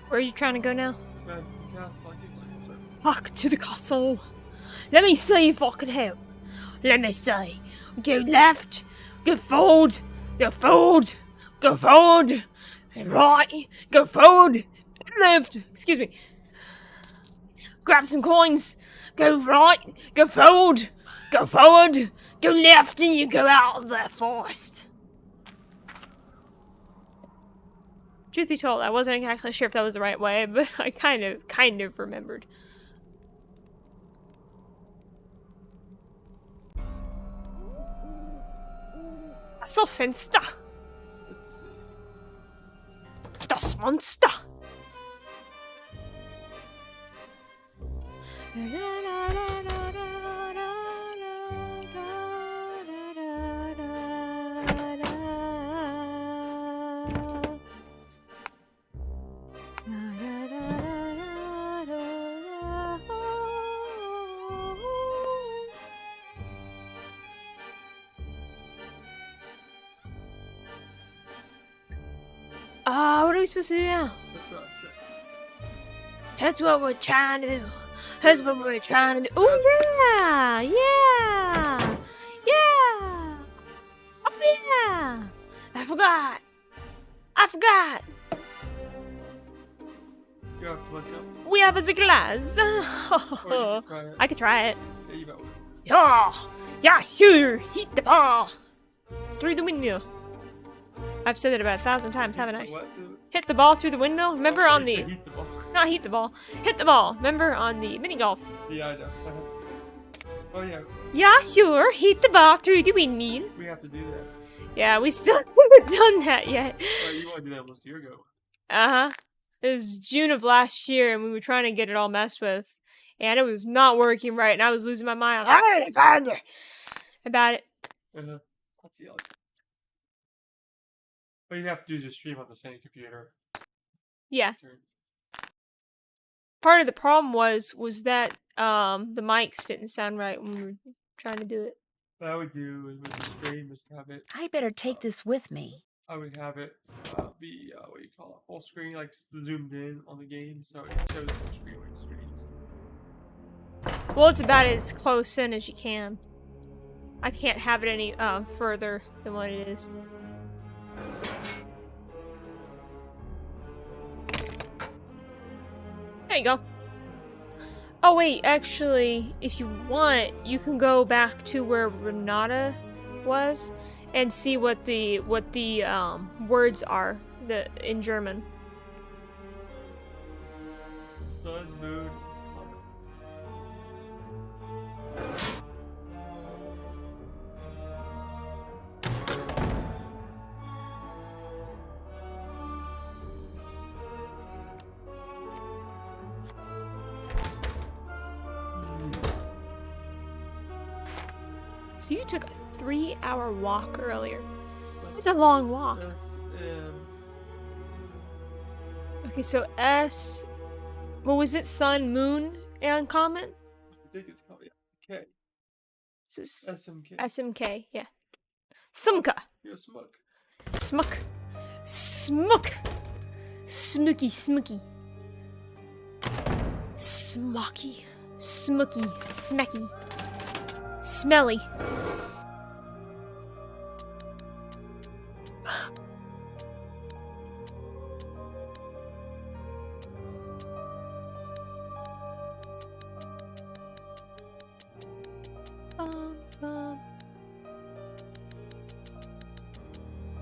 Where are you trying to go now? Cast like keep going in circles. Back to the castle. Let me see if I can help. Let me see. Go left. Go forward. Go forward. Go forward. Right. Go forward. Left. Excuse me. Grab some coins. Go right. Go forward. Go forward. Go left, and you go out of the forest. Truth be told, I wasn't exactly sure if that was the right way, but I kind of remembered. Das Fenster. Let's see. Das Monster. What are we supposed to do now? That's what we're trying to do. That's what we're trying to do. Oh, yeah! Yeah! Yeah! Oh, yeah! I forgot! You have to look up. We have a glass. Or you can try it. I could try it. Yeah, you better. Yeah, yeah, sure. Hit the ball through the windmill. I've said it about 1,000 times, haven't I? What, dude? Hit the ball through the windmill. Remember on You the said Heat the ball. not heat the ball. Hit the ball. Remember on the mini golf. Yeah, I know. Oh yeah, Yeah, sure. Hit the ball through the windmill. we have to do that. Yeah, we still haven't done that yet. Oh, you want to do that almost a year ago. Uh huh. It was June of last year, and we were trying to get it all messed with, and it was not working right, and I was losing my mind about it. Let's see. What you have to do is just stream on the same computer. Yeah. Part of the problem was that the mics didn't sound right when we were trying to do it. What I would do is with the stream is have it. I better take this with me. I would have it be what do you call it, full screen, like zoomed in on the game, so it shows full screen when it screens. Well, it's about as close in as you can. I can't have it any further than what it is. There you go. Oh wait, actually, if you want, you can go back to where Renata was and see what the words are in German. Sun, moon, So you took a 3-hour walk earlier. It's a long walk. Okay, so S. What was it? Sun, moon, and comet? I think it's called K. So SMK. SMK, yeah. Sumka. You're a smug. Smuck. Smuck. Smooky, smooky. Smocky. Smooky. Smecky. Smelly.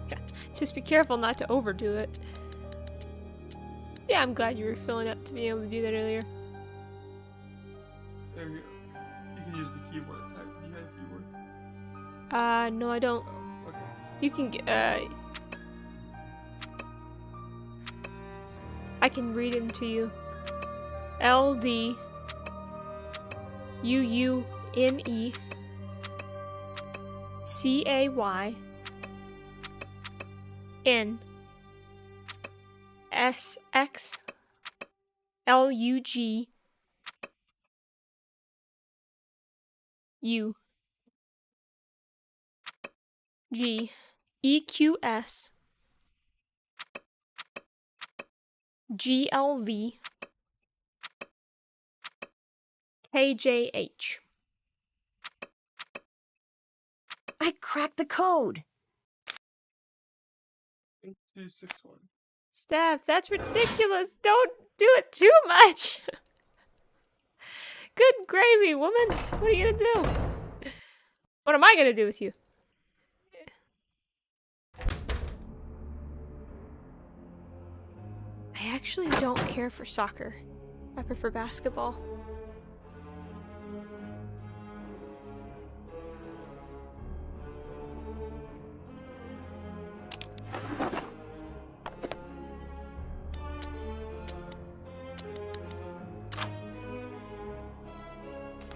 Okay. Just be careful not to overdo it. Yeah, I'm glad you were filling up to be able to do that earlier. There you go. You can use the keyboard type. Do you have a keyboard? No, I don't. Oh, okay. You can get, I can read them to you. LD UUNE CAY N SX LUG U G EQS GLV KJH. I cracked the code. 8261. Steph, that's ridiculous. Don't do it too much. Good gravy, woman. What are you gonna do? What am I gonna do with you? I actually don't care for soccer. I prefer basketball.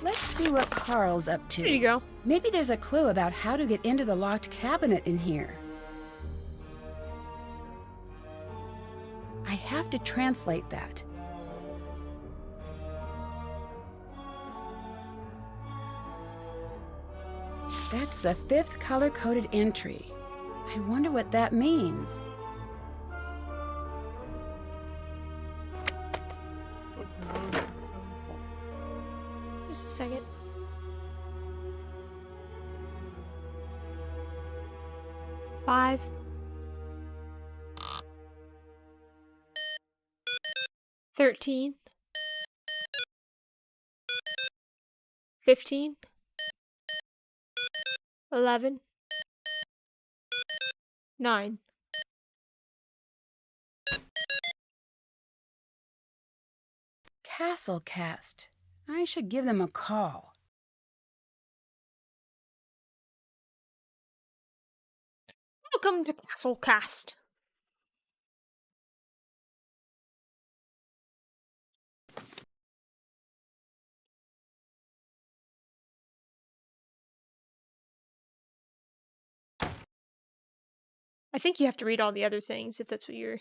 Let's see what Carl's up to. There you go. Maybe there's a clue about how to get into the locked cabinet in here. I have to translate that. That's the 5th color-coded entry. I wonder what that means. Just a second. Five. 13. 15, 11, 9. Castle Cast. I should give them a call. Welcome to Castlecast. I think you have to read all the other things if that's what you're.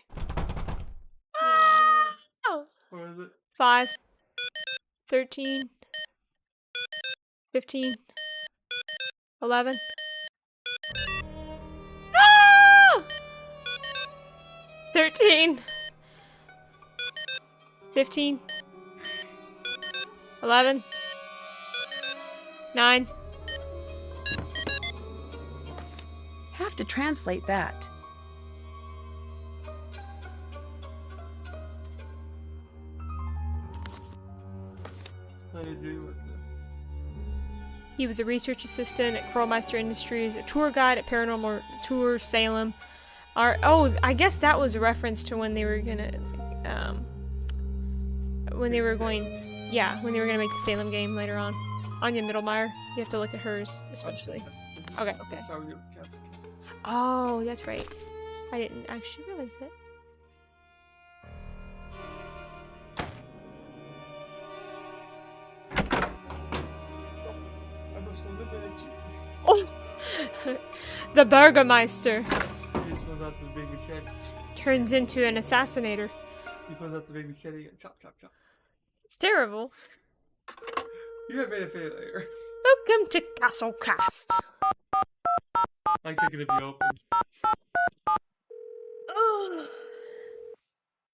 Oh. What is it? 5, 13, 15, 11. Ah! 13, 15, 11, 9. Have to translate that. Nothing to do with the... He was a research assistant at Krollmeister Industries, a tour guide at Paranormal Tours Salem. I guess that was a reference to when they were gonna, when they were going to make the Salem game later on. Anya Middlemeyer, you have to look at hers, especially. Okay. That's how we do it, Castle. Oh, that's right. I didn't actually realize that. I must eliminate you. Oh! The Burgermeister He just pulls out the big machete. turns into an assassinator. He pulls out the big machete and chop, chop, chop. It's terrible. You have made a failure. Welcome to Castlecast. I think it'd be open.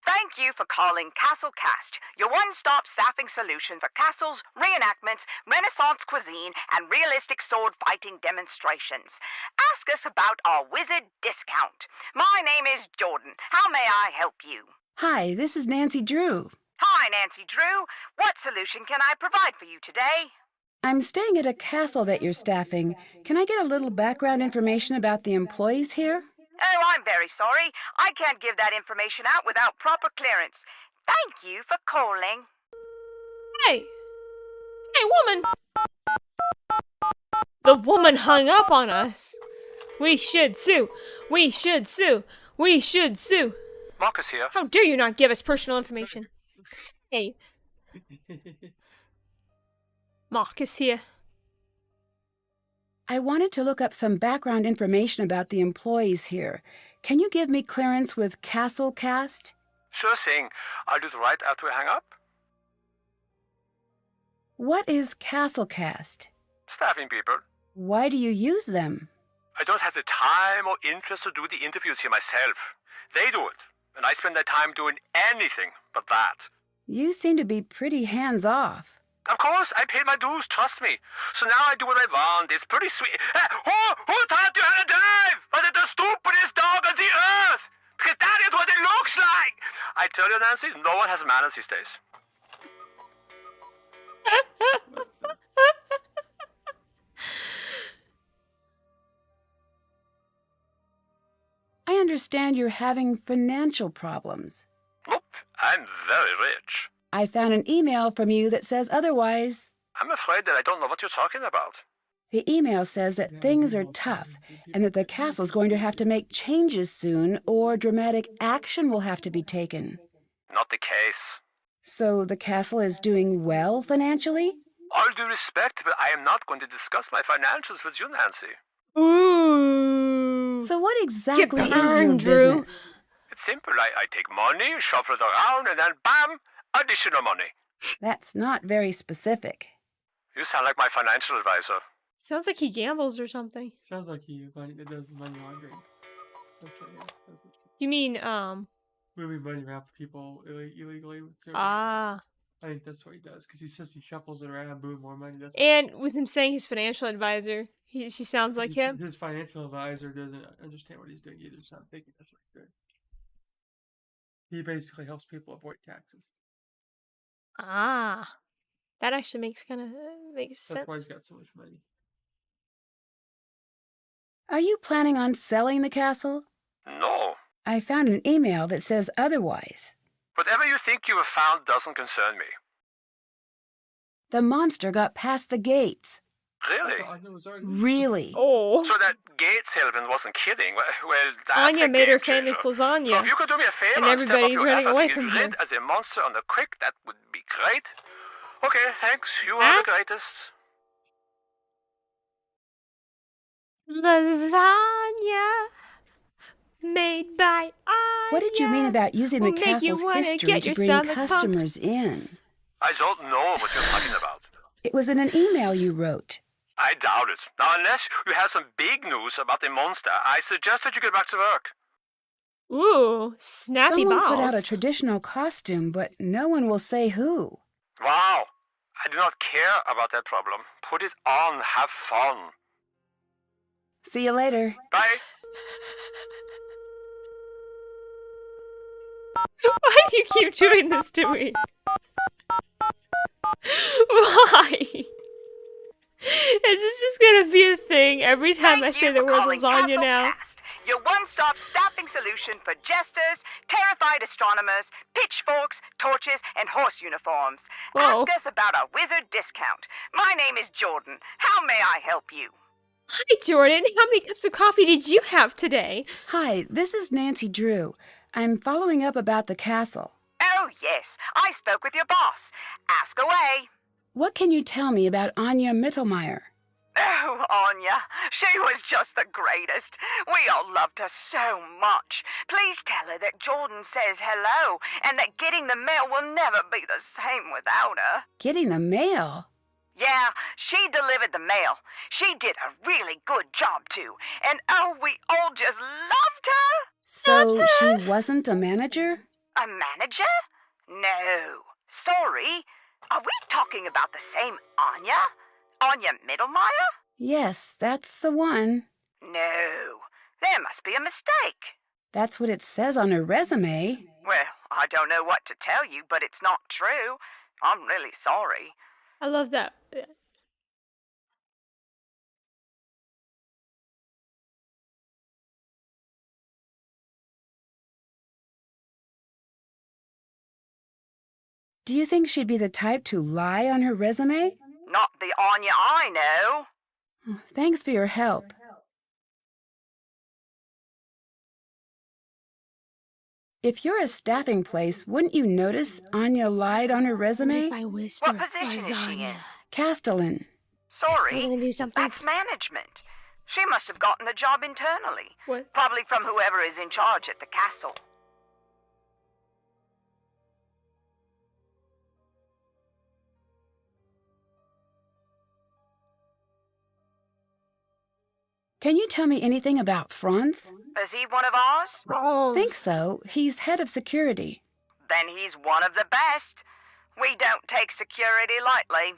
Thank you for calling Castle Cast, your one-stop staffing solution for castles, reenactments, Renaissance cuisine, and realistic sword-fighting demonstrations. Ask us about our wizard discount. My name is Jordan. How may I help you? Hi, this is Nancy Drew. Hi, Nancy Drew. What solution can I provide for you today? I'm staying at a castle that you're staffing. Can I get a little background information about the employees here? Oh, I'm very sorry. I can't give that information out without proper clearance. Thank you for calling. Hey, woman! The woman hung up on us. We should sue. We should sue. We should sue. Marcus here. How dare you not give us personal information? Hey, Marcus here. I wanted to look up some background information about the employees here. Can you give me clearance with Castle Cast? Sure thing. I'll do it right after we hang up. What is Castle Cast? Staffing people. Why do you use them? I don't have the time or interest to do the interviews here myself. They do it, and I spend their time doing anything but that. You seem to be pretty hands-off. Of course, I paid my dues, trust me. So now I do what I want. It's pretty sweet. Who taught you how to dive? Was it the stupidest dog on the earth? Because that is what it looks like. I tell you, Nancy, no one has manners these days. I understand you're having financial problems. Nope, I'm very rich. I found an email from you that says otherwise. I'm afraid that I don't know what you're talking about. The email says that things are tough and that the castle's going to have to make changes soon or dramatic action will have to be taken. Not the case. So the castle is doing well financially? All due respect, but I am not going to discuss my financials with you, Nancy. Ooh. So what exactly is your burned, Drew. business? It's simple. I take money, shuffle it around, and then bam, additional money. That's not very specific. You sound like my financial advisor. Sounds like he gambles or something. Sounds like he does money laundering. That's it, yeah. That's what's You mean, moving money around for people illegally. With certain- ah. I think that's what he does, because he says he shuffles it around, boom, more money. That's And with him saying his financial advisor, she sounds like him. His financial advisor doesn't understand what he's doing either, so I'm thinking that's what he's doing. He basically helps people avoid taxes. Ah. That actually makes That's why he's sense. got so much money. Are you planning on selling the castle? No. I found an email that says otherwise. Whatever you think you have found doesn't concern me. The monster got past the gates. I Really? thought Anya was already. Really? Oh, So that Gates Helvin wasn't kidding. Well, that's Anya a made her game famous changer. So lasagna, if you could do me a favor and and step up everybody's your running efforts away to from get her. rid as a monster on the creek, that would be great. Okay, thanks. You Huh? are the greatest. Lasagna made by Anya. What did you mean about using the will make you castle's wanna history get to your bring stomach pumped. customers in? I don't know what you're talking about. It was in an email you wrote. I doubt it. Now, unless you have some big news about the monster, I suggest that you get back to work. Ooh, snappy Someone balls. put out a traditional costume, but no one will say who. Wow. I do not care about that problem. Put it on. Have fun. See you later. Bye. Why do you keep doing this to me? Why? Is this just gonna be a thing every time I Thank say you the for word calling lasagna now? Castlecast, your one-stop staffing solution for jesters, terrified astronomers, pitchforks, torches, and horse uniforms. Whoa. Ask us about our wizard discount. My name is Jordan. How may I help you? Hi, Jordan. How many cups of coffee did you have today? Hi, this is Nancy Drew. I'm following up about the castle. Oh, yes. I spoke with your boss. Ask away. What can you tell me about Anya Mittelmeier? Oh, Anya, she was just the greatest. We all loved her so much. Please tell her that Jordan says hello and that getting the mail will never be the same without her. Getting the mail? Yeah, she delivered the mail. She did a really good job, too. And oh, we all just loved her. So she wasn't a manager? A manager? No. Sorry. Are we talking about the same Anya? Anya Mittelmeier? Yes, that's the one. No. There must be a mistake. That's what it says on her resume. Well, I don't know what to tell you, but it's not true. I'm really sorry. I love that. Do you think she'd be the type to lie on her resume? Not the Anya I know. Thanks for your help. If you're a staffing place, wouldn't you notice Anya lied on her resume? If I whisper What position is she in? Castellan. Still Sorry. gonna do something? That's management. She must have gotten the job internally. What? Probably from whoever is in charge at the castle. Can you tell me anything about Franz? Is he one of ours? Balls. Think so. He's head of security. Then he's one of the best. We don't take security lightly.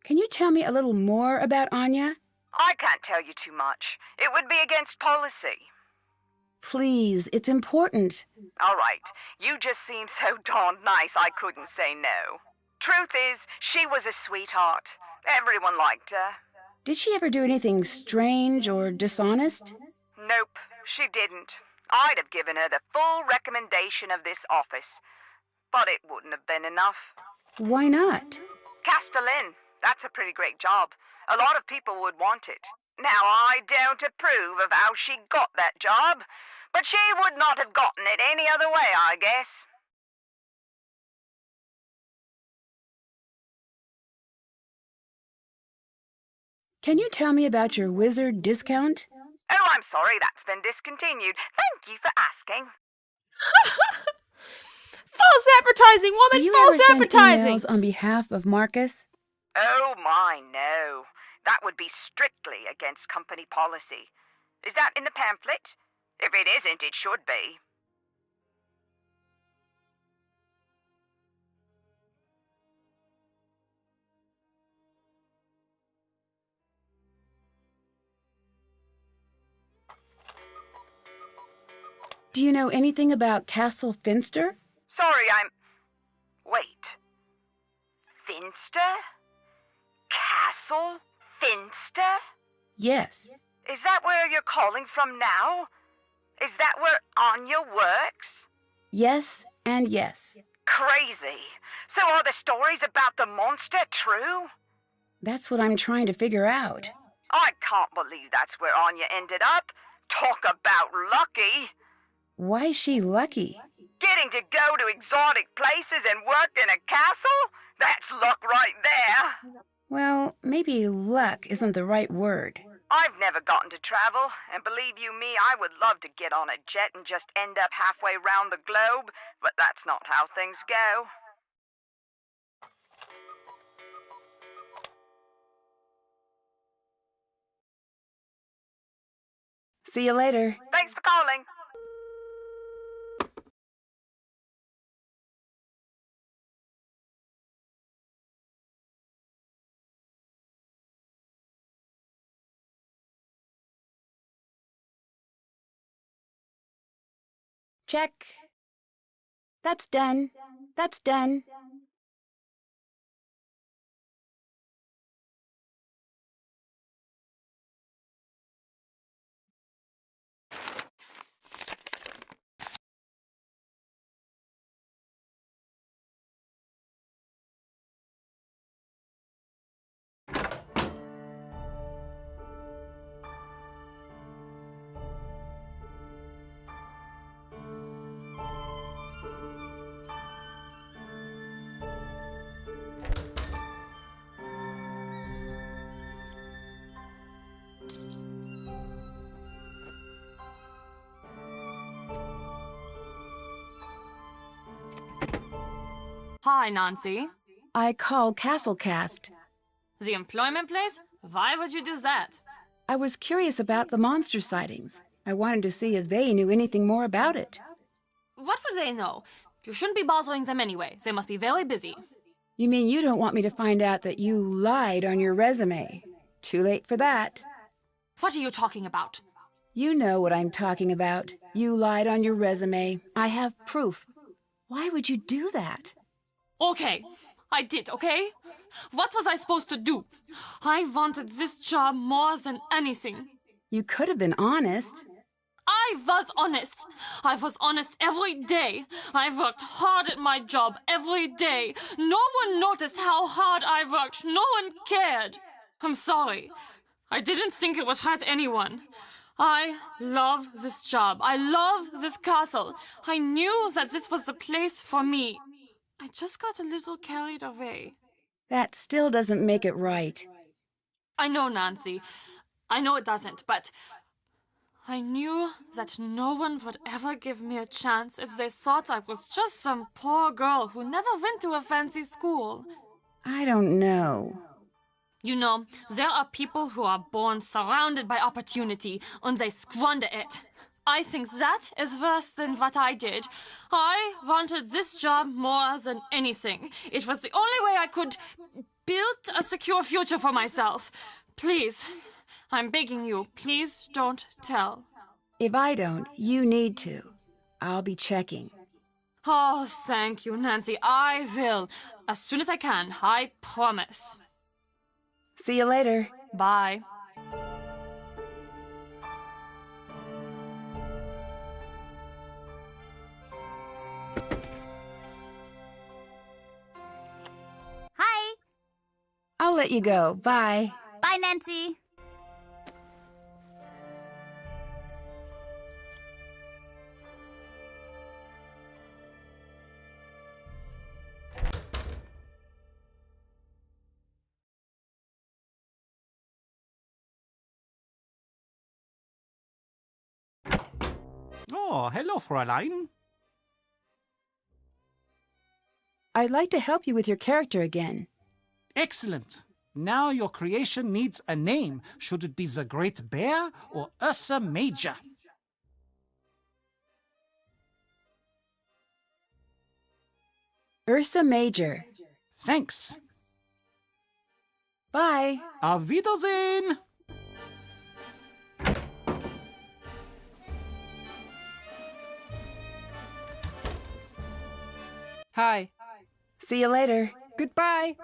Can you tell me a little more about Anya? I can't tell you too much. It would be against policy. Please, it's important. All right. You just seem so darned nice I couldn't say no. Truth is, she was a sweetheart. Everyone liked her. Did she ever do anything strange or dishonest? Nope, she didn't. I'd have given her the full recommendation of this office. But it wouldn't have been enough. Why not? Castellan, that's a pretty great job. A lot of people would want it. Now, I don't approve of how she got that job, but she would not have gotten it any other way, I guess. Can you tell me about your wizard discount? Oh, I'm sorry that's been discontinued. Thank you for asking. False advertising, Do woman! you False ever send advertising! emails on behalf of Marcus? Oh, my, no. That would be strictly against company policy. Is that in the pamphlet? If it isn't, it should be. Do you know anything about Castle Finster? Sorry, Wait. Finster? Castle Finster? Yes. Is that where you're calling from now? Is that where Anya works? Yes and yes. Crazy. So are the stories about the monster true? That's what I'm trying to figure out. I can't believe that's where Anya ended up. Talk about lucky. Why's she lucky? Getting to go to exotic places and work in a castle? That's luck right there. Well, maybe luck isn't the right word. I've never gotten to travel, and believe you me, I would love to get on a jet and just end up halfway round the globe, but that's not how things go. See you later. Thanks for calling. Check. That's done. That's done. Hi, Nancy. I called Castlecast. The employment place? Why would you do that? I was curious about the monster sightings. I wanted to see if they knew anything more about it. What would they know? You shouldn't be bothering them anyway. They must be very busy. You mean you don't want me to find out that you lied on your resume? Too late for that. What are you talking about? You know what I'm talking about. You lied on your resume. I have proof. Why would you do that? Okay, I did, okay? What was I supposed to do? I wanted this job more than anything. You could have been honest. I was honest. I was honest every day. I worked hard at my job every day. No one noticed how hard I worked. No one cared. I'm sorry. I didn't think it would hurt anyone. I love this job. I love this castle. I knew that this was the place for me. I just got a little carried away. That still doesn't make it right. I know, Nancy. I know it doesn't, but I knew that no one would ever give me a chance if they thought I was just some poor girl who never went to a fancy school. I don't know. You know, there are people who are born surrounded by opportunity and they squander it. I think that is worse than what I did. I wanted this job more than anything. It was the only way I could build a secure future for myself. Please, I'm begging you, please don't tell. If I don't, you need to. I'll be checking. Oh, thank you, Nancy. I will. As soon as I can, I promise. See you later. Bye. Hi. I'll let you go. Bye. Bye, Nancy. Oh, hello, Fräulein. I'd like to help you with your character again. Excellent. Now your creation needs a name. Should it be the Great Bear or Ursa Major? Ursa Major. Thanks. Bye. Auf Wiedersehen. Hi. See you later. Goodbye.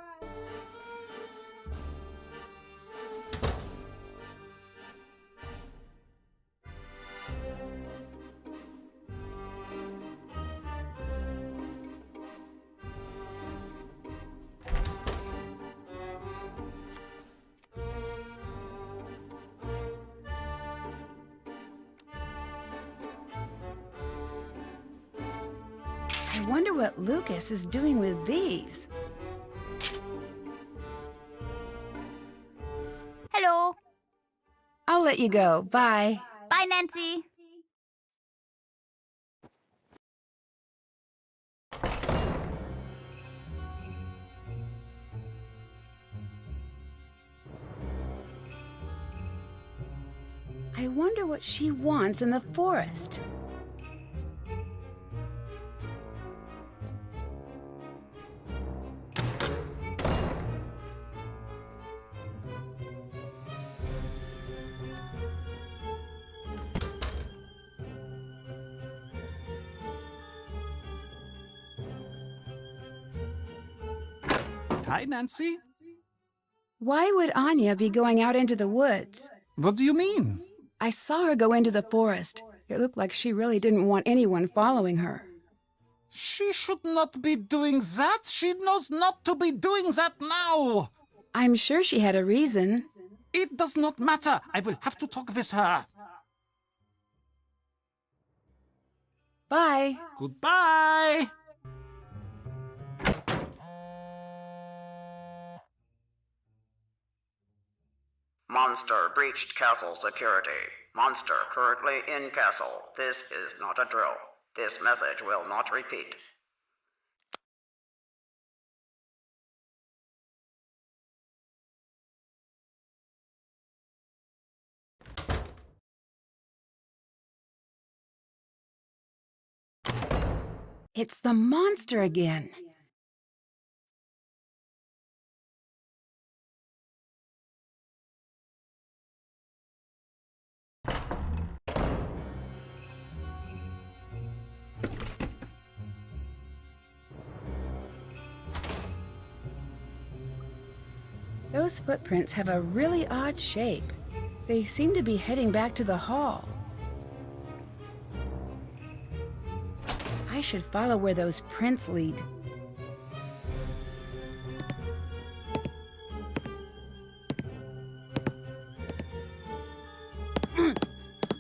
wonder what Lucas is doing with these. Hello. I'll let you go. Bye. Bye, Nancy. I wonder what she wants in the forest. Hi, Nancy. Why would Anya be going out into the woods? What do you mean? I saw her go into the forest. It looked like she really didn't want anyone following her. She should not be doing that. She knows not to be doing that now. I'm sure she had a reason. It does not matter. I will have to talk with her. Bye. Goodbye. Monster breached castle security. Monster currently in castle. This is not a drill. This message will not repeat. It's the monster again. Those footprints have a really odd shape. They seem to be heading back to the hall. I should follow where those prints lead.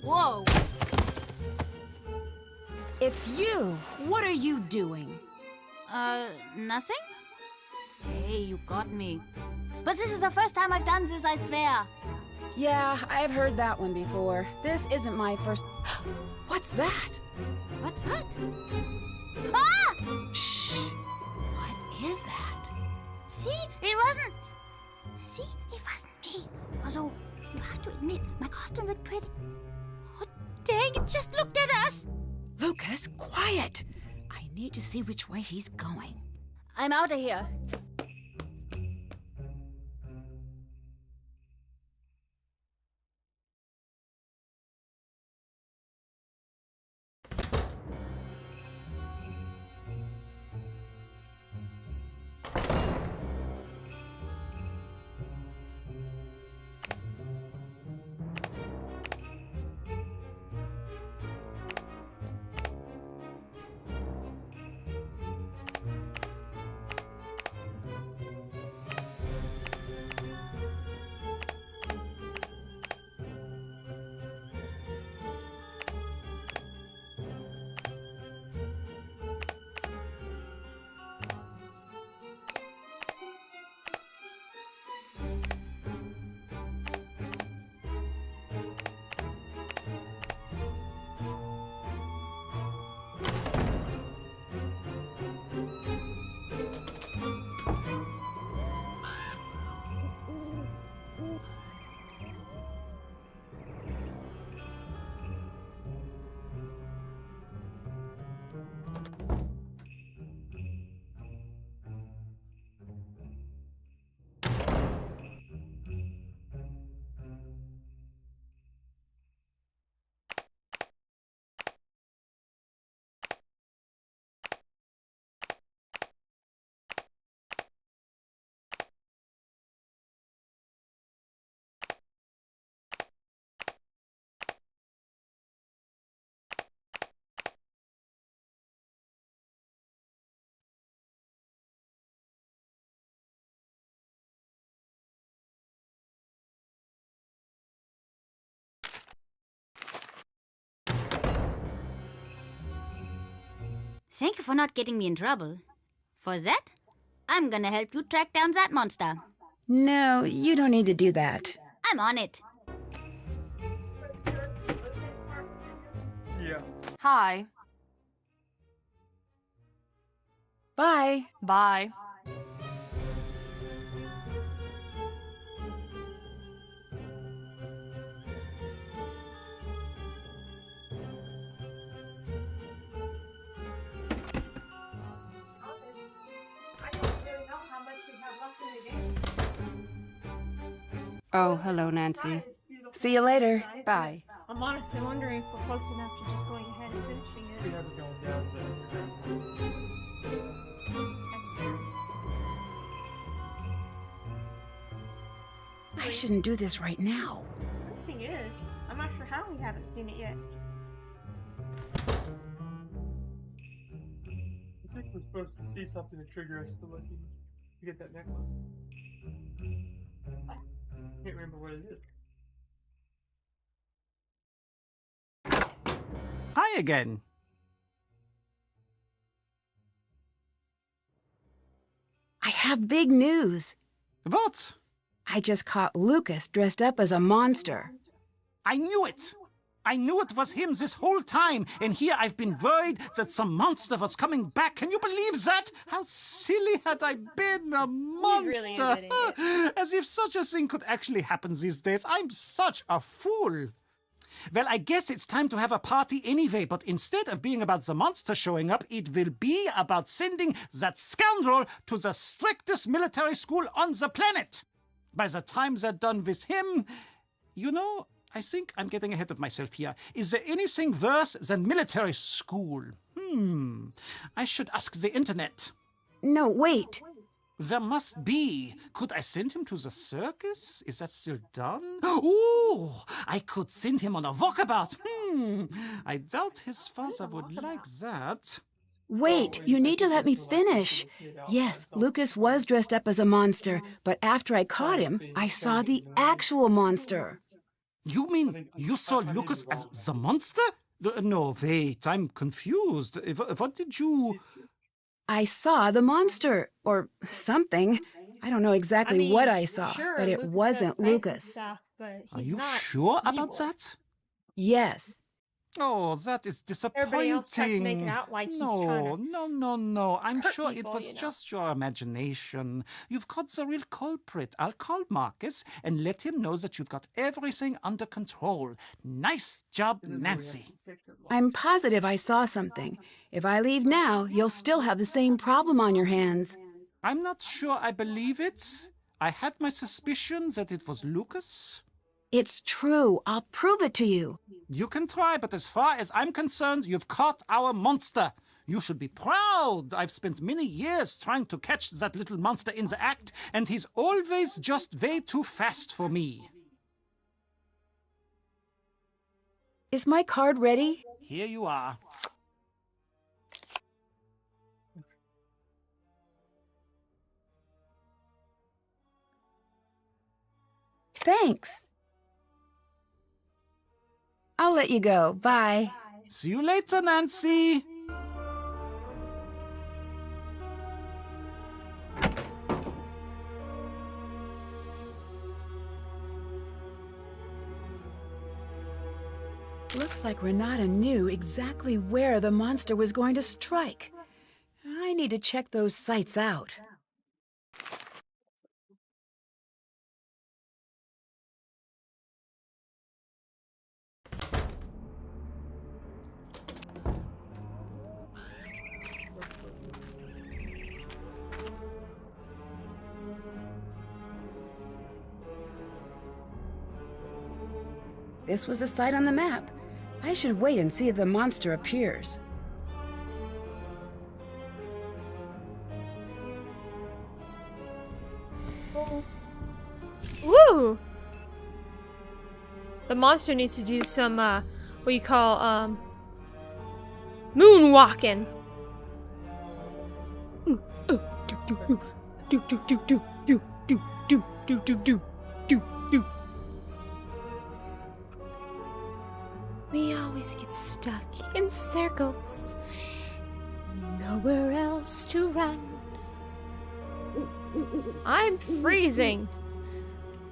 Whoa. It's you! What are you doing? Nothing? Hey, you got me. But this is the first time I've done this, I swear. Yeah, I've heard that one before. This isn't my first... What's that? What's what? Ah! Shh! What is that? See? It wasn't... See? It wasn't me. Also, you have to admit, my costume looked pretty... Oh, dang, it just looked at us! Lucas, quiet! I need to see which way he's going. I'm out of here. Thank you for not getting me in trouble. For that, I'm gonna help you track down that monster. No, you don't need to do that. I'm on it. Yeah. Hi. Bye. Bye. Oh, hello, Nancy. See you later. Bye. I'm honestly wondering if we're close enough to just going ahead and finishing We it. haven't gone down I shouldn't do this right now. The thing is, I'm not sure how we haven't seen it yet. I think we're supposed to see something to trigger us to get that necklace. Can't remember what it is. Hi again. I have big news. What? I just caught Lucas dressed up as a monster. I knew it! I knew it was him this whole time, and here I've been worried that some monster was coming back. Can you believe that? How silly had I been? A really monster! admitting As if such a thing could actually happen these days. I'm such a fool. Well, I guess it's time to have a party anyway, but instead of being about the monster showing up, it will be about sending that scoundrel to the strictest military school on the planet. By the time they're done with him, you know, I think I'm getting ahead of myself here. Is there anything worse than military school? I should ask the internet. No, wait. There must be. Could I send him to the circus? Is that still done? Ooh, I could send him on a walkabout. I doubt his father would like that. Wait, you need to let me finish. Yes, Lucas was dressed up as a monster, but after I caught him, I saw the actual monster. You mean you saw Lucas as the monster? No, wait, I'm confused. What did you... I saw the monster, or something. I don't know exactly what I saw, sure, but it Lucas wasn't says fancy Lucas. stuff, but Are he's you not sure about evil. that? Yes. Oh, that is disappointing. Everybody else tries to make it out like he's trying to No. I'm hurt sure it people, was you know. just your imagination. You've caught the real culprit. I'll call Marcus and let him know that you've got everything under control. Nice job, Nancy. I'm positive I saw something. If I leave now, you'll still have the same problem on your hands. I'm not sure I believe it. I had my suspicions that it was Lucas. It's true. I'll prove it to you. You can try, but as far as I'm concerned, you've caught our monster. You should be proud. I've spent many years trying to catch that little monster in the act, and he's always just way too fast for me. Is my card ready? Here you are. Thanks. I'll let you go. Bye. See you later, Nancy. Looks like Renata knew exactly where the monster was going to strike. I need to check those sites out. This was the site on the map. I should wait and see if the monster appears. Woo! The monster needs to do some, what you call, moonwalking. We always get stuck in circles. nowhere else to run. I'm freezing.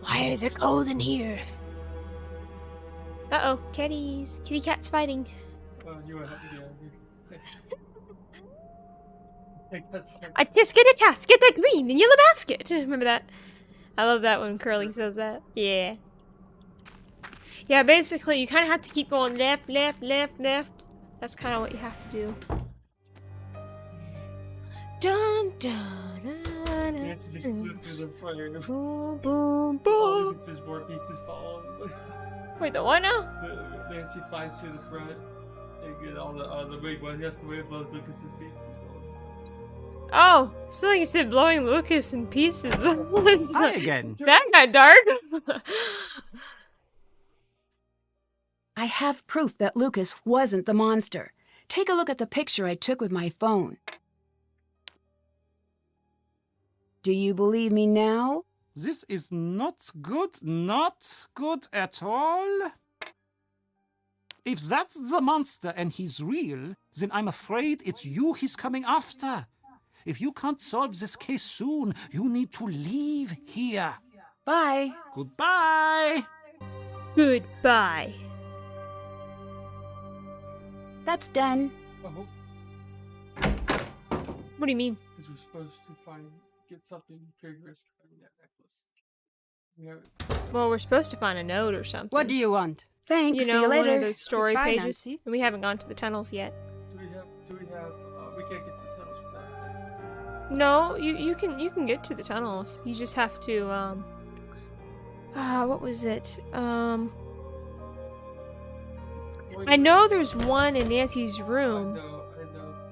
Why is it cold in here? Uh-oh, kitties. Kitty cats fighting. You want to help me get I guess I just get a task. Get that green and yellow basket. Remember that? I love that when Curly says that. Yeah. Yeah, basically, you kind of have to keep going left, left, left, left. That's kind of what you have to do. Dun, dun, dun, dun, Nancy just flew through the fire. boom, boom, All boom. Lucas's more pieces fall. Wait, the what now? Nancy flies through the front and get all the big one. That's the way it blows Lucas's pieces. Oh, so like you said, blowing Lucas in pieces. What's Hi again. that got dark. I have proof that Lucas wasn't the monster. Take a look at the picture I took with my phone. Do you believe me now? This is not good at all. If that's the monster and he's real, then I'm afraid it's you he's coming after. If you can't solve this case soon, you need to leave here. Bye. Goodbye. Goodbye. That's done. Oh, What do you mean? because we're supposed to get something triggerous from that necklace. You know, Well, we're supposed to find a note or something. What do you want? Thanks. You See know, you one later. of those story Goodbye, pages. Nancy. And we haven't gone to the tunnels yet. we can't get to the tunnels without the necklace. No, you can get to the tunnels. You just have to what was it? I know there's one in Nancy's I room. know.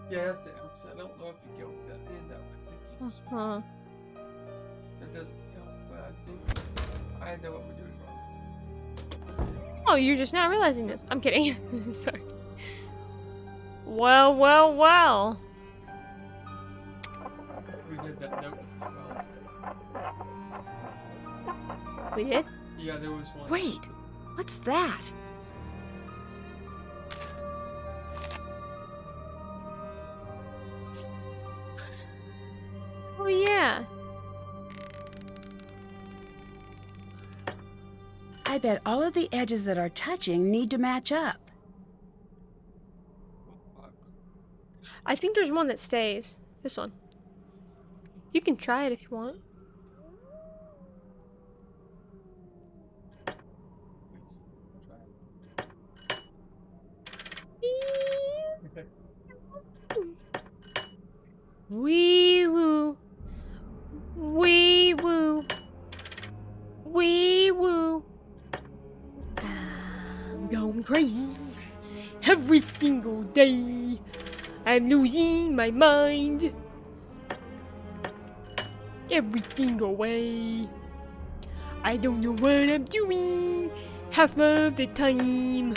Yeah, that's the answer. I don't know if you go in that one. Uh-huh. That doesn't count, but I know what we're doing wrong. Oh, you're just not realizing this. I'm kidding. Sorry. Well, well, well. We did that note. We did? Yeah, there was one. Wait, what's that? Oh, yeah. I bet all of the edges that are touching need to match up. I think there's one that stays. This one. You can try it if you want. Wee woo. Wee woo. Wee woo. I'm going crazy. Every single day. I'm losing my mind. Every single way. I don't know what I'm doing half of the time.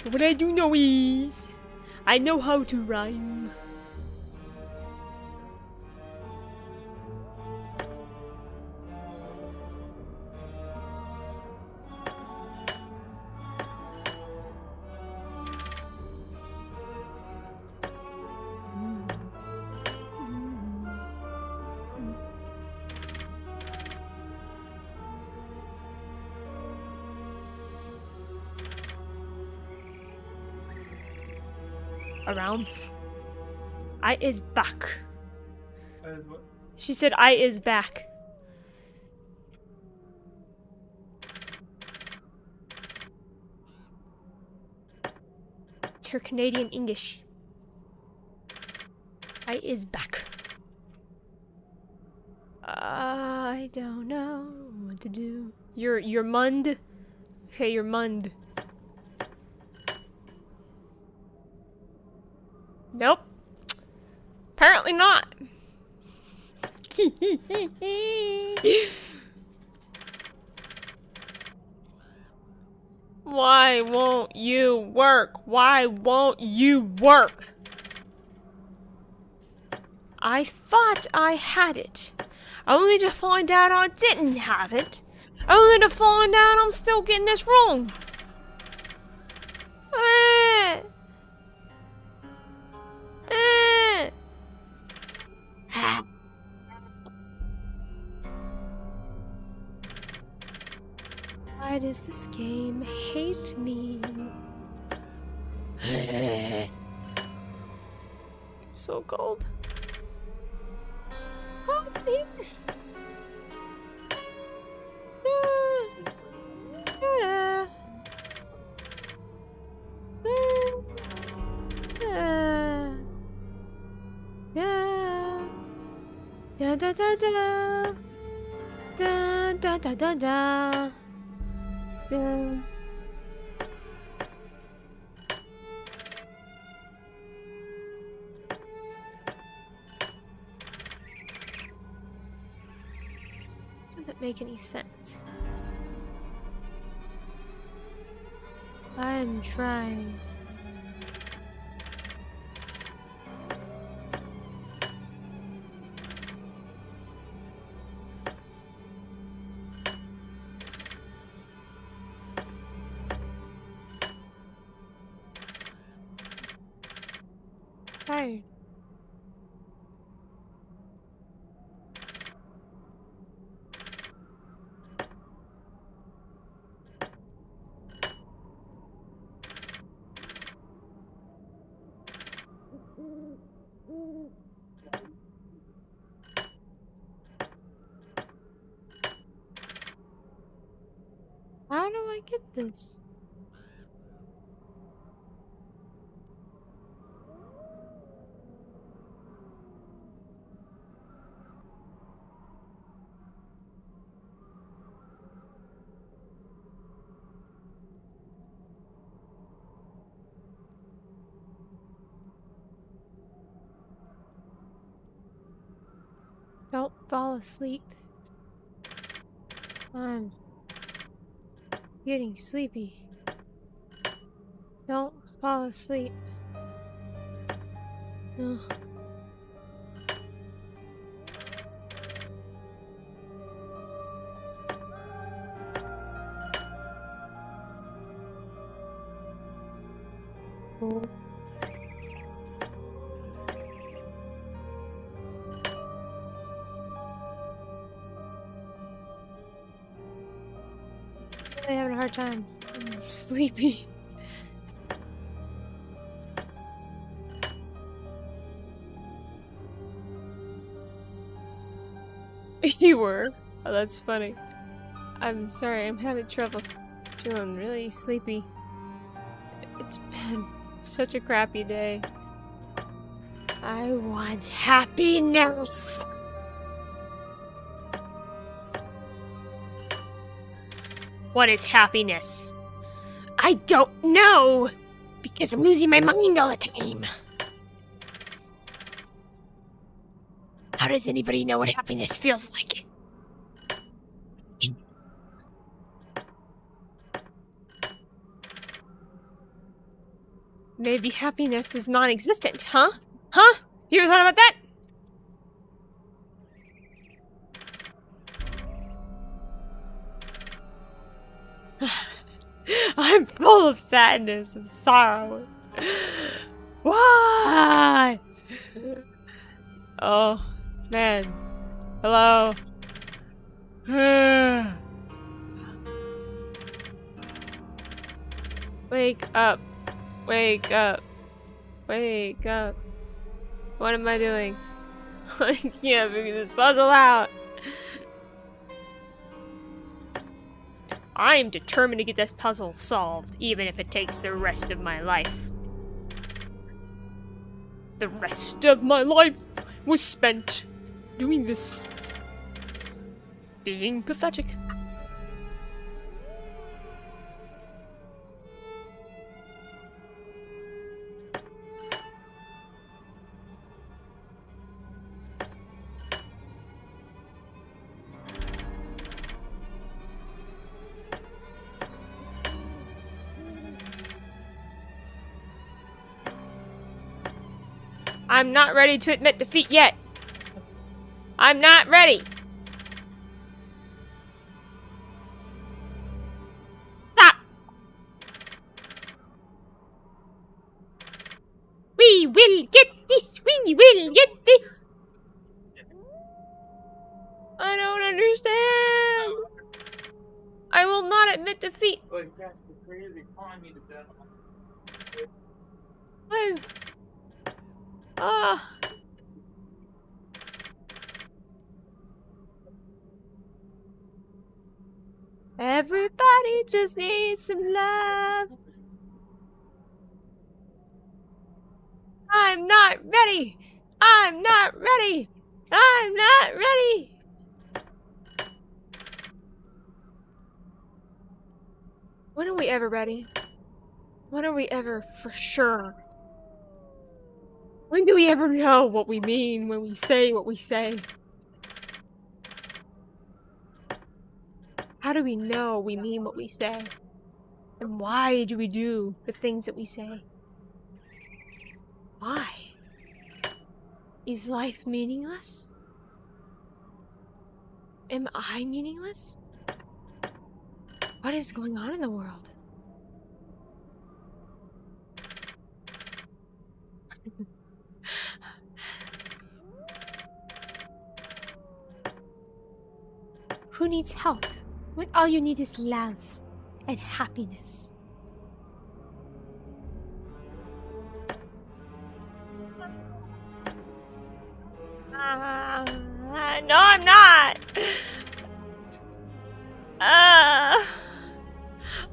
But what I do know is I know how to rhyme. Around. I is back. As what? She said I is back. It's her Canadian English. I is back. I don't know what to do. You're mund? Okay, you're mund. Nope. Apparently not. Why won't you work? Why won't you work? I thought I had it. Only to find out I didn't have it. Only to find out I'm still getting this wrong. Why does this game hate me? So cold. Cold in here. Da da da da da da da da da da. Doesn't make any sense. I'm trying. Tired. How do I get this? Don't fall asleep. I'm getting sleepy. Don't fall asleep. Ugh. Oh. I'm having a hard time. I'm sleepy. You were? Oh, that's funny. I'm sorry, I'm having trouble feeling really sleepy. It's been such a crappy day. I want happiness! What is happiness? I don't know! Because I'm losing my mind all the time. How does anybody know what happiness feels like? Maybe happiness is non-existent, huh? Huh? You ever thought about that? I'm full of sadness and sorrow. Why? Oh, man. Hello. Wake up. Wake up. Wake up. What am I doing? I can't figure this puzzle out. I am determined to get this puzzle solved, even if it takes the rest of my life. The rest of my life was spent doing this. Being pathetic. I'm not ready to admit defeat yet. I'm not ready. Stop. We will get this. We will get this. I don't understand. I will not admit defeat. Like, that's the crazy calling me to death. I'm... Ah. Everybody just needs some love. I'm not ready. I'm not ready. I'm not ready. When are we ever ready? When are we ever for sure? When do we ever know what we mean when we say what we say? How do we know we mean what we say? And why do we do the things that we say? Why? Is life meaningless? Am I meaningless? What is going on in the world? Who needs help when all you need is love and happiness? No, I'm not.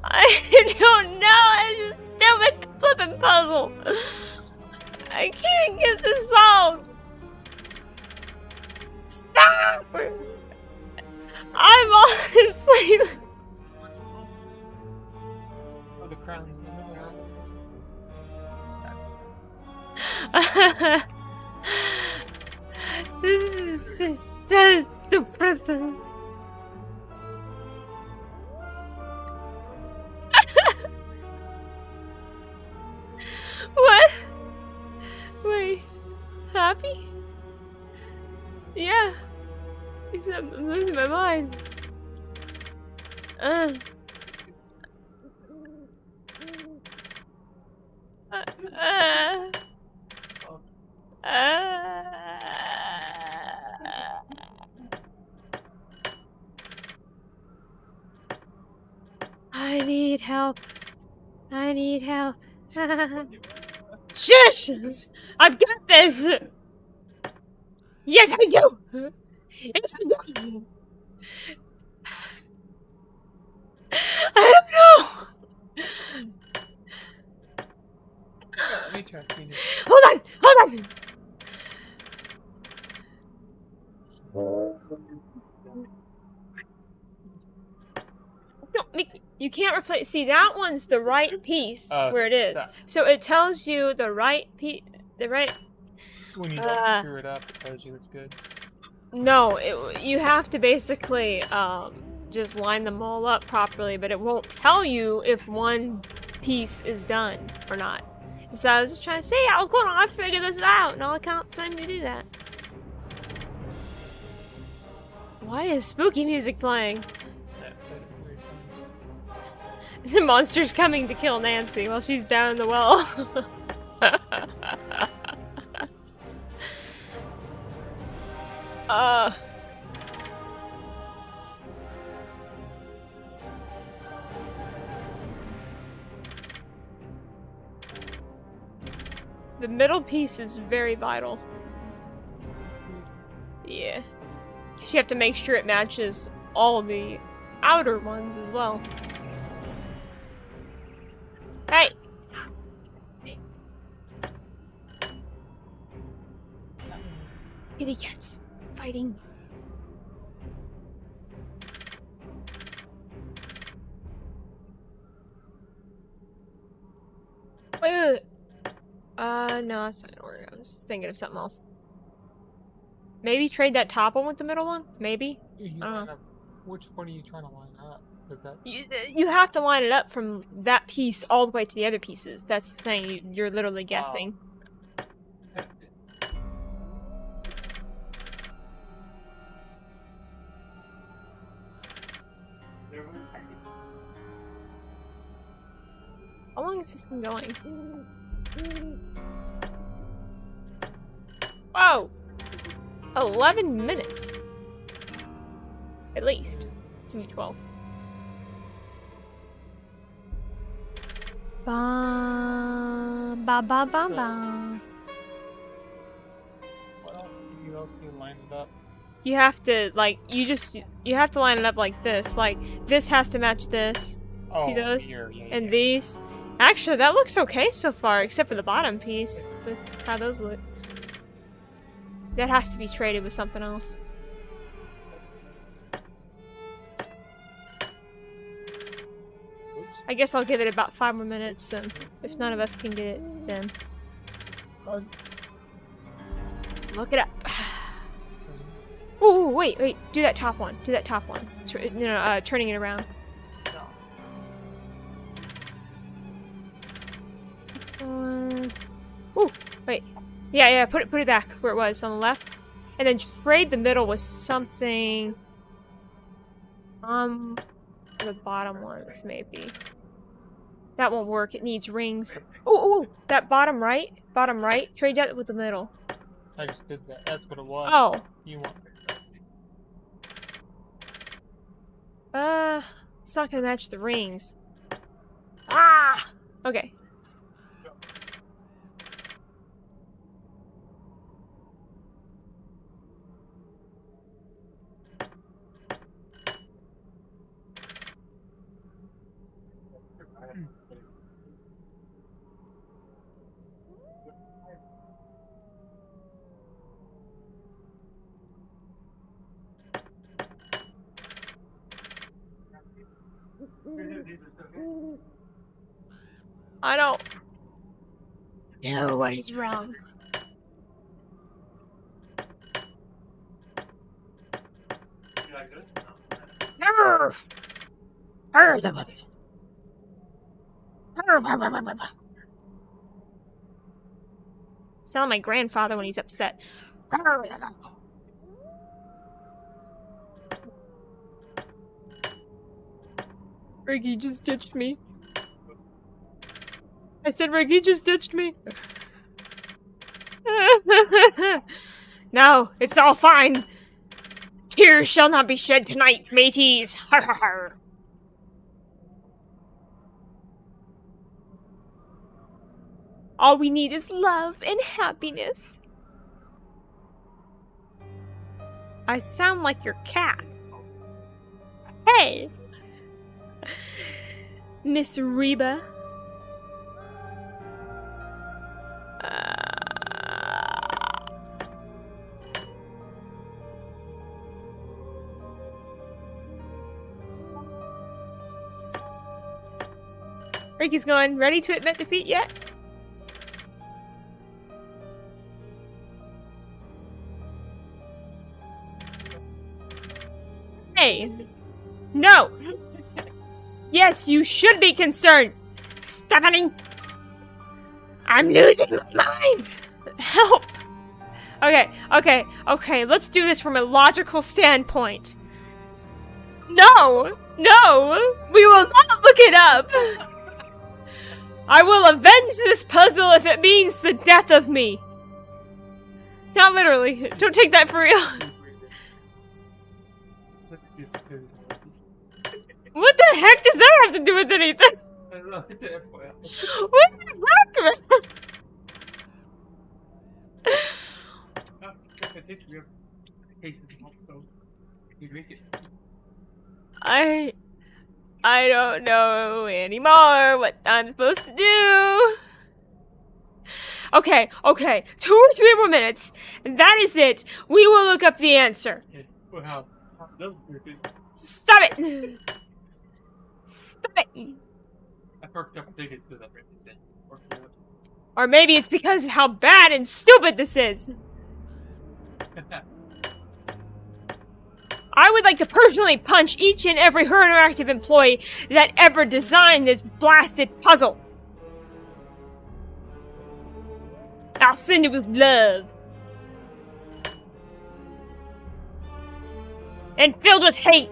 I don't know. It's a stupid flipping puzzle. I can't get this solved. Stop! I'm honestly. Oh, the crown's in the middle. This is just depressing. What? Wait, happy? Yeah. Except I'm losing my mind. I need help. I need help. Shush! I've got this! Yes, I do! Yes, I do! I don't know! Let me try. Hold on! Hold on! No, you can't replace. See, that one's the right piece where it is. So it tells you the right piece. The right. When you don't screw it up, it tells you it's good. No, you have to basically just line them all up properly, but it won't tell you if one piece is done or not. So I was just trying to say, I'll figure this out, and all I can't time to do that. Why is spooky music playing? The monster's coming to kill Nancy while she's down in the well. The middle piece is very vital. Yeah. You have to make sure it matches all the outer ones as well. Hey! Kitty cats fighting. Wait. No, that's not gonna work. I was just thinking of something else. Maybe trade that top one with the middle one? Maybe? Which one are you trying to line up? Is that... You have to line it up from that piece all the way to the other pieces. That's the thing. You're literally guessing. How long has this been going? Whoa! 11 minutes. At least. Give me 12. Bum, ba ba ba ba. What else do you line it up? You have to like you have to line it up like this. Like this has to match this. See Oh, those? here, yeah, And yeah. these. Actually, that looks okay so far, except for the bottom piece with how those look. That has to be traded with something else. I guess I'll give it about 5 more minutes, and if none of us can get it, then look it up. Oh, wait, do that top one. Do that top one. Turning it around. Oh, wait. Yeah, put it back where it was on the left. And then trade the middle with something the bottom ones maybe. That won't work. It needs rings. Oh, that bottom right. Trade that with the middle. I just did that. That's what it was. Oh. You want It's not gonna match the rings. Ah! Okay. I don't know what is wrong. Never! Sound like my grandfather when he's upset. Ricky just ditched me. I said Ricky just ditched me. No, it's all fine. Tears shall not be shed tonight, mateys. Har har har. All we need is love and happiness. I sound like your cat. Hey! Miss Reba. Ricky's going, ready to admit defeat yet? Hey! No! Yes, you should be concerned! Stephanie! I'm losing my mind! Help! Okay, let's do this from a logical standpoint. No! We will not look it up! I will avenge this puzzle if it means the death of me! Not literally. Don't take that for real. What the heck does that have to do with anything? What the heck? I don't know anymore what I'm supposed to do. Okay. 2 or 3 more minutes. That is it. We will look up the answer. Stop it! Stop it! Or maybe it's because of how bad and stupid this is. I would like to personally punch each and every Her Interactive employee that ever designed this blasted puzzle. I'll send it with love. And filled with hate.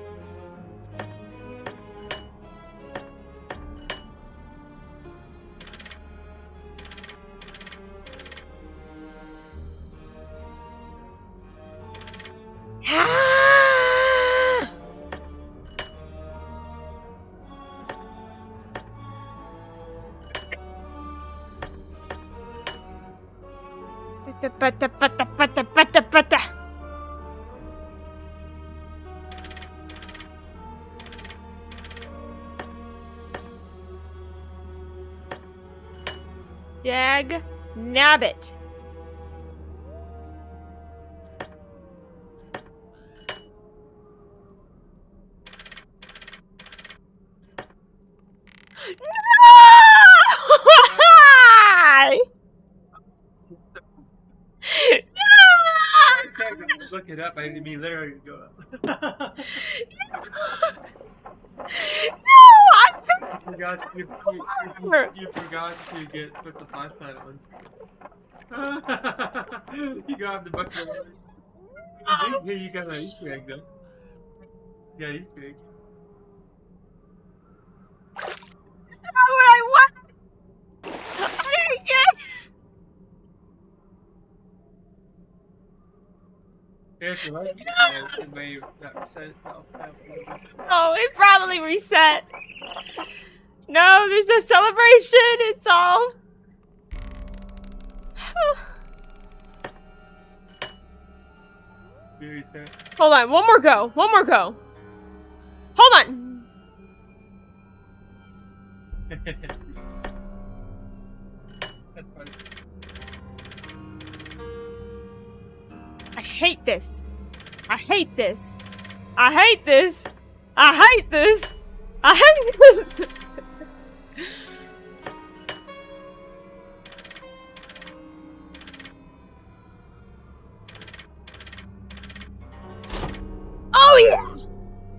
Dag nabbit. Look it up. I mean, literally go up. You forgot to put the flashlight on. You grabbed the bucket of water. Here you got an Easter egg though. Yeah, Easter egg. That's not what I want. I didn't get. Yeah, if you like it, it may not reset itself. Oh, it probably reset. No, there's no celebration. It's all. Hold on, one more go. One more go. Hold on. I hate this. I hate this. I hate this. I hate this. I hate this. Oh yeah!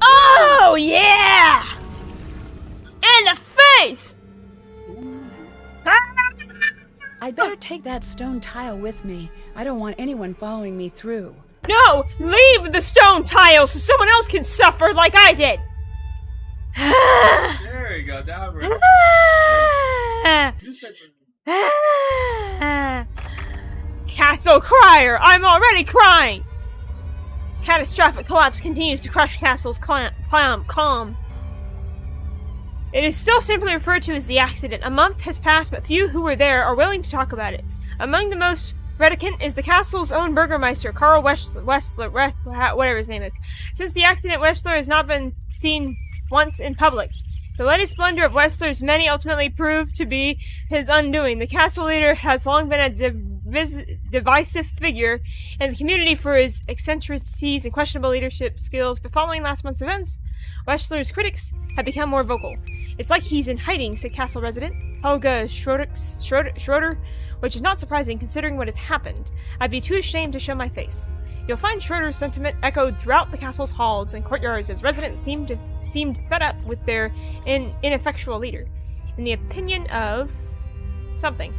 Oh yeah! In the face! I'd better take that stone tile with me. I don't want anyone following me through. No! Leave the stone tile so someone else can suffer like I did! There you go, down. Castle Crier, I'm already crying! Catastrophic collapse continues to crush Castle's calm. It is still simply referred to as the accident. A month has passed, but few who were there are willing to talk about it. Among the most reticent is the castle's own burgomaster, Carl Wessler, whatever his name is. Since the accident, Wessler has not been seen once in public. The latest blunder of Wessler's many ultimately proved to be his undoing. The castle leader has long been a divisive figure in the community for his eccentricities and questionable leadership skills, but following last month's events, Wessler's critics have become more vocal. It's like he's in hiding, said castle resident Helga Schroeder, which is not surprising considering what has happened. I'd be too ashamed to show my face. You'll find Schroeder's sentiment echoed throughout the castle's halls and courtyards as residents seemed fed up with their ineffectual leader. In the opinion of something.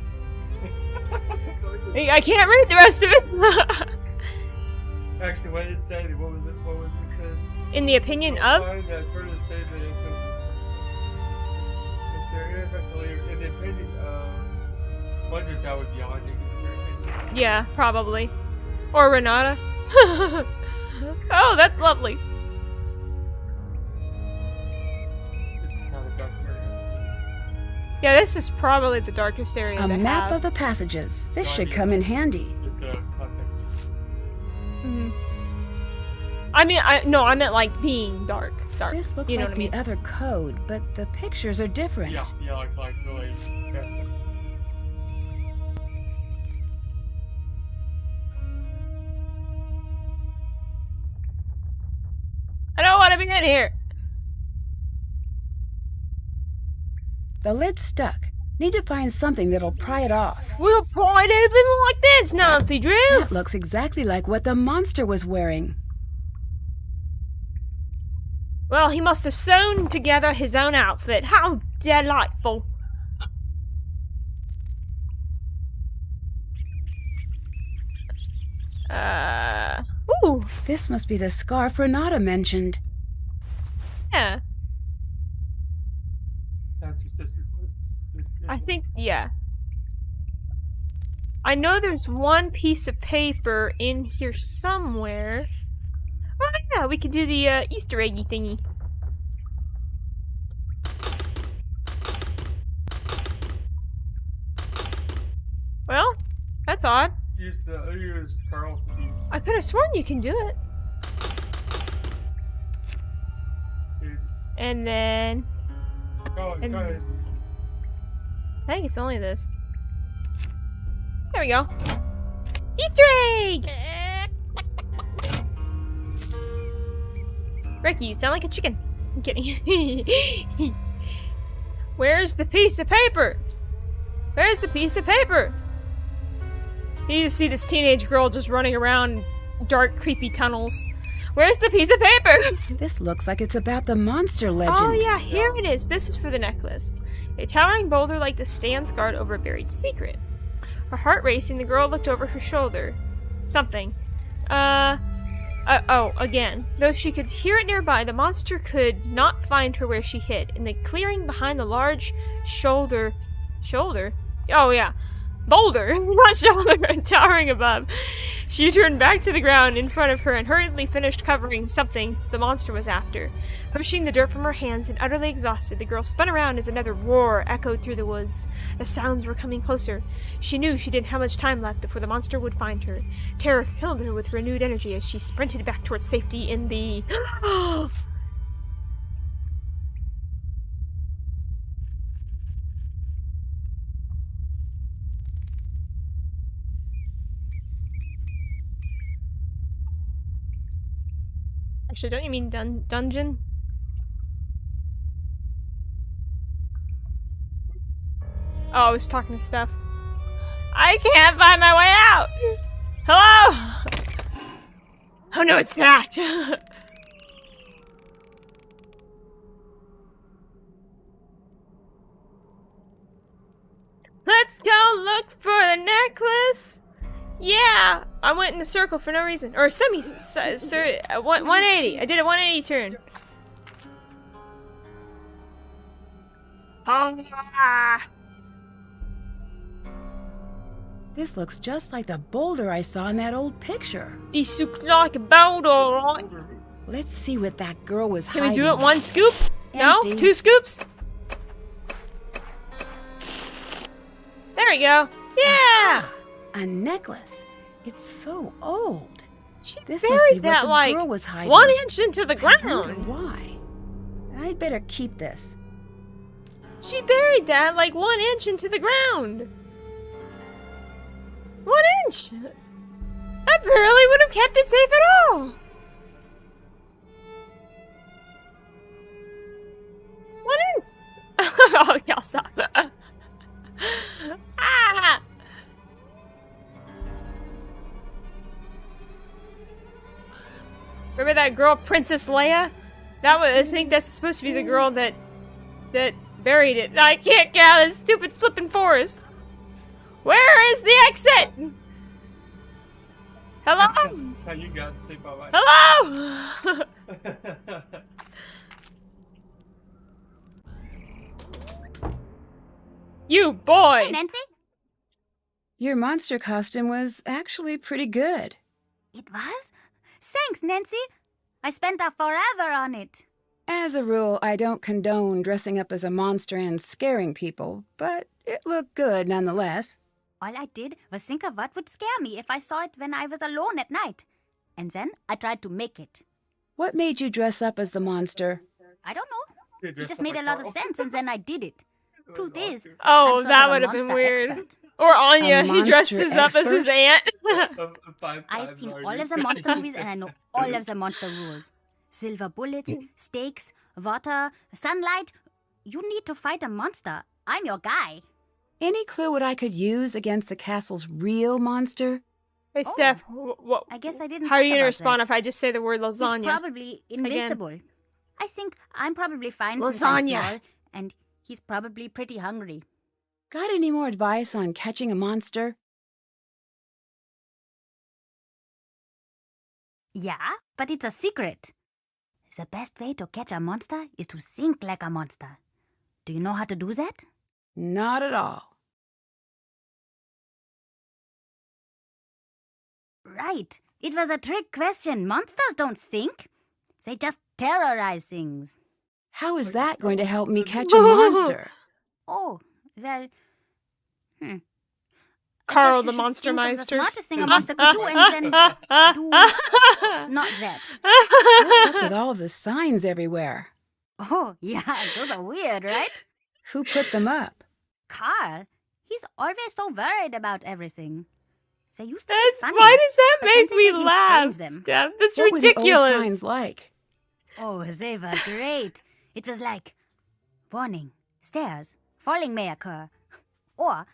I can't read the rest of it. Actually, what did it say? What was it said? In the opinion of? In the opinion of, wonder if that would be on. Yeah, probably. Or Renata. Oh, that's lovely. It's not a dark area. Yeah, this is probably the darkest area. A map of the passages. This should come in handy. I mean, I meant like being dark. This looks like the other code, but the pictures are different. Yeah, like really. Yeah. I don't want to be in here. The lid's stuck. Need to find something that'll pry it off. We'll pry it open like this, Nancy Drew. That looks exactly like what the monster was wearing. Well, he must have sewn together his own outfit. How delightful. Ooh. This must be the scarf Renata mentioned. Yeah. That's your sister. I think, yeah. I know there's one piece of paper in here somewhere. Oh yeah, we could do the Easter eggy thingy. Well, that's odd. use Carl to be. I could have sworn you can do it. Dude. And then Go And- ahead. I think it's only this. There we go. Easter egg! Ricky, you sound like a chicken. I'm kidding. Where's the piece of paper? Where's the piece of paper? You just see this teenage girl just running around dark, creepy tunnels. Where's the piece of paper? This looks like it's about the monster legend. Oh yeah, here it is. This is for the necklace. A towering boulder like this stands guard over a buried secret. Her heart racing, the girl looked over her shoulder. Something. Again. Though she could hear it nearby, the monster could not find her where she hid. In the clearing behind the large shoulder? Oh yeah. Boulder, not shoulder, towering above. She turned back to the ground in front of her and hurriedly finished covering something the monster was after. Pushing the dirt from her hands and utterly exhausted, the girl spun around as another roar echoed through the woods. The sounds were coming closer. She knew she didn't have much time left before the monster would find her. Terror filled her with renewed energy as she sprinted back towards safety in the... Actually, don't you mean dungeon? Oh, I was talking to Steph. I can't find my way out! Hello? Oh no, it's that! Let's go look for the necklace! Yeah! I went in a circle for no reason. Or 180. I did a 180 turn. Ah! This looks just like the boulder I saw in that old picture. This looks like a boulder, right? Let's see what that girl was Can hiding. we do it one scoop? No? Empty. 2 scoops? There we go. Yeah! A necklace. It's so old. She This must be buried what that the like girl was hiding. 1 inch into the I wonder ground. why. I'd better keep this. She buried that like 1 inch into the ground. 1 inch! I barely would have kept it safe at all. 1 inch! Oh, y'all stop. Ah! Remember that girl, Princess Leia? I think that's supposed to be the girl that buried it. I can't get out of this stupid flippin' forest. Where is the exit? Hello? Now you got to take my life. Hello? You boy! Hey, Nancy? Your monster costume was actually pretty good. It was? Thanks, Nancy. I spent a forever on it. As a rule, I don't condone dressing up as a monster and scaring people, but it looked good nonetheless. All I did was think of what would scare me if I saw it when I was alone at night. And then I tried to make it. What made you dress up as the monster? I don't know. It just made a lot of sense, and then I did it. Truth is, Oh, I'm sort that of a would have been monster weird. expert. Or Anya, A he dresses monster up as his aunt. I've seen all of the monster movies, and I know all of the monster rules. Silver bullets, stakes, water, sunlight. You need to fight a monster. I'm your guy. Any clue what I could use against the castle's real monster? Hey, Steph, what? I guess I didn't How are you think gonna about respond that. if I just say the word He's lasagna? probably invincible. I think I'm probably fine since I'm Lasagna. small, and he's probably pretty hungry. Got any more advice on catching a monster? Yeah, but it's a secret. The best way to catch a monster is to think like a monster. Do you know how to do that? Not at all. Right. It was a trick question. Monsters don't think. They just terrorize things. How is that going to help me catch a monster? Oh, well... Carl you the should Monster think of the Meister. smartest thing a monster could do and then do not that. What's up with all the signs everywhere? Oh, yeah, those are weird, right? Who put them up? Carl, he's always so worried about everything. They used to be funny. Why does that but then make they me made him laugh? change them. Steph? That's What were the old ridiculous. signs like? Oh, they were great. It was like, warning, stairs, falling may occur. Or,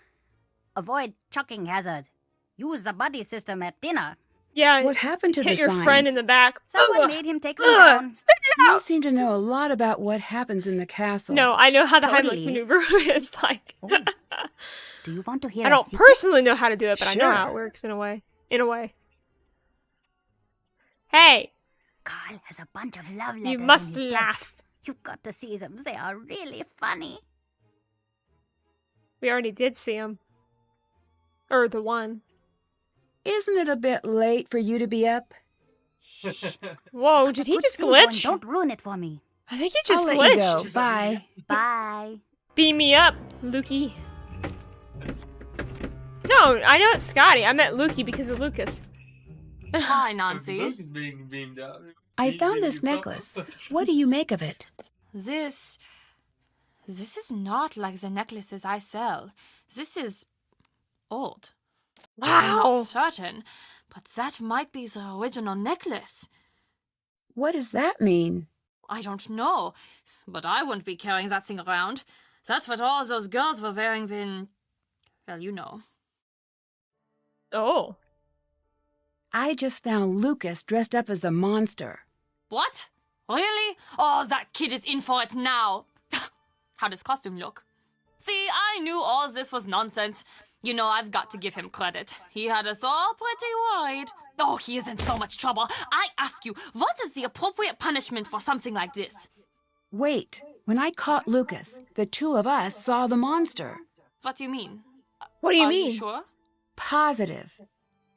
avoid chucking hazard. Use the buddy system at dinner. Yeah. What happened to Hit the your signs? friend in the back. Someone Ugh. made him take them Ugh. down. You seem to know a lot about what happens in the castle. No, I know how the Totally. Heimlich maneuver is like. Oh, do you want to hear I a don't secret? personally know how to do it, but I know Sure. how it works in a way. In a way. Hey, Carl has a bunch of love letters you must in his laugh. desk. You've got to see them. They are really funny. We already did see him. Or the one. Isn't it a bit late for you to be up? Whoa, did he Good just thing going. glitch? Don't ruin it for me. I think he just I'll glitched. let you go. Bye. Bye. Beam me up, Lukey. No, I know it's Scotty. I meant Lukey because of Lucas. Hi, Nancy. Luke is being beamed up. I found this necklace. What do you make of it? This is not like the necklaces I sell. This is old. I'm Wow. not certain, but that might be the original necklace. What does that mean? I don't know, but I wouldn't be carrying that thing around. That's what all those girls were wearing when... Well, you know. Oh. I just found Lucas dressed up as the monster. What? Really? Oh, that kid is in for it now. How does costume look? See, I knew all this was nonsense. You know, I've got to give him credit. He had us all pretty worried. Oh, he is in so much trouble. I ask you, what is the appropriate punishment for something like this? Wait, when I caught Lucas, the two of us saw the monster. What do you mean? What do you Are mean? you sure? Positive.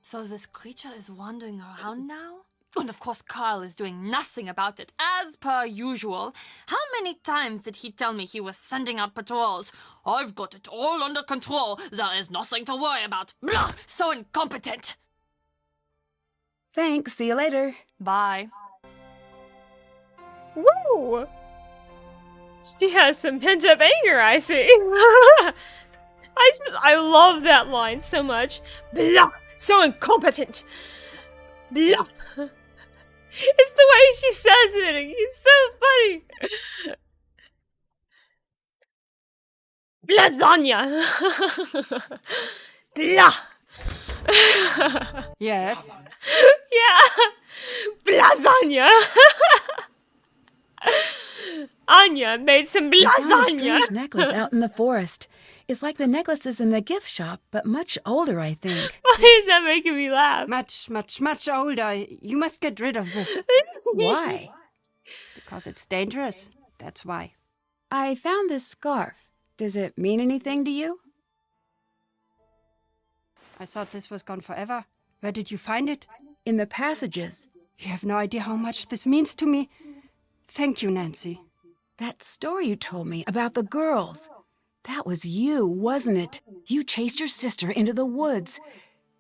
So this creature is wandering around now? And of course Carl is doing nothing about it, as per usual. How many times did he tell me he was sending out patrols? I've got it all under control. There is nothing to worry about. Blah! So incompetent. Thanks, see you later. Bye. Woo! She has some pent-up anger, I see. I love that line so much. Blah! So incompetent. Blah! It's the way she says it. It's so funny. Lasagna. Blah. Yes. Yeah. Lasagna. Anya made some I found a lasagna. strange necklace out in the forest. It's like the necklaces in the gift shop, but much older, I think. Why is that making me laugh? Much older. You must get rid of this. Why? Because it's dangerous. That's why. I found this scarf. Does it mean anything to you? I thought this was gone forever. Where did you find it? In the passages. You have no idea how much this means to me. Thank you, Nancy. That story you told me about the girls. That was you, wasn't it? You chased your sister into the woods,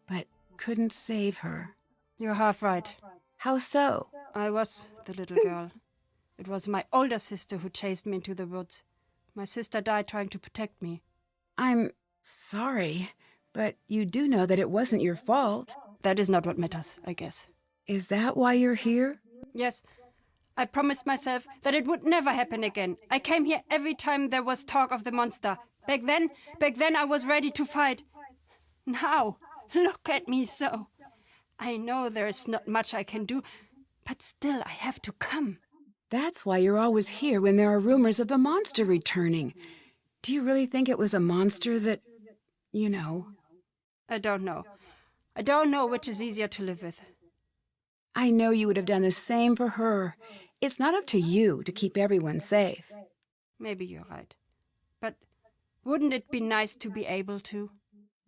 but couldn't save her. You're half right. How so? I was the little girl. It was my older sister who chased me into the woods. My sister died trying to protect me. I'm sorry, but you do know that it wasn't your fault. That is not what matters, I guess. Is that why you're here? Yes. I promised myself that it would never happen again. I came here every time there was talk of the monster. Back then I was ready to fight. Now, look at me so. I know there is not much I can do, but still I have to come. That's why you're always here when there are rumors of the monster returning. Do you really think it was a monster that, you know? I don't know. I don't know which is easier to live with. I know you would have done the same for her. It's not up to you to keep everyone safe. Maybe you're right. But wouldn't it be nice to be able to?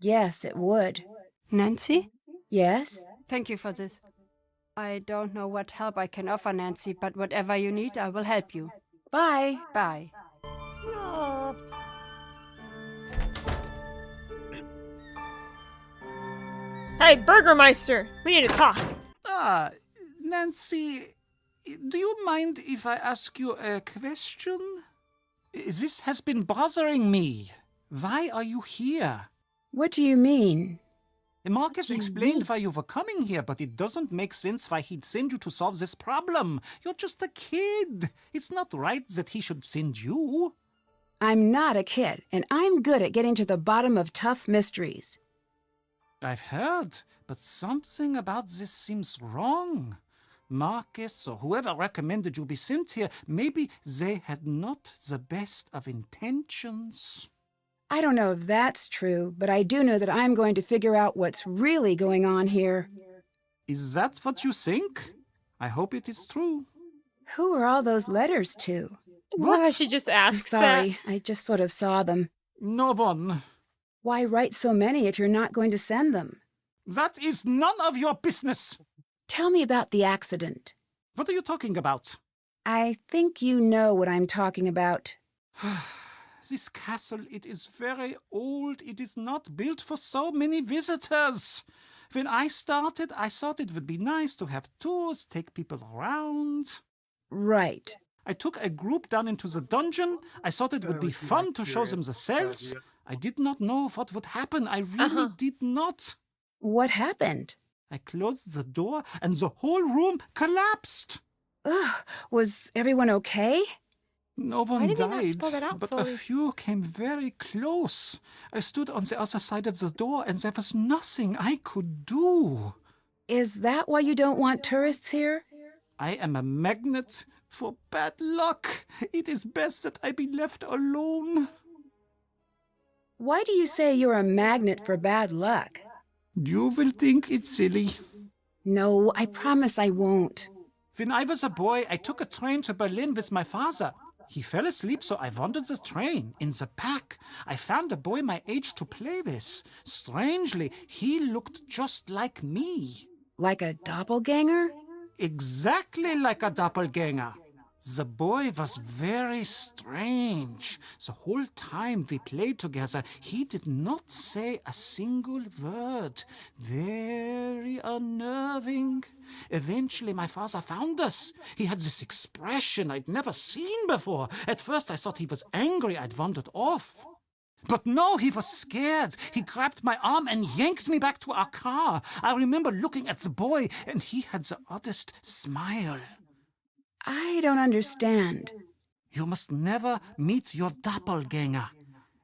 Yes, it would. Nancy? Yes? Thank you for this. I don't know what help I can offer, Nancy, but whatever you need, I will help you. Bye. Bye. Hey, Burgermeister! We need to talk. Nancy, do you mind if I ask you a question? This has been bothering me. Why are you here? What do you mean? Marcus explained why you were coming here, but it doesn't make sense why he'd send you to solve this problem. You're just a kid. It's not right that he should send you. I'm not a kid, and I'm good at getting to the bottom of tough mysteries. I've heard, but something about this seems wrong. Marcus or whoever recommended you be sent here, maybe they had not the best of intentions. I don't know if that's true, but I do know that I'm going to figure out what's really going on here. Is that what you think? I hope it is true. Who are all those letters to? What? She just asks Sorry, I just sort of saw them. No one. Why write so many if you're not going to send them? That is none of your business. Tell me about the accident. What are you talking about? I think you know what I'm talking about. This castle, it is very old. It is not built for so many visitors. When I started, I thought it would be nice to have tours, take people around. Right. I took a group down into the dungeon. I thought it would be fun to show them the cells. I did not know what would happen. I really did not. What happened? I closed the door and the whole room collapsed. Ugh, was everyone okay? No one Why did they not died, spell that out but a fully? few came very close. I stood on the other side of the door and there was nothing I could do. Is that why you don't want tourists here? I am a magnet for bad luck. It is best that I be left alone. Why do you say you're a magnet for bad luck? You will think it's silly. No, I promise I won't. When I was a boy, I took a train to Berlin with my father. He fell asleep, so I wandered the train. In the back, I found a boy my age to play with. Strangely, he looked just like me. Like a doppelganger? Exactly like a doppelganger. The boy was very strange. The whole time we played together, he did not say a single word. Very unnerving. Eventually, my father found us. He had this expression I'd never seen before. At first, I thought he was angry I'd wandered off. But no, he was scared. He grabbed my arm and yanked me back to our car. I remember looking at the boy, and he had the oddest smile. I don't understand. You must never meet your doppelganger.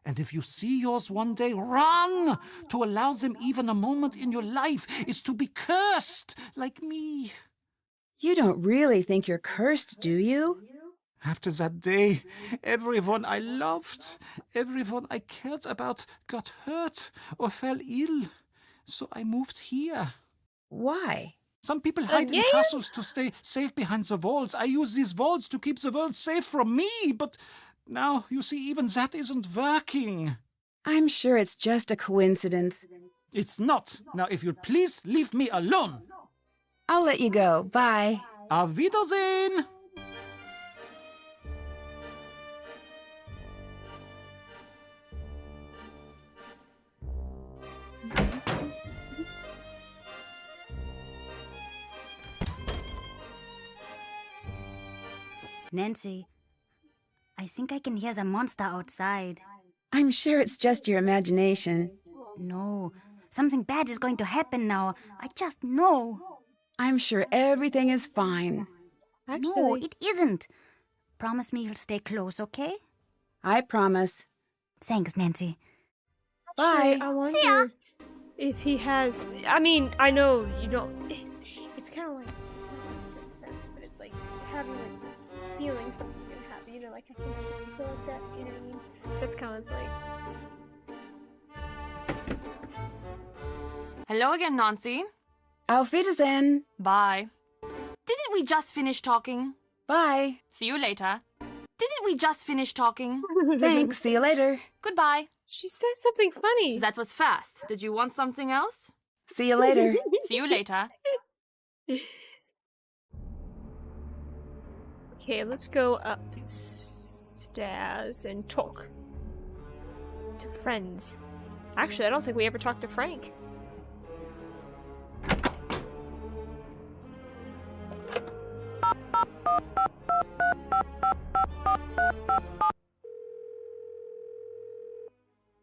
And if you see yours one day, run! To allow them even a moment in your life is to be cursed, like me. You don't really think you're cursed, do you? After that day, everyone I loved, everyone I cared about got hurt or fell ill. So I moved here. Why? Some people hide in castles to stay safe behind the walls. I use these walls to keep the world safe from me, but now, you see, even that isn't working. I'm sure it's just a coincidence. It's not. Now, if you'd please leave me alone. I'll let you go. Bye. Auf Wiedersehen! Nancy, I think I can hear the monster outside. I'm sure it's just your imagination. No, something bad is going to happen now. I just know. I'm sure everything is fine. No, it isn't. Promise me you'll stay close, okay? I promise. Thanks, Nancy. Bye. I wonder if he has. I mean, I know you don't. It's kind of like it's not like sixth sense, but it's like having like this feeling something's gonna happen. You know, like I think I feel like that. You know what I mean? That's kind of like. Hello again, Nancy. Auf Wiedersehen. Bye. Didn't we just finish talking? Bye. See you later. Didn't we just finish talking? Thanks. See you later. Goodbye. She says something funny. That was fast. Did you want something else? See you later. See you later. Okay, let's go upstairs and talk to friends. Actually, I don't think we ever talked to Frank.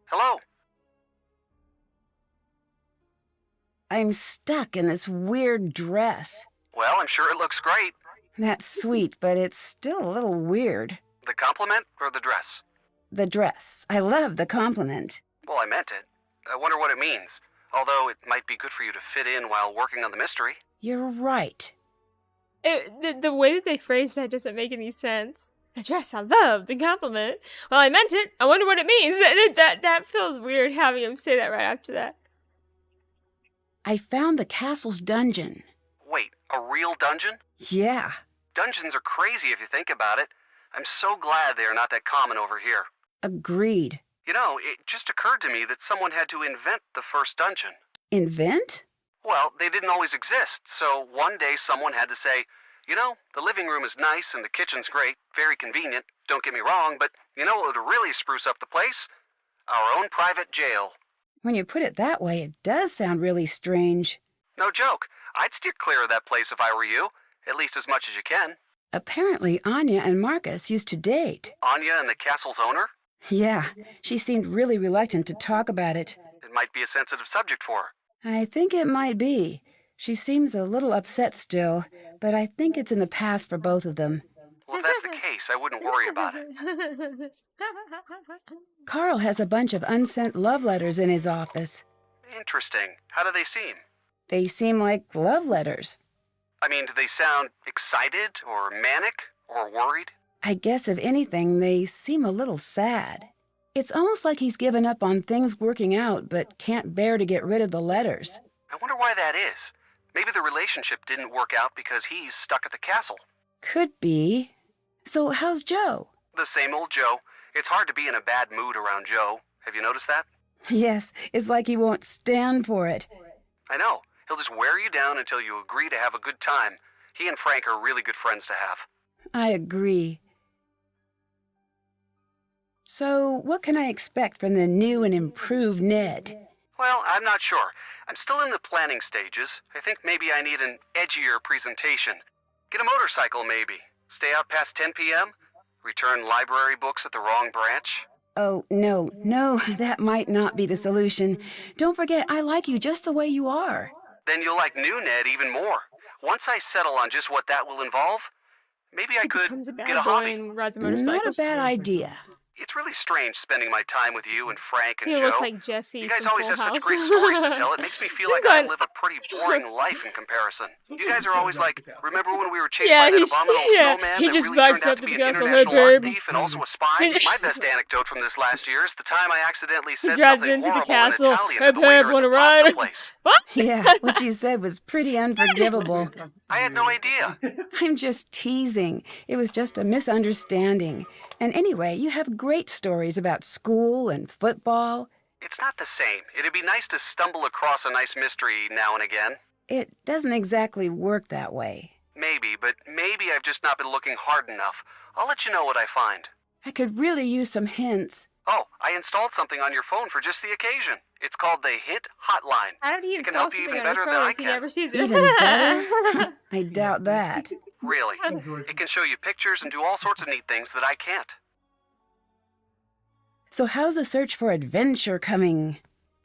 Hello? I'm stuck in this weird dress. Well, I'm sure it looks great. That's sweet, but it's still a little weird. The compliment or the dress? The dress. I love the compliment. Well, I meant it. I wonder what it means. Although it might be good for you to fit in while working on the mystery. You're right. The way that they phrase that doesn't make any sense. The dress I love, the compliment. Well, I meant it. I wonder what it means. That feels weird having him say that right after that. I found the castle's dungeon. Wait, a real dungeon? Yeah. Dungeons are crazy if you think about it. I'm so glad they are not that common over here. Agreed. You know, it just occurred to me that someone had to invent the first dungeon. Invent? Well, they didn't always exist, so one day someone had to say, you know, the living room is nice and the kitchen's great, very convenient, don't get me wrong, but you know what would really spruce up the place? Our own private jail. When you put it that way, it does sound really strange. No joke. I'd steer clear of that place if I were you, at least as much as you can. Apparently, Anya and Marcus used to date. Anya and the castle's owner? Yeah, she seemed really reluctant to talk about it. It might be a sensitive subject for her. I think it might be. She seems a little upset still, but I think it's in the past for both of them. Well, if that's the case, I wouldn't worry about it. Carl has a bunch of unsent love letters in his office. Interesting. How do they seem? They seem like love letters. I mean, do they sound excited or manic or worried? I guess if anything, they seem a little sad. It's almost like he's given up on things working out, but can't bear to get rid of the letters. I wonder why that is. Maybe the relationship didn't work out because he's stuck at the castle. Could be. So how's Joe? The same old Joe. It's hard to be in a bad mood around Joe. Have you noticed that? Yes, it's like he won't stand for it. I know. He'll just wear you down until you agree to have a good time. He and Frank are really good friends to have. I agree. So, what can I expect from the new and improved Ned? Well, I'm not sure. I'm still in the planning stages. I think maybe I need an edgier presentation. Get a motorcycle, maybe. Stay out past 10 p.m.? Return library books at the wrong branch? Oh, no, that might not be the solution. Don't forget, I like you just the way you are. Then you'll like new Ned even more. Once I settle on just what that will involve, maybe I could Becomes a bad get a boy hobby. and rides a motorcycle. Not a bad idea. It's really strange spending my time with you and Frank and He Joe. looks like Jesse You guys from always Full have House. such great stories to tell. It makes me feel She's like I going- live a pretty boring life in comparison. You guys are always like, remember when we were chased Yeah, by that he's- abominable yeah, snowman he that just really backs turned out up to to be the an gas on, international "Hey, art babe." thief and also a spy? My best anecdote from this last year is the time I accidentally He said drives something into the horrible in castle. Italian "Hey, to the waiter babe, at wanna the pasta ride?" place. What? Yeah, what you said was pretty unforgivable. I had no idea. I'm just teasing. It was just a misunderstanding. And anyway, you have great stories about school and football. It's not the same. It'd be nice to stumble across a nice mystery now and again. It doesn't exactly work that way. Maybe, but maybe I've just not been looking hard enough. I'll let you know what I find. I could really use some hints. Oh, I installed something on your phone for just the occasion. It's called the Hint Hotline. How did he It can install help you something even on your better than phone I if he can. never sees it? Even better? I doubt that. Really. It can show you pictures and do all sorts of neat things that I can't. So how's the search for adventure coming?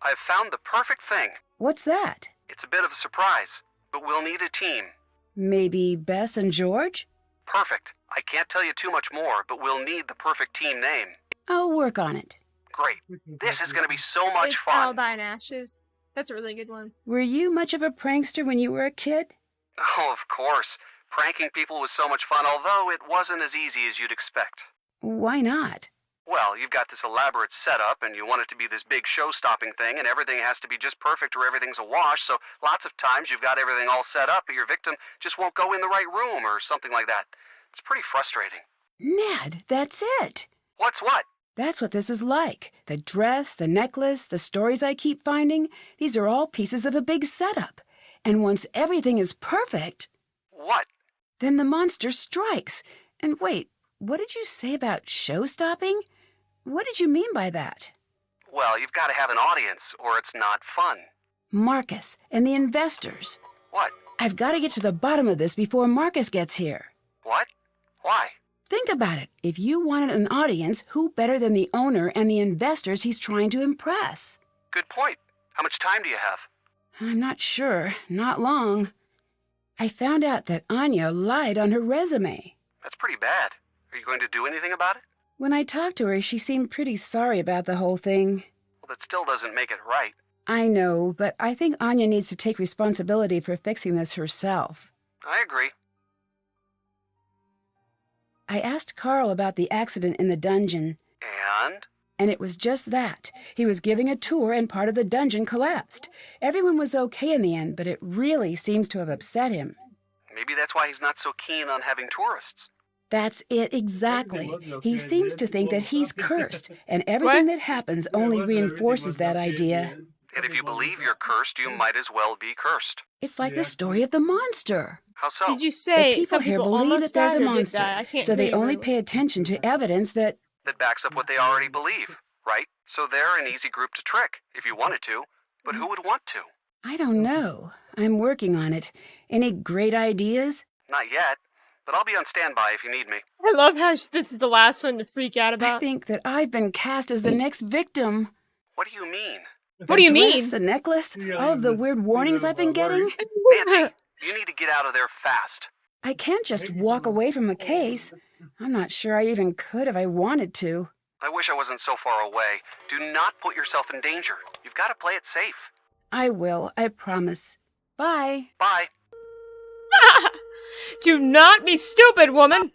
I've found the perfect thing. What's that? It's a bit of a surprise, but we'll need a team. Maybe Bess and George? Perfect. I can't tell you too much more, but we'll need the perfect team name. I'll work on it. Great. This is going to be so much It's fun. Alibi and Ashes. That's a really good one. Were you much of a prankster when you were a kid? Oh, of course. Pranking people was so much fun, although it wasn't as easy as you'd expect. Why not? Well, you've got this elaborate setup, and you want it to be this big show-stopping thing, and everything has to be just perfect or everything's a wash, so lots of times you've got everything all set up, but your victim just won't go in the right room or something like that. It's pretty frustrating. Ned, that's it. What's what? That's what this is like. The dress, the necklace, the stories I keep finding, these are all pieces of a big setup. And once everything is perfect, What? then the monster strikes. And wait, what did you say about show-stopping? What did you mean by that? Well, you've got to have an audience, or it's not fun. Marcus and the investors. What? I've got to get to the bottom of this before Marcus gets here. What? Why? Think about it. If you wanted an audience, who better than the owner and the investors he's trying to impress? Good point. How much time do you have? I'm not sure. Not long. I found out that Anya lied on her resume. That's pretty bad. Are you going to do anything about it? When I talked to her, she seemed pretty sorry about the whole thing. Well, that still doesn't make it right. I know, but I think Anya needs to take responsibility for fixing this herself. I agree. I asked Carl about the accident in the dungeon. And? And it was just that. He was giving a tour and part of the dungeon collapsed. Everyone was okay in the end, but it really seems to have upset him. Maybe that's why he's not so keen on having tourists. That's it exactly. He seems to think that he's cursed, and everything that happens only reinforces that idea. And if you believe you're cursed, you might as well be cursed. It's like the story of the monster. How so? Did you The say people some here people believe almost that there's died a or did monster, die? I can't so they hear you only really pay attention to evidence that... That backs up what they already believe, right? So they're an easy group to trick, if you wanted to. But who would want to? I don't know. I'm working on it. Any great ideas? Not yet, but I'll be on standby if you need me. I love how this is the last one to freak out I about. think that I've been cast as the next victim. What do you mean? What do you dress, mean? The necklace, all of the weird warnings I've been getting. Nancy, you need to get out of there fast. I can't just walk away from a case. I'm not sure I even could if I wanted to. I wish I wasn't so far away. Do not put yourself in danger. You've got to play it safe. I will, I promise. Bye. Bye. Do not be stupid, woman!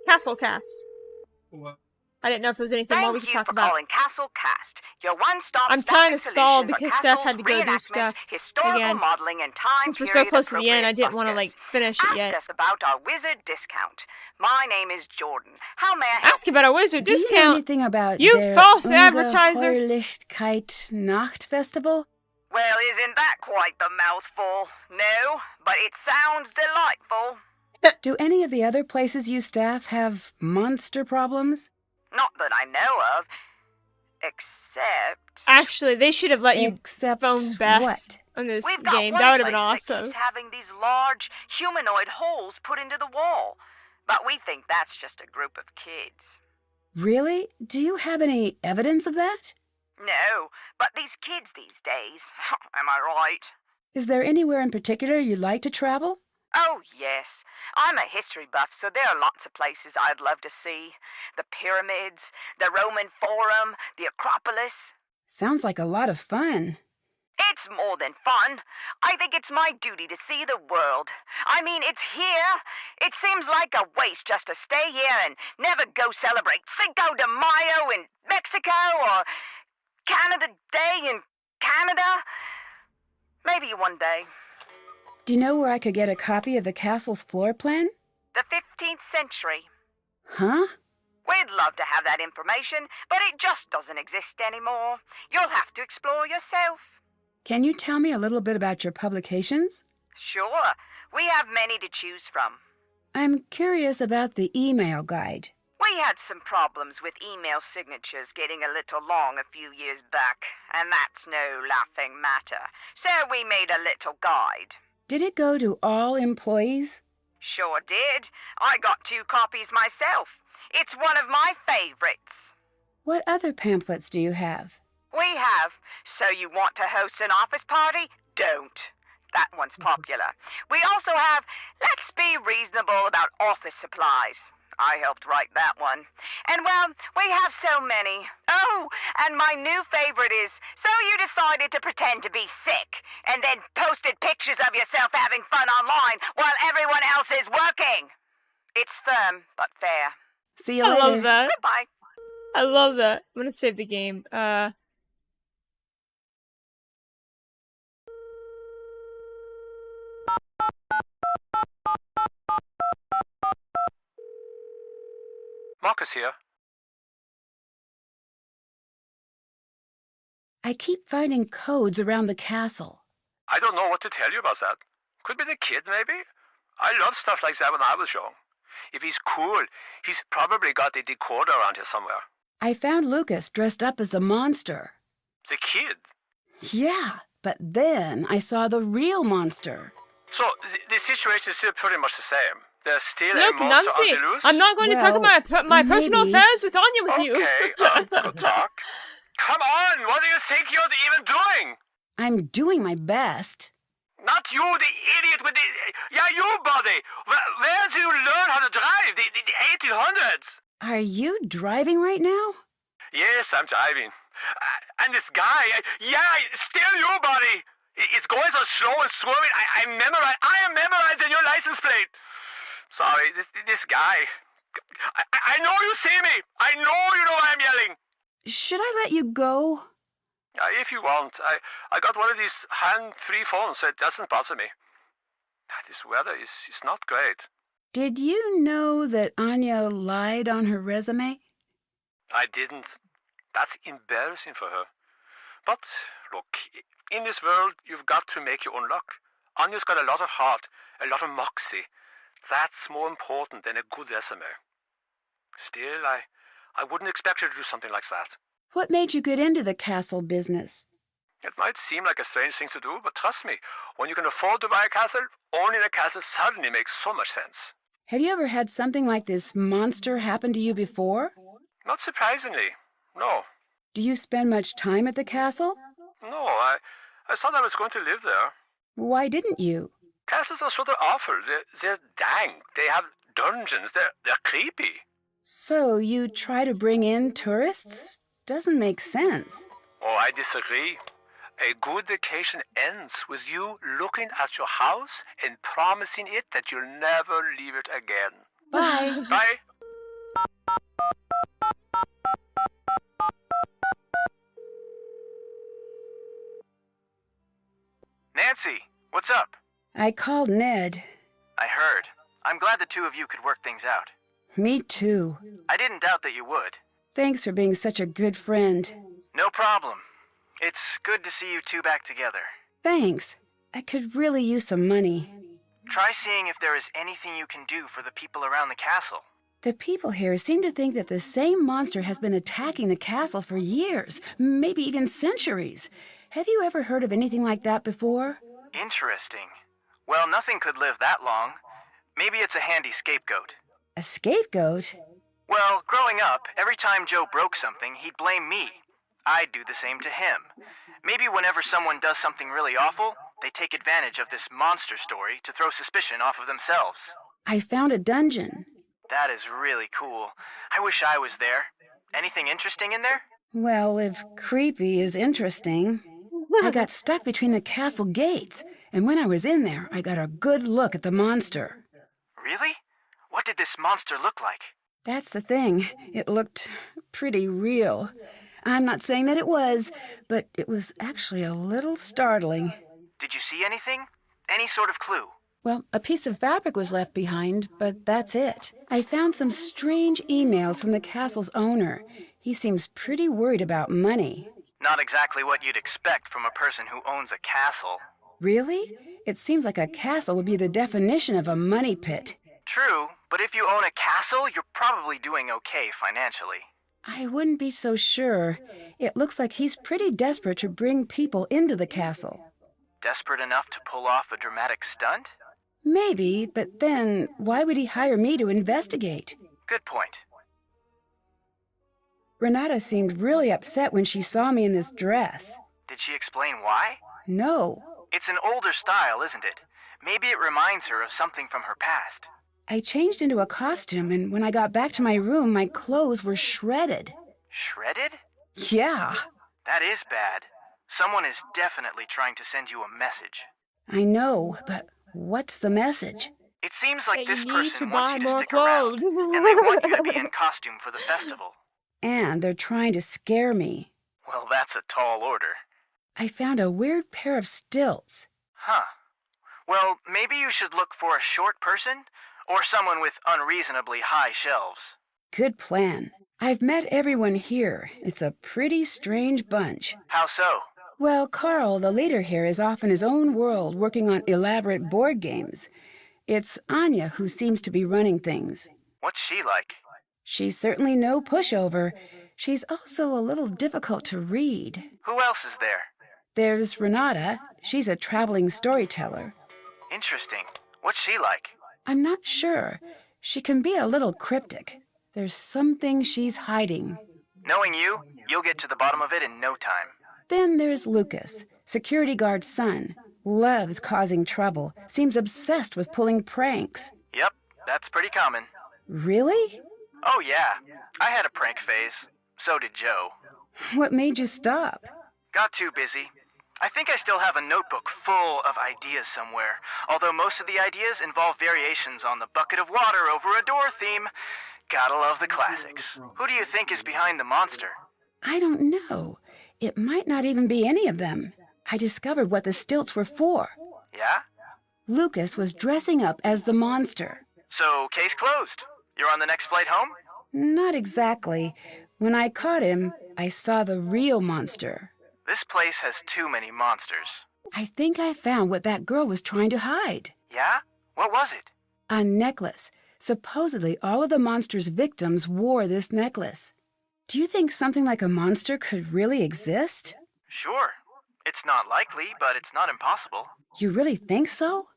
Castle cast. What? I didn't know if there was anything more we could talk for about. calling Castle Cast, your one-stop I'm trying to staffing stall solution for because Steph had castles, to go do reenactments, stuff historical again. modeling, and time Since we're so close to the end, I didn't want to, like, finish it yet. Ask us about our wizard discount. My name is Jordan. How may I help? Ask about a wizard Do you know discount. anything about You der false advertiser. Ungeheuerlichkeit Nacht Festival? Well, isn't that quite the mouthful? No, but it sounds delightful. Do any of the other places you staff have monster problems? Not that I know of. Except... Actually, they should have let you Except phone Bess what? on this We've got game. one That would have been place that awesome. keeps having these large humanoid holes put into the wall. But we think that's just a group of kids. Really? Do you have any evidence of that? No, but these kids these days, am I right? Is there anywhere in particular you'd like to travel? Oh, yes. I'm a history buff, so there are lots of places I'd love to see. The pyramids, the Roman Forum, the Acropolis. Sounds like a lot of fun. It's more than fun. I think it's my duty to see the world. I mean, it's here. It seems like a waste just to stay here and never go celebrate Cinco de Mayo in Mexico or Canada Day in Canada. Maybe one day. Do you know where I could get a copy of the castle's floor plan? The 15th century. Huh? We'd love to have that information, but it just doesn't exist anymore. You'll have to explore yourself. Can you tell me a little bit about your publications? Sure. We have many to choose from. I'm curious about the email guide. We had some problems with email signatures getting a little long a few years back, and that's no laughing matter. So we made a little guide. Did it go to all employees? Sure did. I got 2 copies myself. It's one of my favorites. What other pamphlets do you have? We have So You Want to Host an Office Party? Don't. That one's popular. We also have Let's Be Reasonable About Office Supplies. I helped write that one. And, well, we have so many. Oh, and my new favorite is So You Decided to Pretend to Be Sick and then posted pictures of yourself having fun online while everyone else is working. It's firm, but fair. See you I later. love that. Goodbye. I love that. I'm gonna save the game. Marcus here. I keep finding codes around the castle. I don't know what to tell you about that. Could be the kid, maybe? I loved stuff like that when I was young. If he's cool, he's probably got a decoder around here somewhere. I found Lucas dressed up as the monster. The kid? Yeah, But then I saw the real monster. So, the situation is still pretty much the same. There's still a Look, monster on Nancy, the loose? I'm not going to talk Well, about my personal maybe. affairs with Anya with you. Okay, good talk. Come on, what do you think you're even doing? I'm doing my best. Not you, the idiot with the... Yeah, you, buddy. Where do you learn how to drive? The 1800s. Are you driving right now? Yes, I'm driving. And this guy, yeah, still you, buddy. It's going so slow and swerving. I am memorizing your license plate. Sorry, this guy. I know you see me. I know you know why I'm yelling. Should I let you go? If you want. I got one of these hand-free phones, so it doesn't bother me. This weather is not great. Did you know that Anya lied on her resume? I didn't. That's embarrassing for her. But, look, in this world, you've got to make your own luck. Anya's got a lot of heart, a lot of moxie. That's more important than a good resume. Still, I wouldn't expect her to do something like that. What made you get into the castle business? It might seem like a strange thing to do, but trust me, when you can afford to buy a castle, owning a castle suddenly makes so much sense. Have you ever had something like this monster happen to you before? Not surprisingly, no. Do you spend much time at the castle? No, I thought I was going to live there. Why didn't you? Castles are sort of awful. They're dank. They have dungeons. They're creepy. So you try to bring in tourists? Doesn't make sense. Oh, I disagree. A good vacation ends with you looking at your house and promising it that you'll never leave it again. Bye. Bye. Nancy, what's up? I called Ned. I heard. I'm glad the two of you could work things out. Me too. I didn't doubt that you would. Thanks for being such a good friend. No problem. It's good to see you two back together. Thanks. I could really use some money. Try seeing if there is anything you can do for the people around the castle. The people here seem to think that the same monster has been attacking the castle for years, maybe even centuries. Have you ever heard of anything like that before? Interesting. Well, nothing could live that long. Maybe it's a handy scapegoat. A scapegoat? Well, growing up, every time Joe broke something, he'd blame me. I'd do the same to him. Maybe whenever someone does something really awful, they take advantage of this monster story to throw suspicion off of themselves. I found a dungeon. That is really cool. I wish I was there. Anything interesting in there? Well, if creepy is interesting. I got stuck between the castle gates, and when I was in there, I got a good look at the monster. Really? What did this monster look like? That's the thing. It looked pretty real. I'm not saying that it was, but it was actually a little startling. Did you see anything? Any sort of clue? Well, a piece of fabric was left behind, but that's it. I found some strange emails from the castle's owner. He seems pretty worried about money. Not exactly what you'd expect from a person who owns a castle. Really? It seems like a castle would be the definition of a money pit. True, but if you own a castle, you're probably doing okay financially. I wouldn't be so sure. It looks like he's pretty desperate to bring people into the castle. Desperate enough to pull off a dramatic stunt? Maybe, but then why would he hire me to investigate? Good point. Renata seemed really upset when she saw me in this dress. Did she explain why? No. It's an older style, isn't it? Maybe it reminds her of something from her past. I changed into a costume, and when I got back to my room, my clothes were shredded. Shredded? Yeah. That is bad. Someone is definitely trying to send you a message. I know, but what's the message? It seems like That this you need person to wants buy you to more stick around, clothes. and they want you to be in costume for the festival. And they're trying to scare me. Well, that's a tall order. I found a weird pair of stilts. Huh. Well, maybe you should look for a short person, or someone with unreasonably high shelves. Good plan. I've met everyone here. It's a pretty strange bunch. How so? Well, Carl, the leader here, is off in his own world working on elaborate board games. It's Anya who seems to be running things. What's she like? She's certainly no pushover. She's also a little difficult to read. Who else is there? There's Renata. She's a traveling storyteller. Interesting. What's she like? I'm not sure. She can be a little cryptic. There's something she's hiding. Knowing you, you'll get to the bottom of it in no time. Then there's Lucas, security guard's son. Loves causing trouble. Seems obsessed with pulling pranks. Yep, that's pretty common. Really? Oh yeah, I had a prank phase. So did Joe. What made you stop? Got too busy. I think I still have a notebook full of ideas somewhere, although most of the ideas involve variations on the bucket of water over a door theme. Gotta love the classics. Who do you think is behind the monster? I don't know. It might not even be any of them. I discovered what the stilts were for. Yeah? Lucas was dressing up as the monster. So, case closed. You're on the next flight home? Not exactly. When I caught him, I saw the real monster. This place has too many monsters. I think I found what that girl was trying to hide. Yeah? What was it? A necklace. Supposedly, all of the monster's victims wore this necklace. Do you think something like a monster could really exist? Sure. It's not likely, but it's not impossible. You really think so?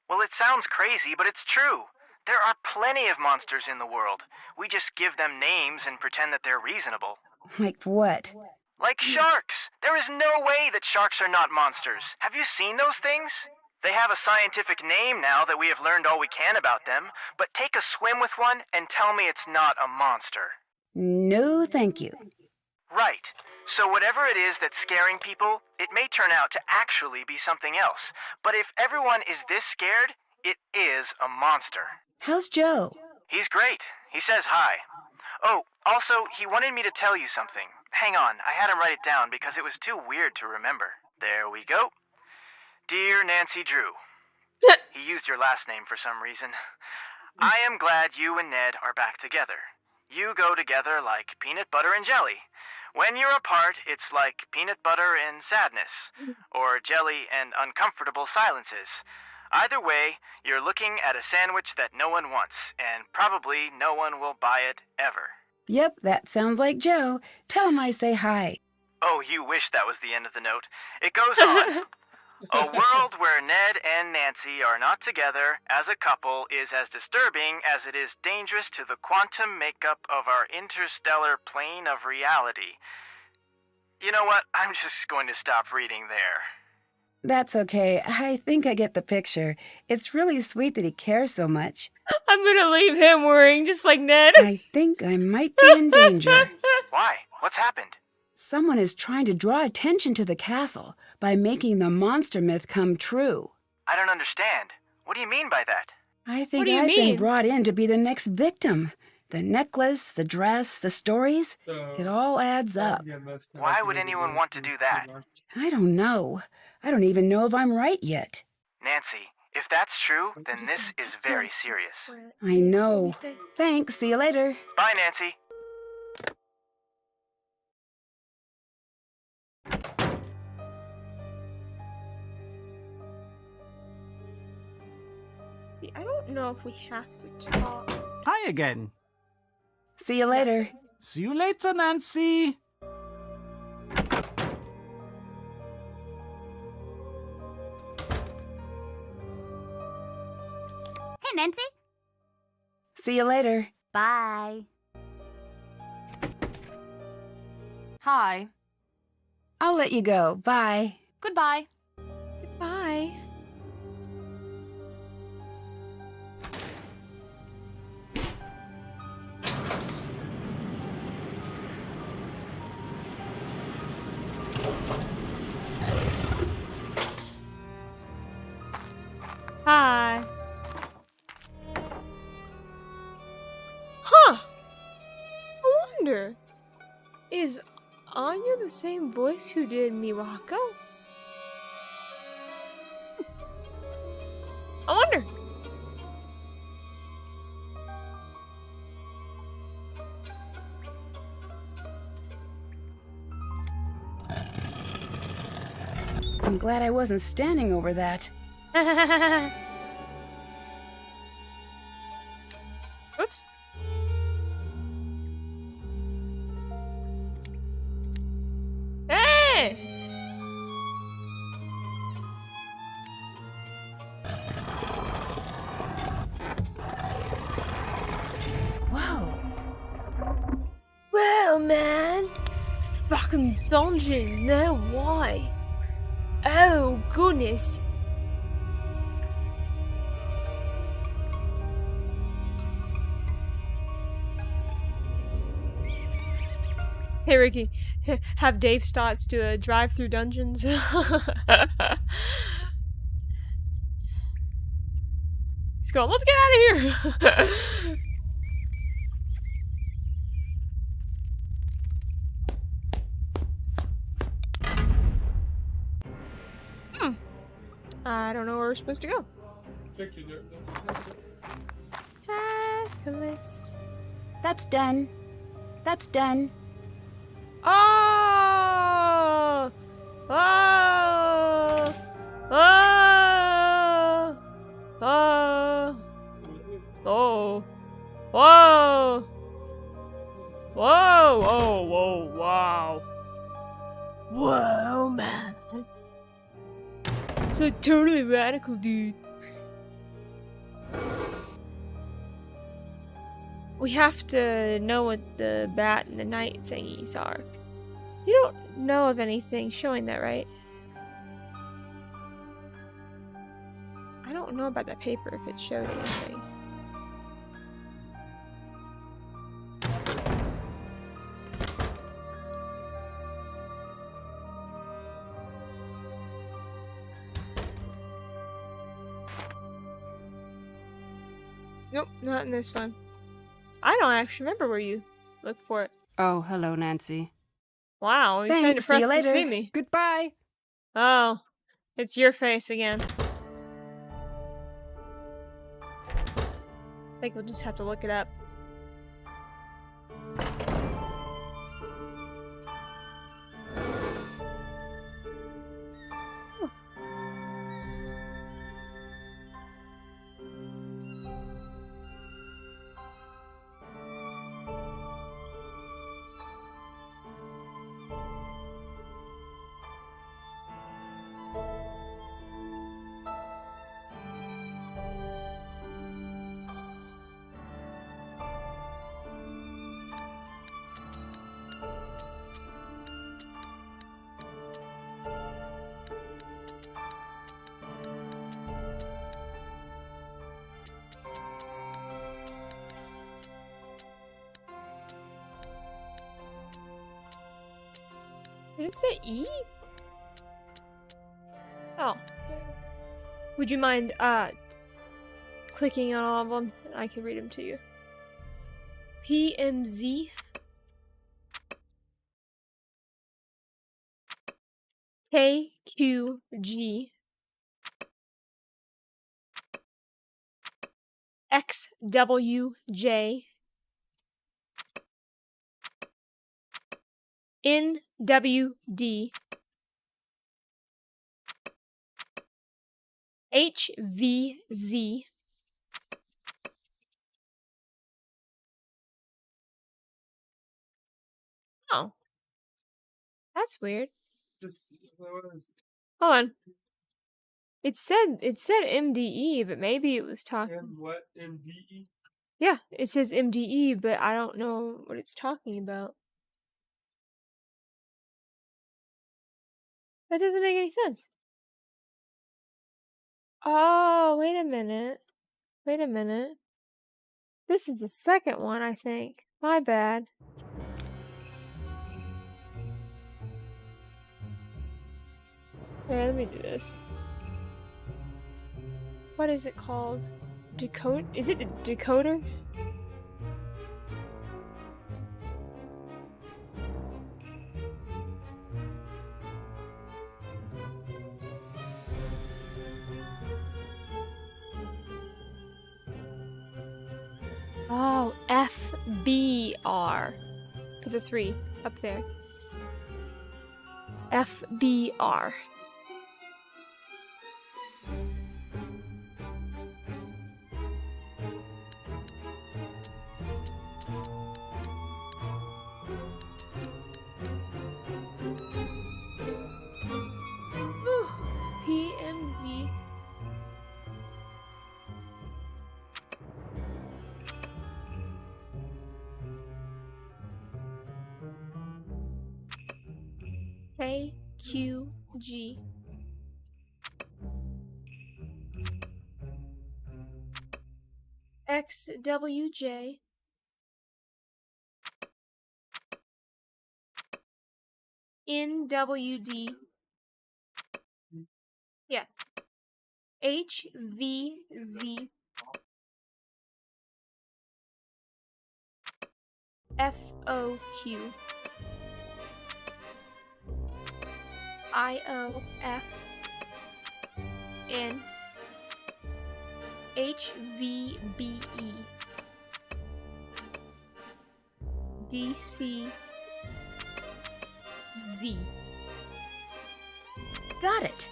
Well, it sounds crazy, but it's true. There are plenty of monsters in the world. We just give them names and pretend that they're reasonable. Like what? Like sharks. There is no way that sharks are not monsters. Have you seen those things? They have a scientific name now that we have learned all we can about them, but take a swim with one and tell me it's not a monster. No, thank you. Right. So whatever it is that's scaring people, it may turn out to actually be something else. But if everyone is this scared, it is a monster. How's Joe? He's great. He says hi. Oh, also, he wanted me to tell you something. Hang on, I had him write it down because it was too weird to remember. There we go. Dear Nancy Drew. He used your last name for some reason. I am glad you and Ned are back together. You go together like peanut butter and jelly. When you're apart, it's like peanut butter and sadness, or jelly and uncomfortable silences. Either way, you're looking at a sandwich that no one wants, and probably no one will buy it ever. Yep, that sounds like Joe. Tell him I say hi. Oh, you wish that was the end of the note. It goes on. A world where Ned and Nancy are not together as a couple is as disturbing as it is dangerous to the quantum makeup of our interstellar plane of reality. You know what? I'm just going to stop reading there. That's okay. I think I get the picture. It's really sweet that he cares so much. I'm gonna leave him worrying just like Ned. I think I might be in danger. Why? What's happened? Someone is trying to draw attention to the castle by making the monster myth come true. I don't understand. What do you mean by that? I think do you I've mean? been brought in to be the next victim. The necklace, the dress, the stories, it all adds up. Why would anyone want to do that? I don't know. I don't even know if I'm right yet. Nancy, if that's true, then this is very serious. I know. Thanks. See you later. Bye, Nancy. I don't know if we have to talk. Hi again. See you later. See you later, Nancy. Hey, Nancy. See you later. Bye. Hi. I'll let you go. Bye. Goodbye. Bye. Hi. Huh. I wonder, is Anya the same voice who did Mirako? I wonder. I'm glad I wasn't standing over that. Oops. Hey! Whoa, man! Fucking dungeon, no why? Oh, goodness. Hey, Ricky, have Dave Stotts do a drive-through dungeons. He's going, let's get out of here! I don't know where we're supposed to go. Thank you, there. Task list. That's done. That's done. Oh! Oh! Oh! Oh! Oh! Whoa! Whoa! Whoa! Whoa! Wow! Whoa, man! So totally radical, dude. We have to know what the bat and the night thingies are. You don't know of anything showing that, right? I don't know about that paper if it showed anything. Nope, not in this one. I don't actually remember where you look for it. Oh, hello, Nancy. Wow, you sound Thanks, see you depressed to see later. me. Goodbye. Oh, it's your face again. I think we'll just have to look it up. Did it say E? Oh. Would you mind, clicking on all of them? And I can read them to you. PMZ. KQG. XWJ. NWD. HVZ. Oh. That's weird. Just what was Hold on. It said MDE, but maybe it was talking. M what MDE? Yeah, it says MDE, but I don't know what it's talking about. That doesn't make any sense. Oh, wait a minute. Wait a minute. This is the second one, I think. My bad. Here, let me do this. What is it called? Decode? Is it a decoder? Oh, FBR. For the 3 up there. FBR. PMZ. AQG. XWJ. NWD. Yeah. HVZ. FOQ. IOF. And HVBE. DCZ. Got it.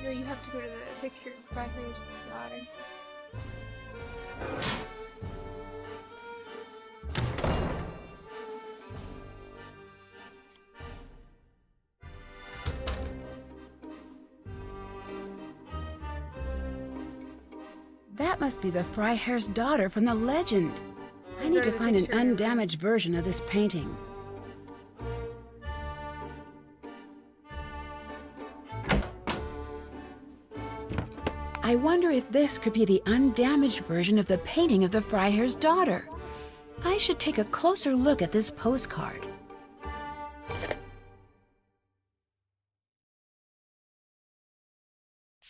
No, you have to go to the picture of Fry's daughter. That must be the Freiherr's daughter from the legend. I need to find an undamaged version of this painting. I wonder if this could be the undamaged version of the painting of the Freiherr's daughter. I should take a closer look at this postcard.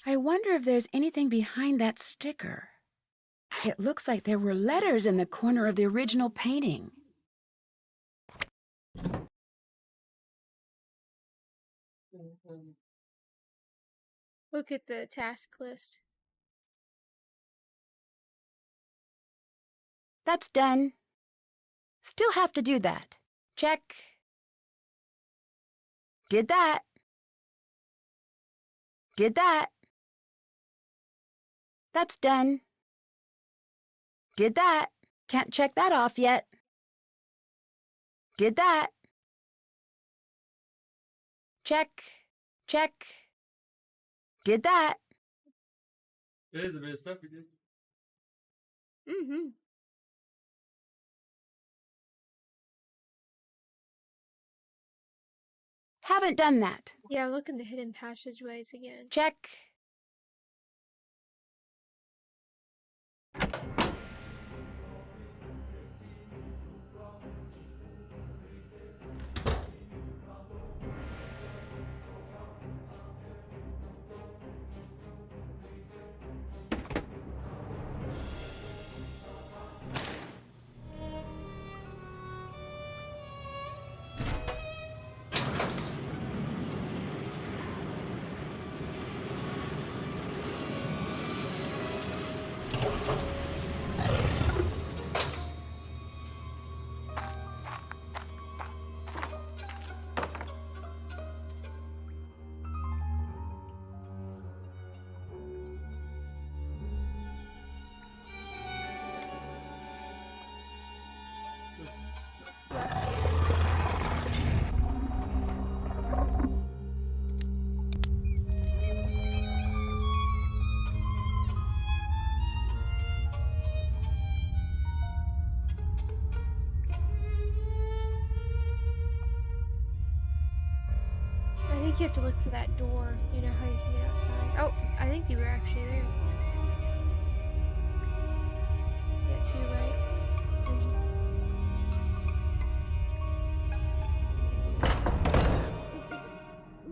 I wonder if there's anything behind that sticker. It looks like there were letters in the corner of the original painting. Look at the task list. That's done. Still have to do that. Check. Did that. Did that. That's done. Did that. Can't check that off yet. Did that. Check. Check. Did that. It is a bit of stuff we did. Mm-hmm. Haven't done that. Yeah, look in the hidden passageways again. Check. I think you have to look for that door. You know how you can get outside. Oh, I think you were actually there. Yeah, to your right.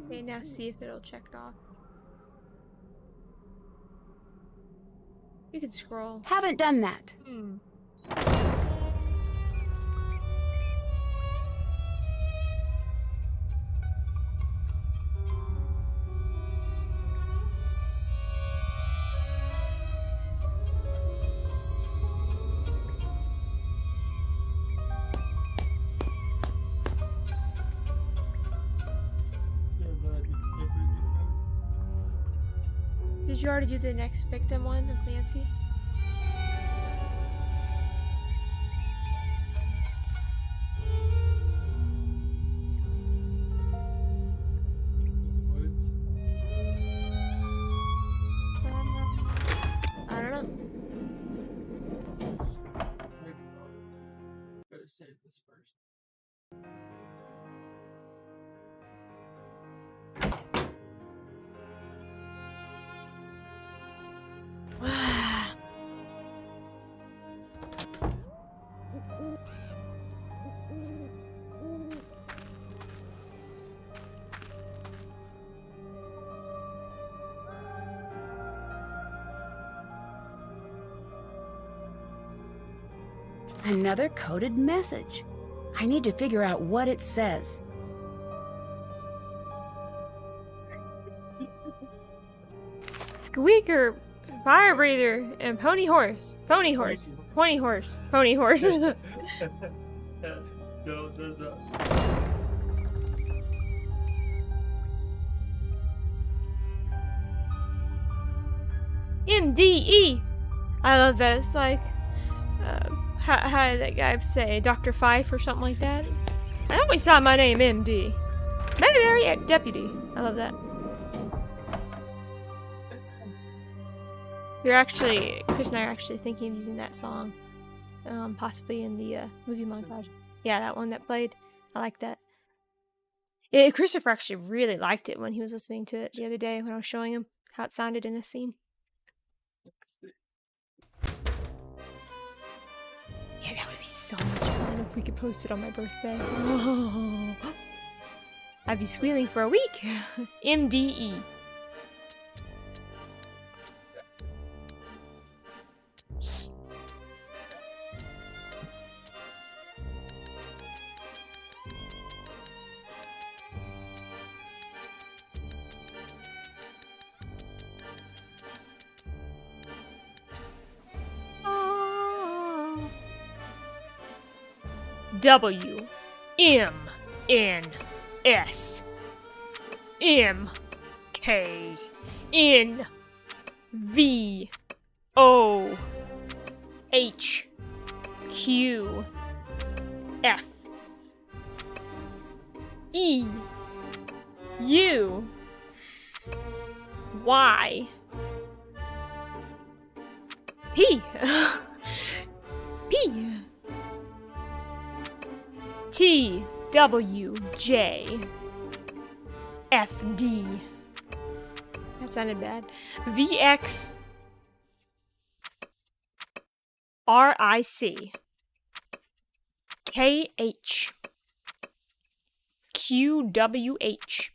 Okay, now see if it'll check it off. You can scroll. Haven't done that. Did you already do the next victim one of Nancy? Another coded message. I need to figure out what it says. Squeaker, fire breather, and pony horse. Pony horse. Pony horse. Pony horse. MDE. I love that. It's like, how did that guy say? Dr. Fife or something like that? I always saw my name MD. Maybe deputy. I love that. Chris and I are actually thinking of using that song, possibly in the movie montage. Yeah, that one that played. I like that. Yeah, Christopher actually really liked it when he was listening to it the other day when I was showing him how it sounded in a scene. Yeah, that would be so much fun if we could post it on my birthday. Oh, I'd be squealing for a week. MDE. W M N S M K N V O H Q F E U Y P P T W J F D. That sounded bad. V X R I C K H Q W H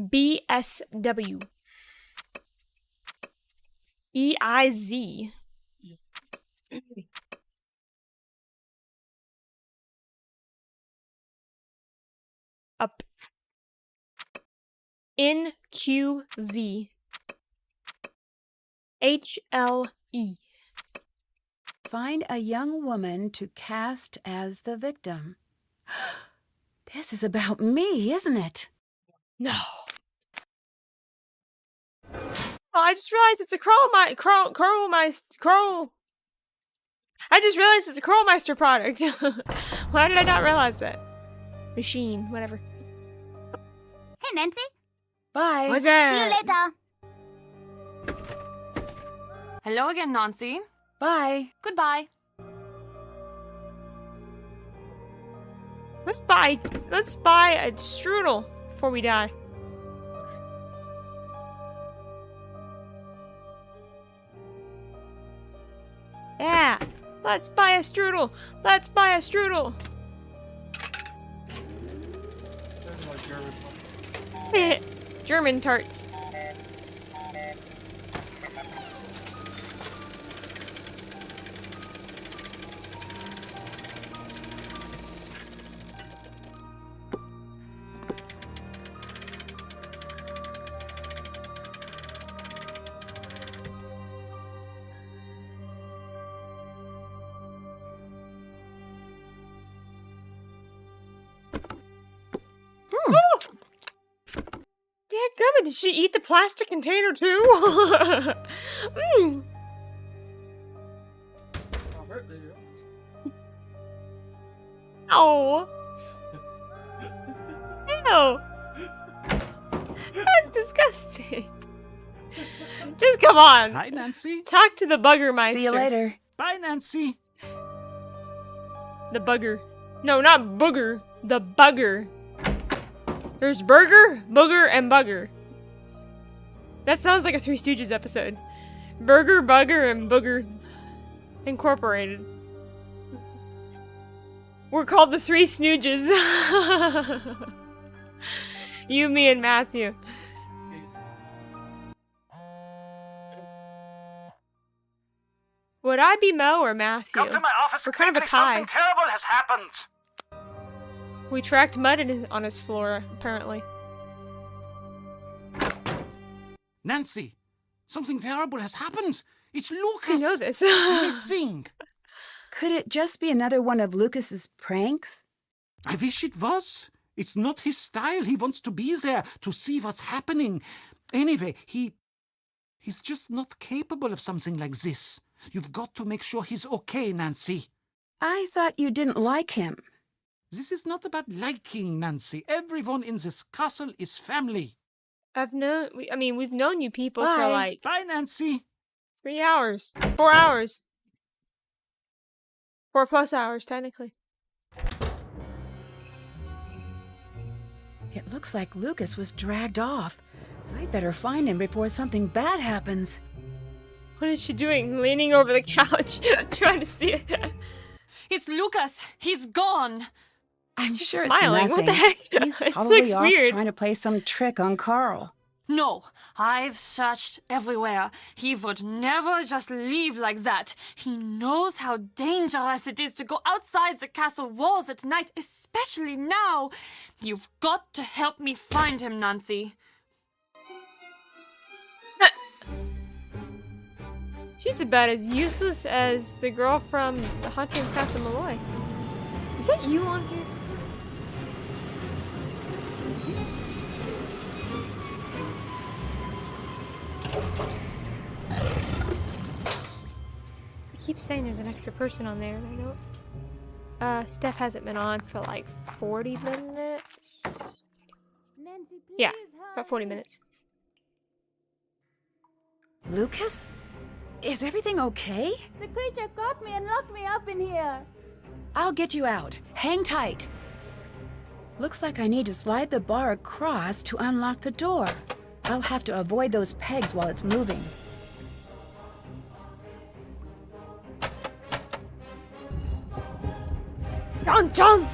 B S W E I Z up N Q V H L E. Find a young woman to cast as the victim. This is about me, isn't it? No. Oh, I just realized it's a I just realized it's a Crowmeister product. Why did I not realize that? Machine, whatever. Hey, Nancy. Bye. What's that? See you later. Hello again, Nancy. Bye. Goodbye. Let's buy a strudel before we die. Yeah, let's buy a strudel. Let's buy a strudel. German tarts. Dadgummit, did she eat the plastic container too? Oh. Ew. That's disgusting. Just come on. Hi, Nancy. Talk to the Buggermeister. See you later. Bye, Nancy. The bugger. No, not booger. The bugger. There's burger, booger, and bugger. That sounds like a Three Stooges episode. Burger, bugger, and booger incorporated. We're called the Three Snooges. You, me, and Matthew. Would I be Mo or Matthew? Come to my office We're kind of a quickly, tie. something terrible has happened. We tracked mud on his floor, apparently. Nancy, something terrible has happened. It's Lucas. I know this. He's missing. Could it just be another one of Lucas's pranks? I wish it was. It's not his style. He wants to be there to see what's happening. Anyway, he's just not capable of something like this. You've got to make sure he's okay, Nancy. I thought you didn't like him. This is not about liking, Nancy. Everyone in this castle is family. We've known you people Bye. for like Bye, Nancy. 3 hours. 4 hours. 4+ hours, technically. It looks like Lucas was dragged off. I'd better find him before something bad happens. What is she doing? Leaning over the couch, trying to see it. It's Lucas. He's gone. I'm She's sure smiling. it's nothing. What the heck? He's It probably looks off weird. trying to play some trick on Carl. No, I've searched everywhere. He would never just leave like that. He knows how dangerous it is to go outside the castle walls at night, especially now. You've got to help me find him, Nancy. She's about as useless as the girl from The Haunting of Castle Malloy. Is that you on here? Is it? I keep saying there's an extra person on there, and I know. Steph hasn't been on for like 40 minutes. Nancy, please Yeah, about 40 minutes. Lucas? Is everything okay? The creature caught me and locked me up in here. I'll get you out. Hang tight. Looks like I need to slide the bar across to unlock the door. I'll have to avoid those pegs while it's moving. John!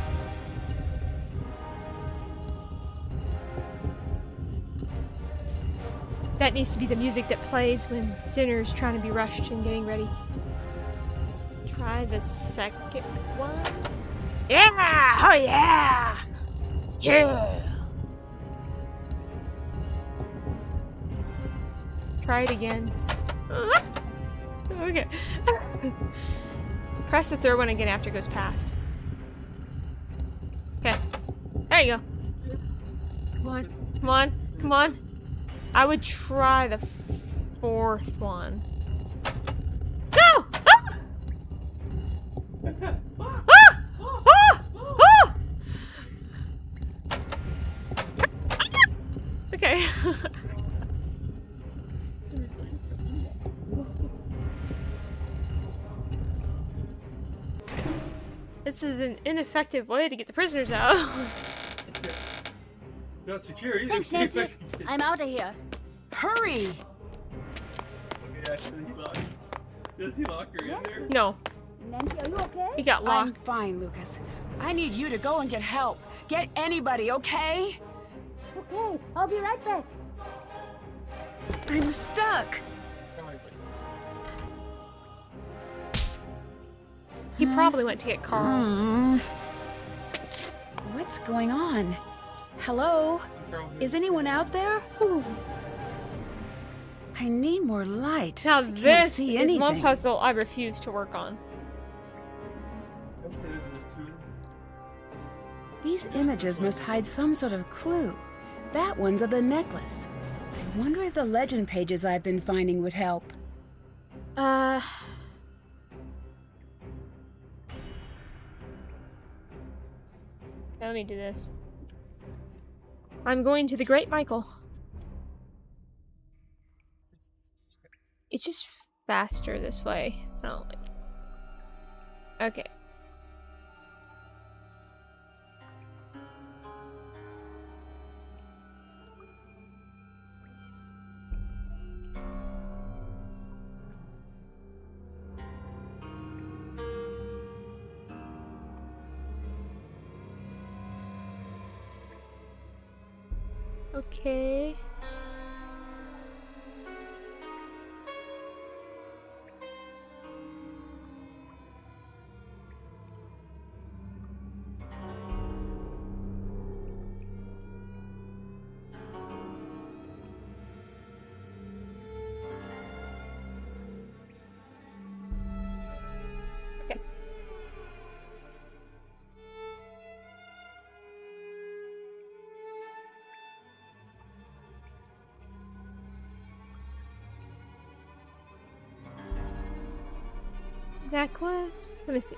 That needs to be the music that plays when dinner's trying to be rushed and getting ready. Try the second one. Yeah! Oh yeah! Yeah! Try it again. Okay. Press the third one again after it goes past. Okay. There you go. Come on. Come on. Come on. I would try the fourth one. No! Ah! Ah! Ah! Ah! Okay. This is an ineffective way to get the prisoners out. Not secure either. Thanks, Nancy. I'm out of here. Hurry! Does he lock her in there? No, Nancy, are you okay? he got I'm locked. fine, Lucas. I need you to go and get help. Get anybody, okay? Okay, I'll be right back. I'm stuck. He probably went to get Carl. What's going on? Hello? Is anyone out there? I need more light. Now I can't this see is one anything. puzzle I refuse to work on. These images must hide some sort of clue. That one's of the necklace. I wonder if the legend pages I've been finding would help. Let me do this. I'm going to the Great Michael. It's just faster this way. I don't like it. Okay. Okay. Okay. Necklace? Let me see.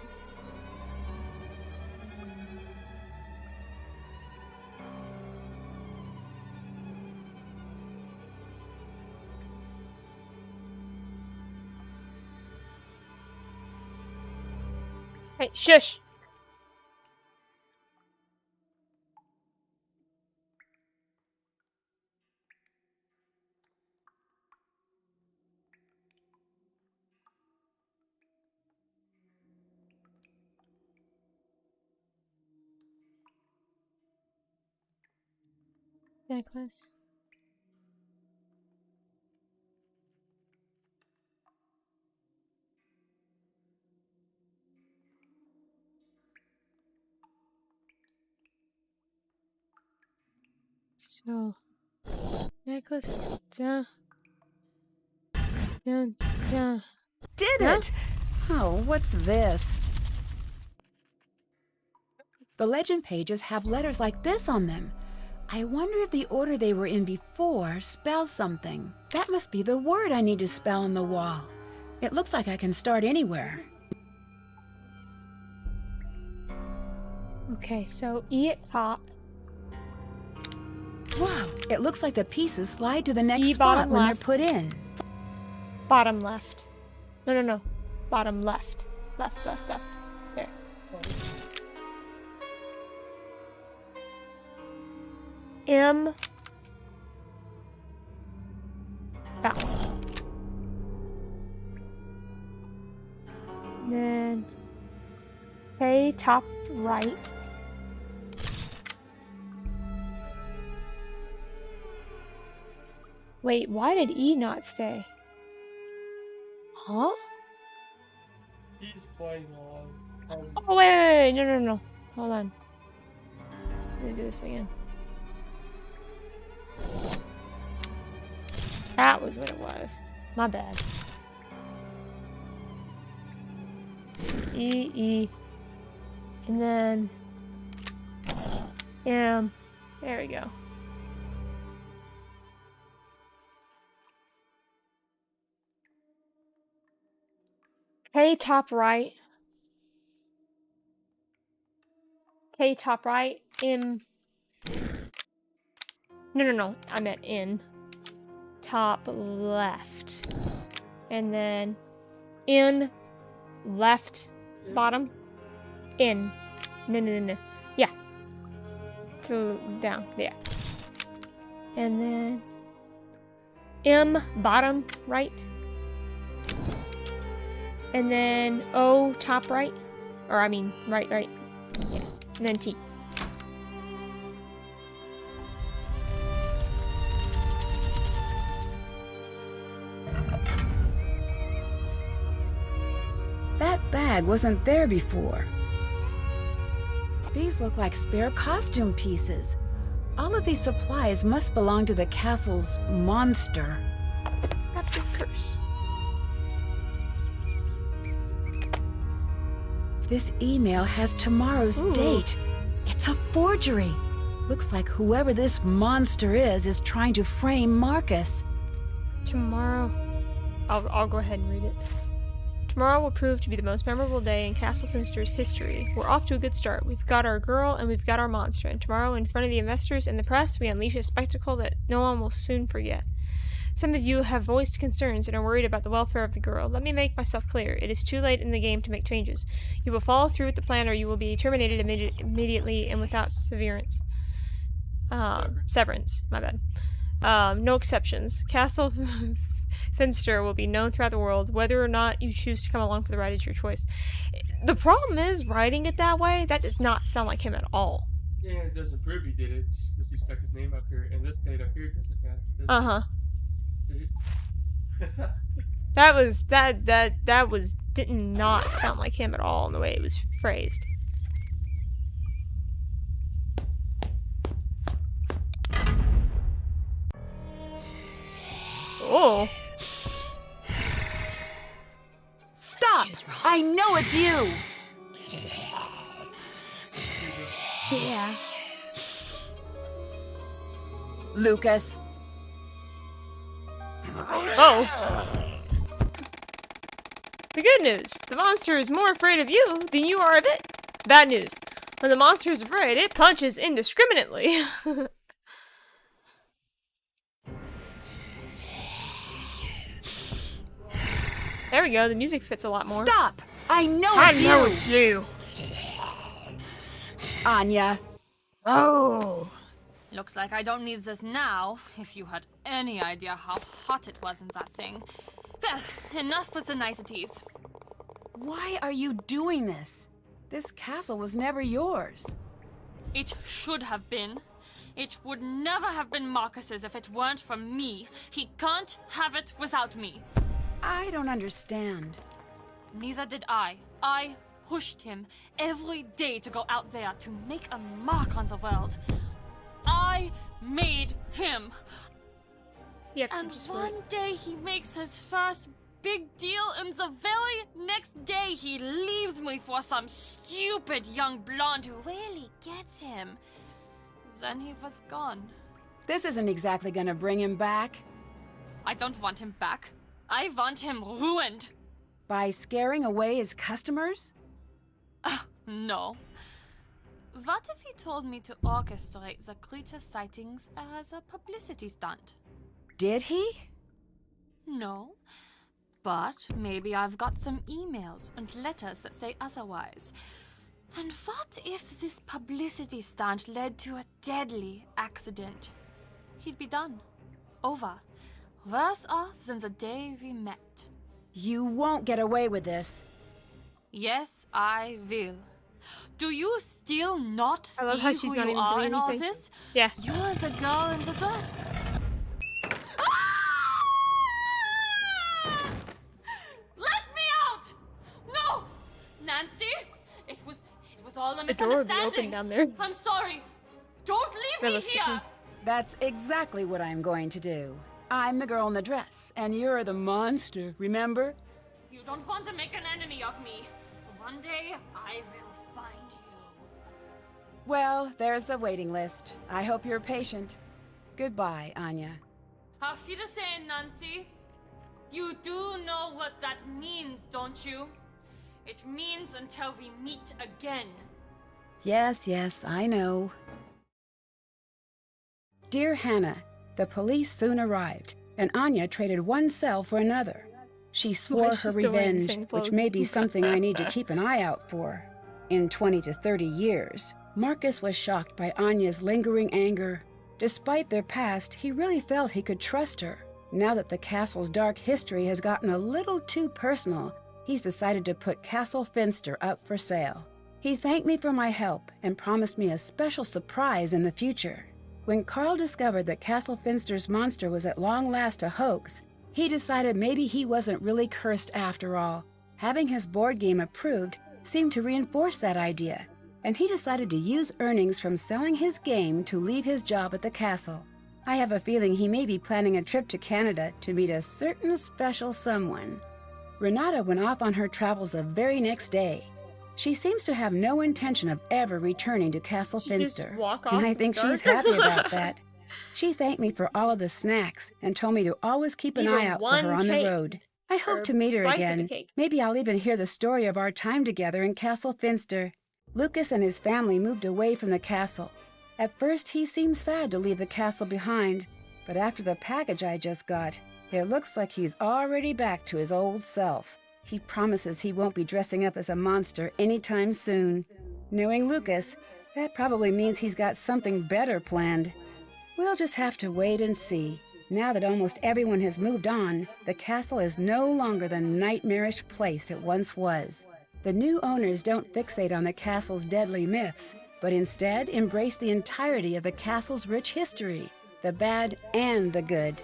Hey, shush! Necklace. So, necklace. Dun, dun, dun. Did Huh? it! Oh, what's this? The legend pages have letters like this on them. I wonder if the order they were in before spells something. That must be the word I need to spell on the wall. It looks like I can start anywhere. Okay, so E at top. Wow, it looks like the pieces slide to the next E spot bottom when left. they're put in. Bottom left. No. Bottom left. Left. There. M. That one. Then K top right. Wait, why did E not stay? Huh? He's playing on. Oh, wait. No. Hold on. Let me do this again. That was what it was. My bad. E. And then M. There we go. K top right. K top right. M. No. I meant in. Top left. And then in left bottom. In. No. Yeah. So down. Yeah. And then M bottom right. And then O top right. Or I mean right. Yeah. And then T. That bag wasn't there before. These look like spare costume pieces. All of these supplies must belong to the castle's monster. Captive curse. This email has tomorrow's Ooh. date. It's a forgery. Looks like whoever this monster is trying to frame Marcus. Tomorrow. I'll go ahead and read it. Tomorrow will prove to be the most memorable day in Castle Finster's history. We're off to a good start. We've got our girl and we've got our monster, and tomorrow, in front of the investors and the press, we unleash a spectacle that no one will soon forget. Some of you have voiced concerns and are worried about the welfare of the girl. Let me make myself clear. It is too late in the game to make changes. You will follow through with the plan, or you will be terminated immediately and without severance. Severance, my bad. No exceptions. Castle Finster will be known throughout the world. Whether or not you choose to come along for the ride is your choice. The problem is, writing it that way, that does not sound like him at all. Yeah, it doesn't prove he did it because he stuck his name up here, and this date up here doesn't match. Uh-huh. Does it? That was did not sound like him at all in the way it was phrased. Oh. Stop! I know it's you! Yeah. Lucas. Oh. The good news. The monster is more afraid of you than you are of it. Bad news. When the monster is afraid, it punches indiscriminately. There we go. The music fits a lot more. Stop! I know it's you! you. Anya. Oh. Looks like I don't need this now, if you had any idea how hot it was in that thing. Well, enough with the niceties. Why are you doing this? This castle was never yours. It should have been. It would never have been Marcus's if it weren't for me. He can't have it without me. I don't understand. Neither did I. I pushed him every day to go out there to make a mark on the world. I made him. And one day he makes his first big deal, and the very next day he leaves me for some stupid young blonde who really gets him. Then he was gone. This isn't exactly gonna bring him back. I don't want him back. I want him ruined. By scaring away his customers? No. What if he told me to orchestrate the creature sightings as a publicity stunt? Did he? No. But maybe I've got some emails and letters that say otherwise. And what if this publicity stunt led to a deadly accident? He'd be done. Over. Worse off than the day we met. You won't get away with this. Yes, I will. Do you still not see I love how she's who not you even are doing in all anything. this? Yeah. You're the girl in the dress. Let me out! No! Nancy! It was all a The door would be misunderstanding. open down there. I'm sorry. Don't leave me Realistically. here! That's exactly what I'm going to do. I'm the girl in the dress, and you're the monster, remember? You don't want to make an enemy of me. One day, I will find you. Well, there's a waiting list. I hope you're patient. Goodbye, Anya. Auf Wiedersehen, Nancy. You do know what that means, don't you? It means until we meet again. Yes, I know. Dear Hannah, the police soon arrived, and Anya traded one cell for another. She swore her she's still wearing the revenge, same which may be clothes. something I need to keep an eye out for. In 20 to 30 years, Marcus was shocked by Anya's lingering anger. Despite their past, he really felt he could trust her. Now that the castle's dark history has gotten a little too personal, he's decided to put Castle Finster up for sale. He thanked me for my help and promised me a special surprise in the future. When Carl discovered that Castle Finster's monster was at long last a hoax, he decided maybe he wasn't really cursed after all. Having his board game approved seemed to reinforce that idea, and he decided to use earnings from selling his game to leave his job at the castle. I have a feeling he may be planning a trip to Canada to meet a certain special someone. Renata went off on her travels the very next day. She seems to have no intention of ever returning to Castle She just Finster, walk off and I in the think she's dark. happy about that. She thanked me for all of the snacks and told me to always keep an Even eye out for one her on cake, the road. I or hope to meet her slice of a again. cake. Maybe I'll even hear the story of our time together in Castle Finster. Lucas and his family moved away from the castle. At first, he seemed sad to leave the castle behind, but after the package I just got, it looks like he's already back to his old self. He promises he won't be dressing up as a monster anytime soon. Knowing Lucas, that probably means he's got something better planned. We'll just have to wait and see. Now that almost everyone has moved on, the castle is no longer the nightmarish place it once was. The new owners don't fixate on the castle's deadly myths. but instead embrace the entirety of the castle's rich history, the bad and the good.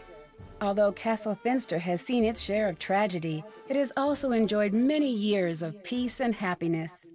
Although Castle Finster has seen its share of tragedy, it has also enjoyed many years of peace and happiness.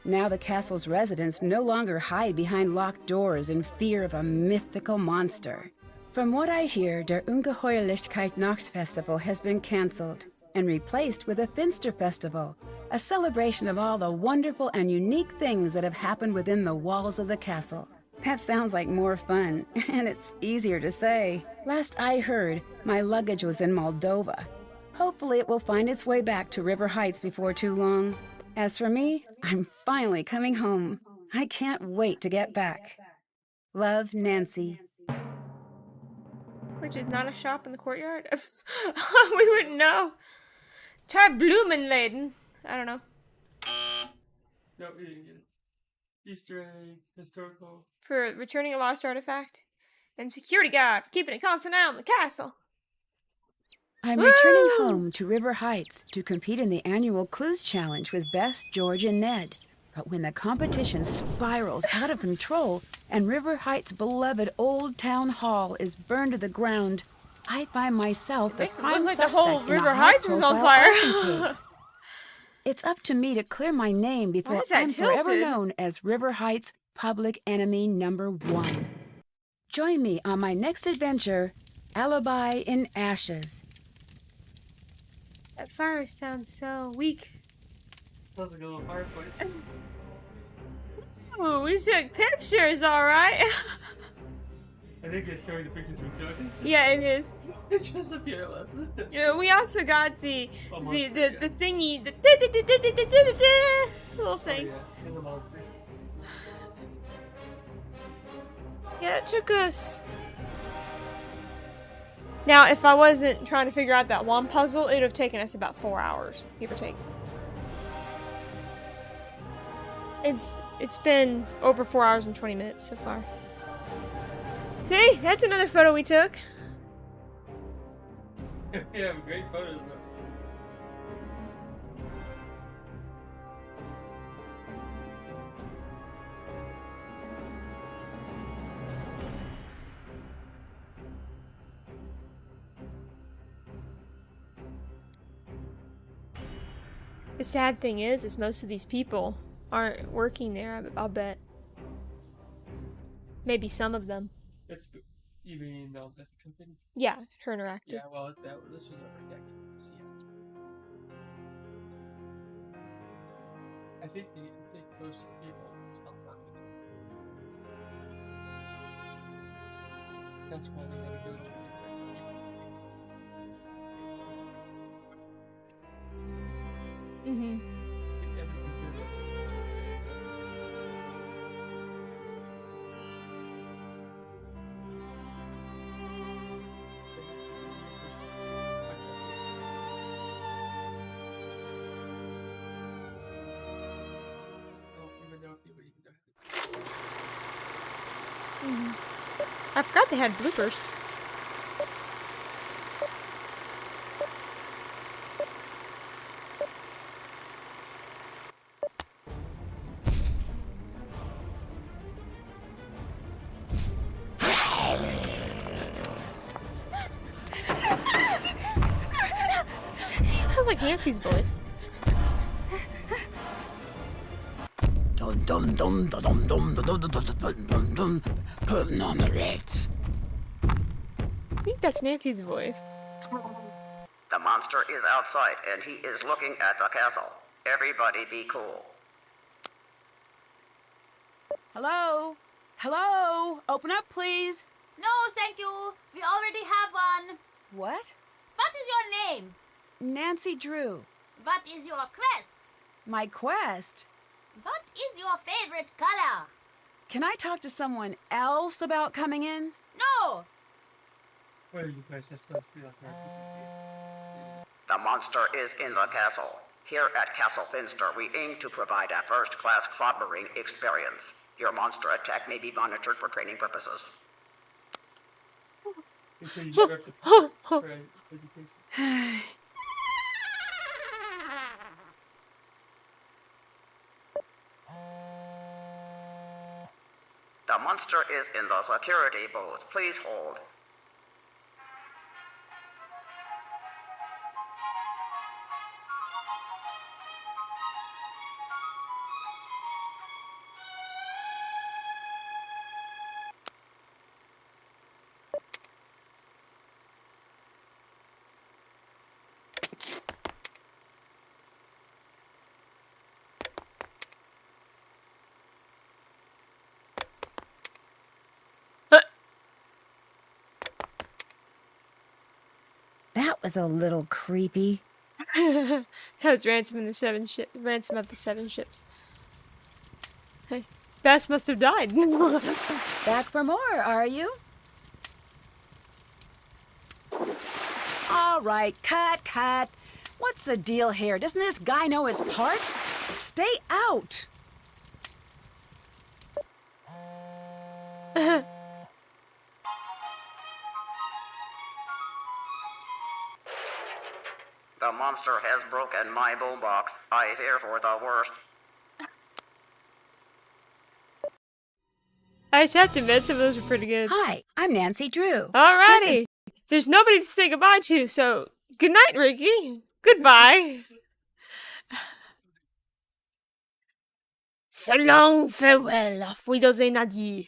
Now the castle's residents no longer hide behind locked doors in fear of a mythical monster. From what I hear, der Ungeheuerlichkeit Nachtfestival has been cancelled and replaced with a Finster Festival, a celebration of all the wonderful and unique things that have happened within the walls of the castle. That sounds like more fun, and it's easier to say. Last I heard, my luggage was in Moldova. Hopefully it will find its way back to River Heights before too long. As for me, I'm finally coming home. I can't wait to get back. Love, Nancy. Which is not a shop in the courtyard? We wouldn't know. Try Blumenladen. I don't know. No, we didn't get it. Easter egg, historical. For returning a lost artifact. And security guard for keeping it constant out in the castle. I'm Woo! returning home to River Heights to compete in the annual Clues Challenge with Bess, George, and Ned. But when the competition spirals out of control and River Heights' beloved Old Town Hall is burned to the ground, I find myself the Makes it prime look like the suspect whole in River a Heights was on high-profile fire. arson case. It's up to me to clear my name before is that I'm forever tilted? known as River Heights' public enemy #1. Join me on my next adventure, Alibi in Ashes. That fire sounds so weak. Sounds like a little fireplace. Ooh, we took pictures, alright. I think it's showing the pictures from too. I think Yeah, it is. it's just a fearless. Yeah, we also got the Almost, the thingy, the little Oh, thing. yeah, and the monster. Yeah, it took us. Now, if I wasn't trying to figure out that one puzzle, it would have taken us about 4 hours, give or take. It's been over 4 hours and 20 minutes so far. See, that's another photo we took. Yeah, great photos. Though. The sad thing is most of these people aren't working there, I'll bet. Maybe some of them. You mean the company? Yeah, her interactive. Yeah, well, this was a protected. So yeah. I think most of the people stop working. That's why they had to go to a different. Mm-hmm. I forgot they had bloopers. Sounds like Nancy's voice. Dun dun dun dun dun dun dun dun dun dun dun. Putting on the Ritz. I think that's Nancy's voice. The monster is outside and he is looking at the castle. Everybody be cool. Hello? Hello? Open up, please. No, thank you. We already have one. What? What is your name? Nancy Drew. What is your quest? My quest? What is your favorite color? Can I talk to someone else about coming in? No. What is your place? That's supposed to be like that. The monster is in the castle. Here at Castle Finster, we aim to provide a first-class clobbering experience. Your monster attack may be monitored for training purposes. They say you should for education. The monster is in the security booth. Please hold. That was a little creepy. That was Ransom of the Seven Ships. Hey, Bess must have died. Back for more, are you? All right, cut. What's the deal here? Doesn't this guy know his part? Stay out. The monster has broken my boombox. I fear for the worst. I just have to admit, some of those were pretty good. Hi, I'm Nancy Drew. Alrighty. There's nobody to say goodbye to, so good night, Ricky. Goodbye. So long, farewell, auf Wiedersehen, adieu.